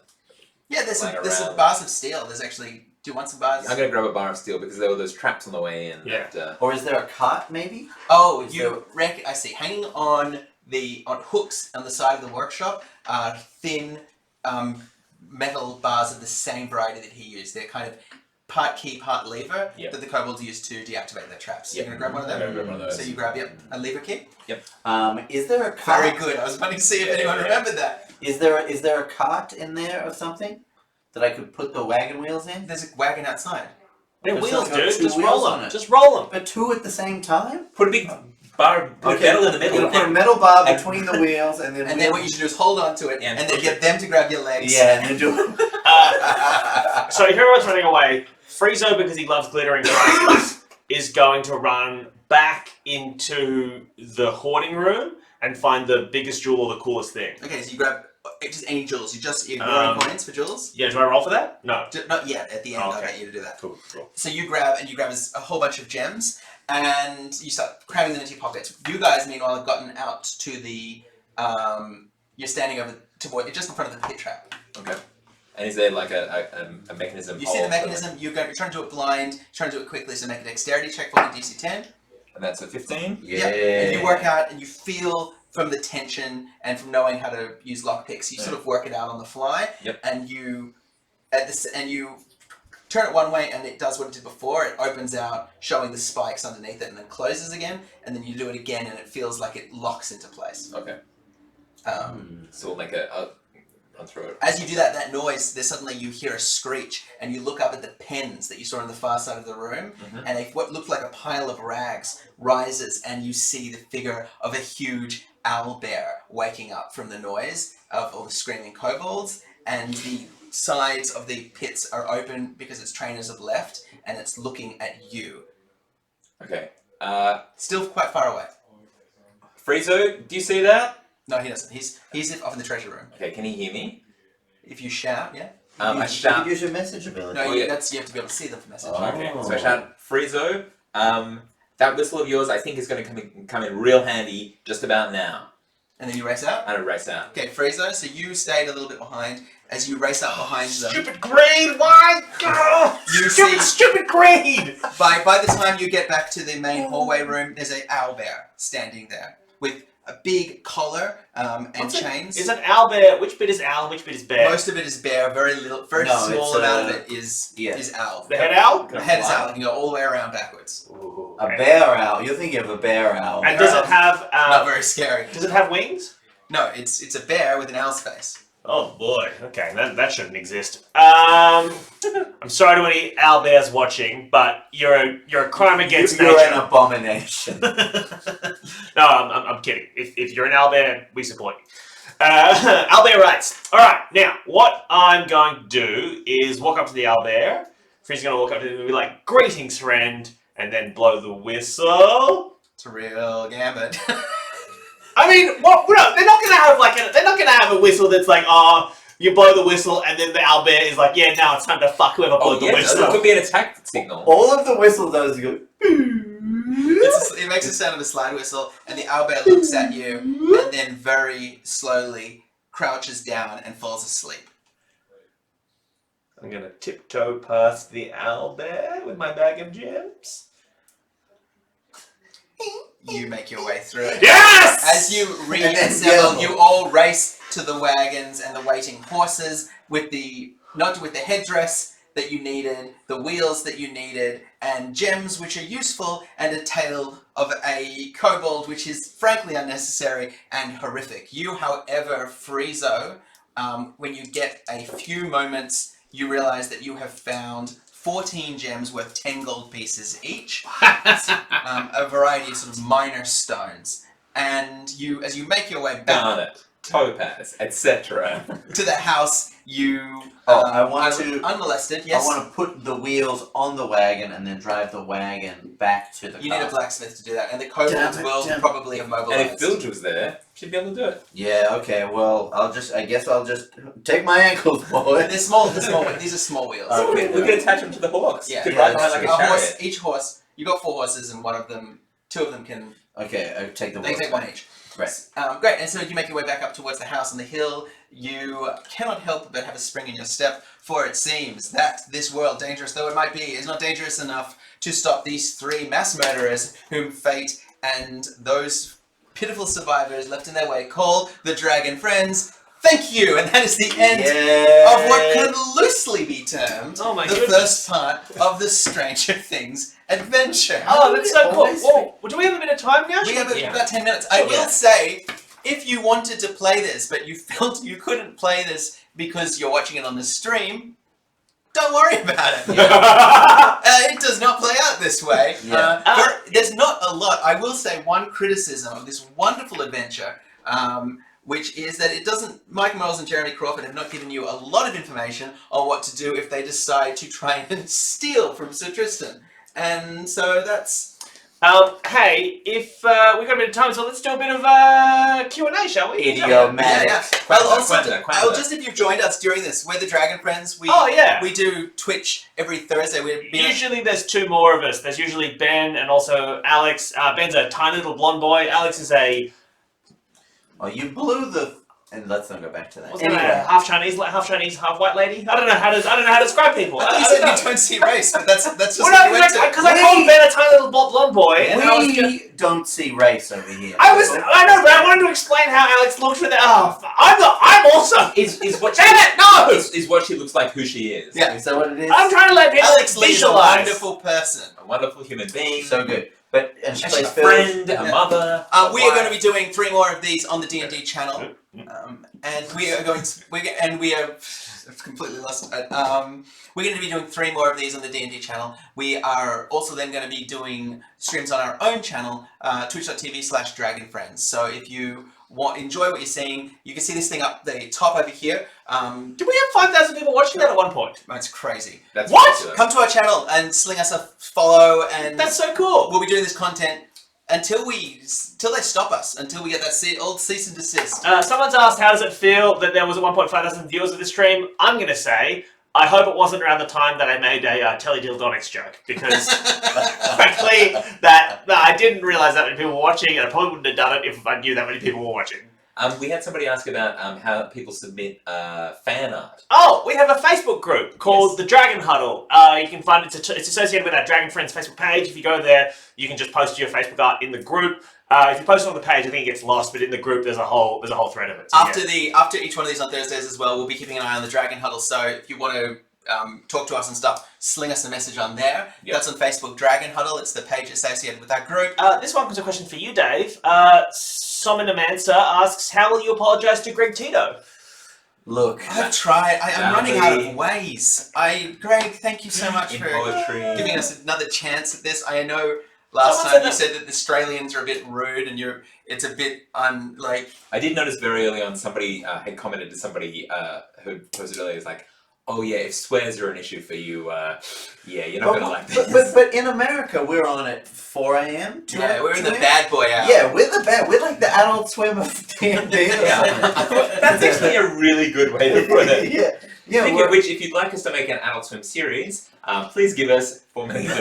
Yeah, there's some Lying around. bars of steel. There's actually. Do you want some bars? I'm gonna grab a bar of steel because there were those traps on the way in. Yeah. That, Or is there a cart, maybe? Oh, Is you reckon? I see. Hanging on hooks on the side of the workshop are thin metal bars of the same variety that he used. They're kind of part key, part lever Yep. that the kobolds use to deactivate their traps. Yep. You're gonna grab one of I'm them. gonna grab one of those. So you grab a lever key. Is there a cart? Very good. I was wanting to see if anyone remembered that. Is there a cart in there or something that I could put the wagon wheels in? There's a wagon outside. They're There's wheels, got dude. two Just wheels roll on them. it. Just roll them. But two at the same time? Put a big bar, put metal in the You're middle. gonna put a metal bar between the wheels and then. And then what you should do is hold on to it And and then push get them to grab your legs. Yeah, and then do. So everyone's running away. Friezo, because he loves glittering prices, is going to run back into the hoarding room and find the biggest jewel or the coolest thing. Okay, so you grab just any jewels. You're ignoring coins for jewels. Yeah, do I roll for that? No. Not yet. At the end, Oh, I'll okay. get you to do that. Cool. So you grab a whole bunch of gems, and you start cramming them into your pockets. You guys, meanwhile, have gotten out to the. You're standing over just in front of the pit trap. Okay. And is there like a mechanism? You see the mechanism. You're trying to do it blind. Trying to do it quickly. So make a dexterity check for the DC 10. And that's a 15. Yeah. And you work out, and you feel from the tension and from knowing how to use lockpicks, you sort of work it out on the fly. Yep. And you turn it one way, and it does what it did before. It opens out, showing the spikes underneath it, and then closes again. And then you do it again, and it feels like it locks into place. Okay. So we'll make a run through it. As you do that noise, suddenly you hear a screech, and you look up at the pens that you saw on the far side of the room, and what looked like a pile of rags rises, and you see the figure of a huge owlbear waking up from the noise of all the screaming kobolds, and the sides of the pits are open because its trainers have left, and it's looking at you. Okay. Still quite far away. Friezo, do you see that? No, he doesn't. He's off in the treasure room. Okay, can he hear me? If you shout, yeah. I You shout. use your message ability. No, Oh, you yeah. have to be able to see them for message. Oh. Okay, so I shout, Friezo, that whistle of yours I think is going to come in real handy just about now. And then you race out. And I race out. Okay, Friezo, so you stayed a little bit behind as you race up behind them. Stupid greed! Why? You Stupid greed! By the time you get back to the main hallway room, there's an owlbear standing there with a big collar and chains. Is an owlbear? Which bit is owl and which bit is bear? Most of it is bear. Very No, small it's, amount of it is owl. The head owl? The head is owl. You can go all the way around backwards. Ooh, A okay. bear owl. You're thinking of a bear owl. And does it have Not very scary. does it have wings? No, it's a bear with an owl's face. Oh boy. Okay, that shouldn't exist. I'm sorry to any owlbears watching, but you're a crime against You're nature. an abomination. No, I'm kidding. If you're an owlbear, we support you. Owlbear writes, alright, now, what I'm going to do is walk up to the owlbear. Free's going to walk up to him and be like, greetings, friend, and then blow the whistle. It's a real gambit. I mean, what? No, they're not gonna have a whistle that's like, oh, you blow the whistle, and then the owlbear is like, yeah, now it's time to fuck whoever blew Oh, the yeah, whistle. it could be an attack signal. All of the whistle does go. It makes the sound of a slide whistle, and the owlbear looks at you, and then very slowly crouches down and falls asleep. I'm gonna tiptoe past the owlbear with my bag of gems. You make your way through it. Yes! As you reassemble, you all race to the wagons and the waiting horses with the headdress that you needed, the wheels that you needed, and gems which are useful, and a tail of a kobold which is frankly unnecessary and horrific. You, however, Friezo, when you get a few moments, you realize that you have found 14 gems worth 10 gold pieces each, a variety of sort of minor stones. And you, as you make your way back Garnet, topaz, etc. to the house, you I want are to- unmolested. Yes, I want to put the wheels on the wagon and then drive the wagon back to the you car. need a blacksmith to do that, and the kobolds will probably have And mobilized. if Bilge was there, she'd be able to do it. Yeah, okay, well, I guess I'll just take my ankles, boy. They're small. These are small wheels. Oh, We could attach them to the horse. Yeah. Could Yeah, ride behind like a that's chariot. horse. Each horse. You got 4 horses, and two of them can. Okay, I take the They wheels. take one each. Right. Great, and so you make your way back up towards the house on the hill. You cannot help but have a spring in your step, for it seems that this world, dangerous though it might be, is not dangerous enough to stop these 3 mass murderers whom fate and those pitiful survivors left in their way call the Dragon Friends. Thank you, and that is the end of what could loosely be termed the first part of the Stranger Things adventure. Oh, that's so cool. Well, do we have a bit of time now? We have about 10 minutes. I will say, if you wanted to play this, but you felt you couldn't play this because you're watching it on the stream, don't worry about it. It does not play out this way. There's not a lot. I will say one criticism of this wonderful adventure, which is that it doesn't. Mike Miles and Jeremy Crawford have not given you a lot of information on what to do if they decide to try and steal from Sir Tristan, and so that's. Hey, if we've got a bit of time, so let's do a bit of Q&A, shall we? Idiomatic. Well, just if you've joined us during this, we're the Dragon Friends. We do Twitch every Thursday. Usually there's two more of us. There's usually Ben and also Alex. Ben's a tiny little blonde boy. Alex is a... Oh, you blew the... And let's not go back to that. Anyway, half Chinese, half white lady. I don't know how to describe people. I thought you said you don't see race, but that's just because I called Ben a tiny little blonde boy. We don't see race over here. I know, but I wanted to explain how Alex looked with it. I'm also. Is what? Damn it! No. Is what she looks like who she is? Yeah, is that what it is? I'm trying to let people Alex Lee's a wonderful person, a wonderful human being. So good. But and she plays a friend, a mother. We are going to be doing 3 more of these on the D&D channel, and we are going to, I've completely lost it. We're going to be doing 3 more of these on the D&D channel. We are also then going to be doing streams on our own channel, twitch.tv/dragonfriends. So if you enjoy what you're seeing, you can see this thing up the top over here. Did we have 5,000 people watching that at one point? That's crazy. That's what? ridiculous. Come to our channel and sling us a follow, and that's so cool. We'll be doing this content until they stop us, until we get that old cease and desist. Someone's asked, how does it feel that there was a 1,500 viewers of this stream? I'm going to say, I hope it wasn't around the time that I made a teledildonics joke, because frankly, that I didn't realise that many people were watching, and I probably wouldn't have done it if I knew that many people were watching. We had somebody ask about how people submit fan art. Oh, we have a Facebook group called The Dragon Huddle. You can find it's associated with our Dragon Friends Facebook page. If you go there, you can just post your Facebook art in the group. If you post it on the page, I think it gets lost, but in the group, there's a whole thread of it. So after each one of these on Thursdays as well, we'll be keeping an eye on the Dragon Huddle. So if you want to talk to us and stuff, sling us a message on there. Yep. That's on Facebook, Dragon Huddle. It's the page associated with our group. This one was a question for you, Dave. Sominamancer asks, how will you apologise to Greg Tito? Look, I've tried. I'm running out of ways. Greg, thank you so much for giving us another chance at this. I know last time you said that the Australians are a bit rude, and it's a bit like. I did notice very early on somebody had commented to somebody who posted earlier, was like, oh yeah, if swears are an issue for you, you're not gonna like this. But in America, we're on at 4 a.m. Yeah, we're in the bad boy hour. Yeah, we're like the Adult Swim of D&D. That's actually a really good way to put it. Yeah. Speaking of which, if you'd like us to make an Adult Swim series, please give us $4 million.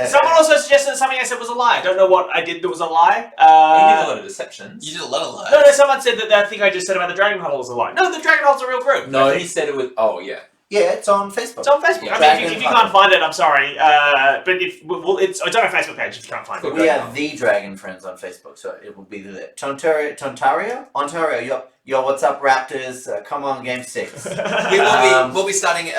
Someone also suggested that something I said was a lie. I don't know what I did that was a lie. You did a lot of deceptions. You did a lot of lies. No, someone said that thing I just said about the Dragon Huddle was a lie. No, the Dragon Huddle's a real group. No, he said it was. Oh yeah. Yeah, it's on Facebook. It's on Facebook. Yeah. I mean, if you can't find it, I'm sorry. But it's on our Facebook page if you can't find it. We have the Dragon Friends on Facebook, so it will be there. Ontario, yo, what's up, Raptors? Come on, Game 6. We'll be starting.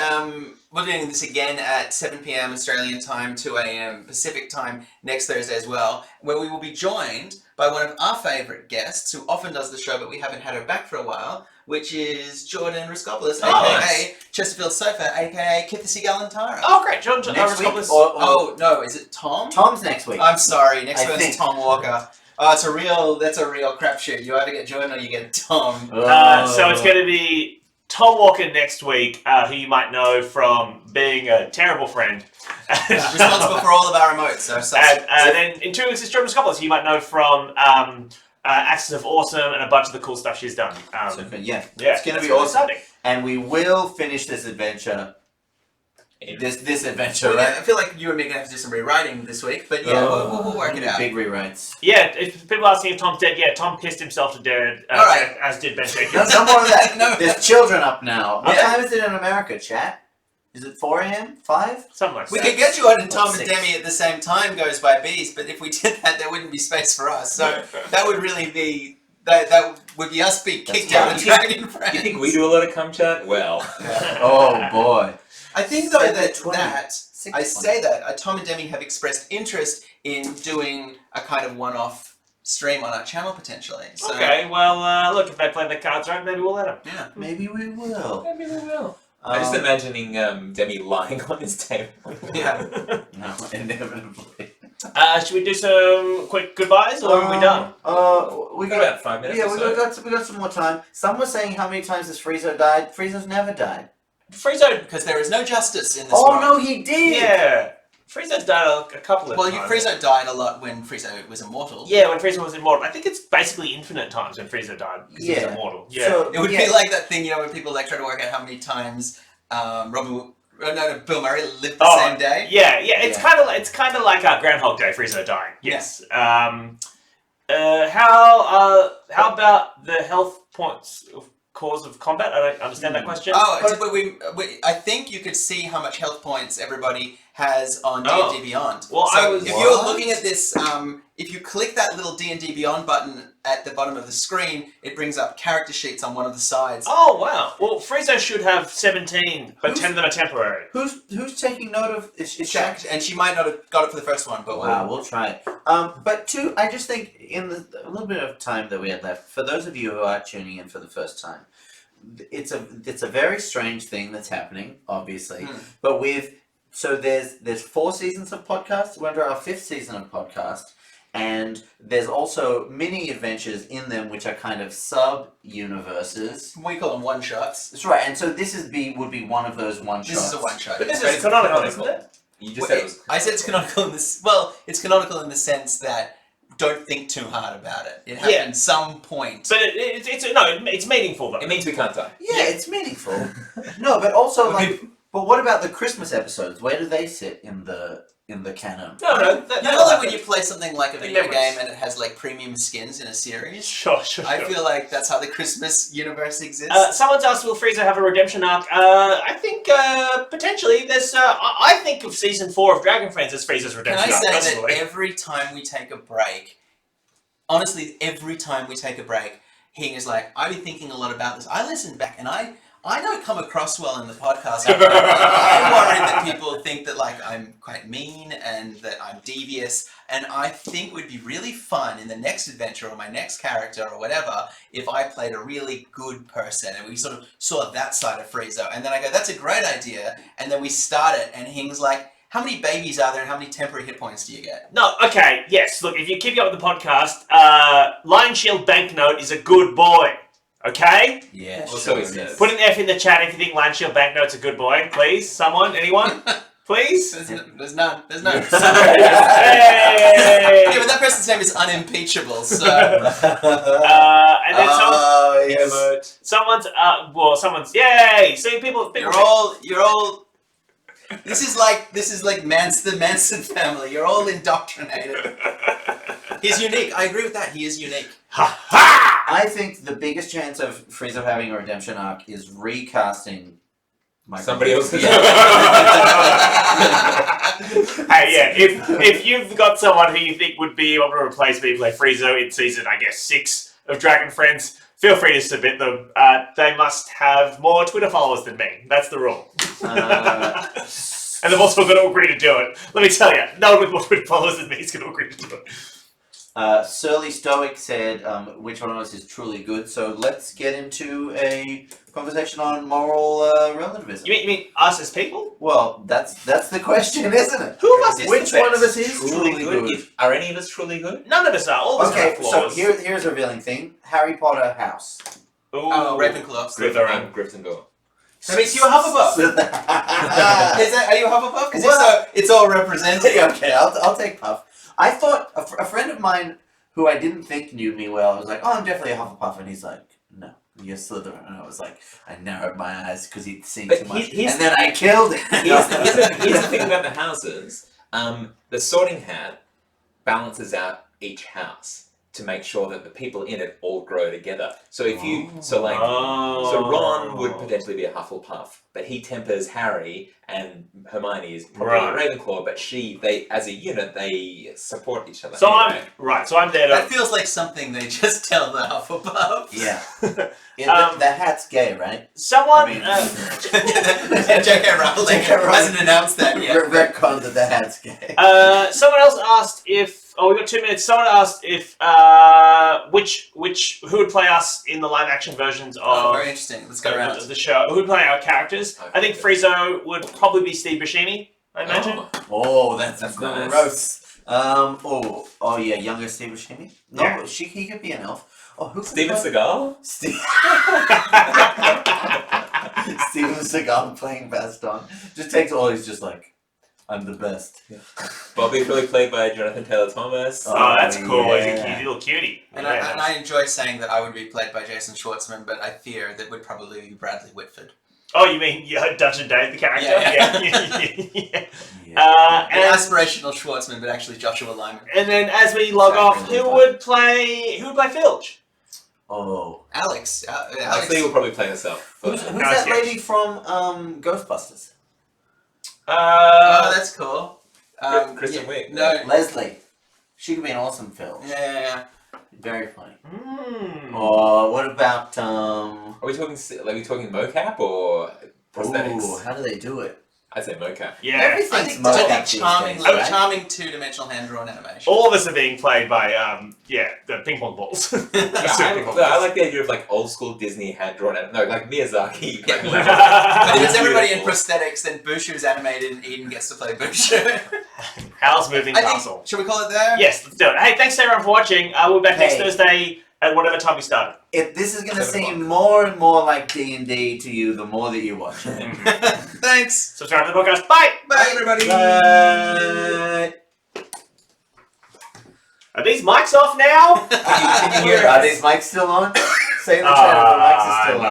We're doing this again at 7 p.m. Australian time, 2 a.m. Pacific time next Thursday as well, where we will be joined by one of our favourite guests who often does the show, but we haven't had her back for a while, which is Jordan Riskopoulos, a.k.a. Chesterfield Sofa, a.k.a. Kithisi Galantara. Oh, great. Jordan Riskopoulos. Oh, no, is it Tom? Tom's next week. I'm sorry, next week is Tom Walker. Oh, that's a real crapshoot. You either get Jordan or you get Tom. So it's going to be Tom Walker next week, who you might know from being a terrible friend. Responsible for all of our remotes. And then in 2 weeks, it's Jordan Riskopoulos, who you might know from Axis of Awesome and a bunch of the cool stuff she's done. It's going to be awesome. Exciting. And we will finish this adventure. This adventure, well, right? I feel like you and me are going to have to do some rewriting this week, but yeah, we'll work it out. Big rewrites. Yeah, if people are asking if Tom's dead, Tom pissed himself to death, as did Ben Jenkins. No more of that. No. There's children up now. What time is it in America, chat? Is it 4 a.m.? 5? Something like that. We could get you on and Tom and Demi at the same time goes by bees, but if we did that, there wouldn't be space for us. So that would really be... would us be That's kicked out of right. Dragon Friends? You think we do a lot of cum chat? Well, Oh boy. I think though Seven that 20. that I say that Tom and Demi have expressed interest in doing a kind of one-off stream on our channel potentially. So, Okay, well, look, if they play the cards right, maybe we'll let them. Yeah. Maybe we will. maybe we will. I'm just imagining Demi lying on his table. Yeah. No, inevitably. Should we do some quick goodbyes, or are we done? We We've got about 5 minutes. Yeah, or so. we got some more time. Some were saying how many times has Friezo died. Friezo's never died. Friezo, Because there is no justice in this Oh world. no, he did. yeah. Friezo's died a couple of Well, times. Friezo died a lot when Friezo was immortal. Yeah, when Friezo was immortal. I think it's basically infinite times when Friezo died, because he was Yeah. immortal. Yeah. So, It would yeah. be like that thing, when people try to work out how many times Bill Murray lived the same day. Yeah, it's Yeah. kind of like Groundhog Day, Friezo dying. Yes. How about the health points of cause of combat? I don't understand that question. I think you could see how much health points everybody has on Oh. D&D Beyond. Well, so if you're looking at this, if you click that little D&D Beyond button at the bottom of the screen, it brings up character sheets on one of the sides. Oh, wow. Well, Friezo should have 17, but 10 of them are temporary. Who's taking note of? It's Checked, and she might not have got it for the first one, but Wow, we'll try it. But two, I just think in a little bit of time that we had left, for those of you who are tuning in for the first time, it's a very strange thing that's happening, obviously. But there's 4 seasons of podcasts. We're under our 5th season of podcast, and there's also mini adventures in them which are kind of sub-universes. we call them one-shots. That's right, and so this would be one of those one-shots. This is a one-shot. But this It's is canonical, isn't it? You just said it was. I said it's canonical in this. Well, it's canonical in the sense that don't think too hard about it. It happened some point. But it's meaningful, though. It means we can't die. Yeah, it's meaningful. No, but also but what about the Christmas episodes? Where do they sit in the canon? No. You know, like when you play something like a Big video memories. game and it has like premium skins in a series. Sure. I feel like that's how the Christmas universe exists. Someone's asked, will Friezo have a redemption arc? I think potentially. There's. I think of season 4 of Dragon Friends as Friezo's Can redemption I arc. say that Personally. every time we take a break, honestly, every time we take a break, Hing is like, I've been thinking a lot about this. I listen back and I don't come across well in the podcast. I'm worried that people think that like I'm quite mean and that I'm devious. And I think it would be really fun in the next adventure or my next character or whatever if I played a really good person and we sort of saw that side of Friezo. And then I go, that's a great idea. And then we start it and Hing's like, how many babies are there and how many temporary hit points do you get? No, okay, yes. Look, if you keep up with the podcast, Lion Shield Banknote is a good boy. Okay? Yeah, Also, he sure says- is. Put an F in the chat if you think Lion Shield Banknote's a good boy. Please, someone, anyone? Please? There's none. There's none. Hey! Yeah, but that person's name is unimpeachable, so... And then yes. someone's yay! See, people You're all... This is like the Manson family. You're all indoctrinated. He's unique. I agree with that. He is unique. I think the biggest chance of Friezo having a redemption arc is recasting Somebody else's. Yeah. Hey, yeah, if you've got someone who you think would be able to replace me, play Friezo in season, I guess, 6 of Dragon Friends, feel free to submit them. They must have more Twitter followers than me. That's the rule. And they've also got to agree to do it. Let me tell you, no one with more Twitter followers than me is going to agree to do it. Surly Stoic said, which one of us is truly good? So let's get into a conversation on moral relativism. You mean us as people? Well, that's the question, isn't it? Who of us is Which the one best? of us is truly good? Are any of us truly good? None of us are. All of us Okay, have so flaws. here's a revealing thing. Harry Potter house. Oh, Ravenclaw. Slytherin. Gryffindor. That makes you a Hufflepuff. Are you a Hufflepuff? Because it's all represented. Okay, I'll take Puff. I thought a friend of mine who I didn't think knew me well was like, oh, I'm definitely a Hufflepuff, and he's like, no, you're Slytherin. And I was like, I narrowed my eyes because he'd seen But too much, here's and then I killed him. Here's the thing about the houses. The Sorting Hat balances out each house. to make sure that the people in it all grow together. So if you, Oh. so Ron would potentially be a Hufflepuff, but he tempers Harry, and Hermione is probably a Ravenclaw, but they, as a unit, they support each other. So anyway. So I'm there to... That feels like something they just tell the Hufflepuffs. Yeah. The hat's gay, right? Someone... J.K. Rowling hasn't announced that yet. Retcon that the hat's gay. someone else asked if... Oh, we've got 2 minutes. Someone asked if... who would play us in the live-action versions of... Oh, very interesting. Let's go around. The show. Who would play our characters? Okay. I think Friezo would probably be Steve Buscemi, I imagine. Oh, that's nice. gross. Yeah, younger Steve Buscemi? No, Yeah. he could be an elf. Oh, who could Steven play- Seagal? Steven Seagal playing Baston. Just takes all, he's just like, I'm the best. Bobby Philly played by Jonathan Taylor Thomas. Oh, that's cool. yeah. He's a cute little cutie. And I enjoy saying that I would be played by Jason Schwartzman, but I fear that would probably be Bradley Whitford. Oh, you mean Dungeon Dave, the character? Yeah. And, An aspirational Schwartzman, but actually Joshua Lyman. and then as we log off, who would play Filch? Oh. Alex. Lacey will probably play herself. Who's Nice that lady from Ghostbusters? Oh, that's cool. Kristen Wiig. No. Leslie. She could be an awesome film. Yeah. Very funny. Mm. Or what about Are we talking mocap or prosthetics? Ooh, how do they do it? I'd say mocap. Yeah. I Everything's think mocap these charming, days, right? charming two-dimensional hand-drawn animation. All of us are being played by, the ping pong balls. Yeah, I like the idea of like old school Disney hand drawn. No, like Miyazaki. Like, But if it's everybody in Beautiful. prosthetics, then Bushu's animated and Eden gets to play Bushu. Howl's Moving I Castle. think, should we call it there? Yes, let's do it. Hey, thanks everyone for watching. We'll be back next Hey. Thursday at whatever time we started. If this is going to 7 seem o'clock. more and more like D&D to you, the more that you watch it. Thanks. Subscribe to the podcast. Bye! Bye, everybody. Bye. Are these mics off now? Can you hear? Are these mics still on? Say in the chat if the mics are still on.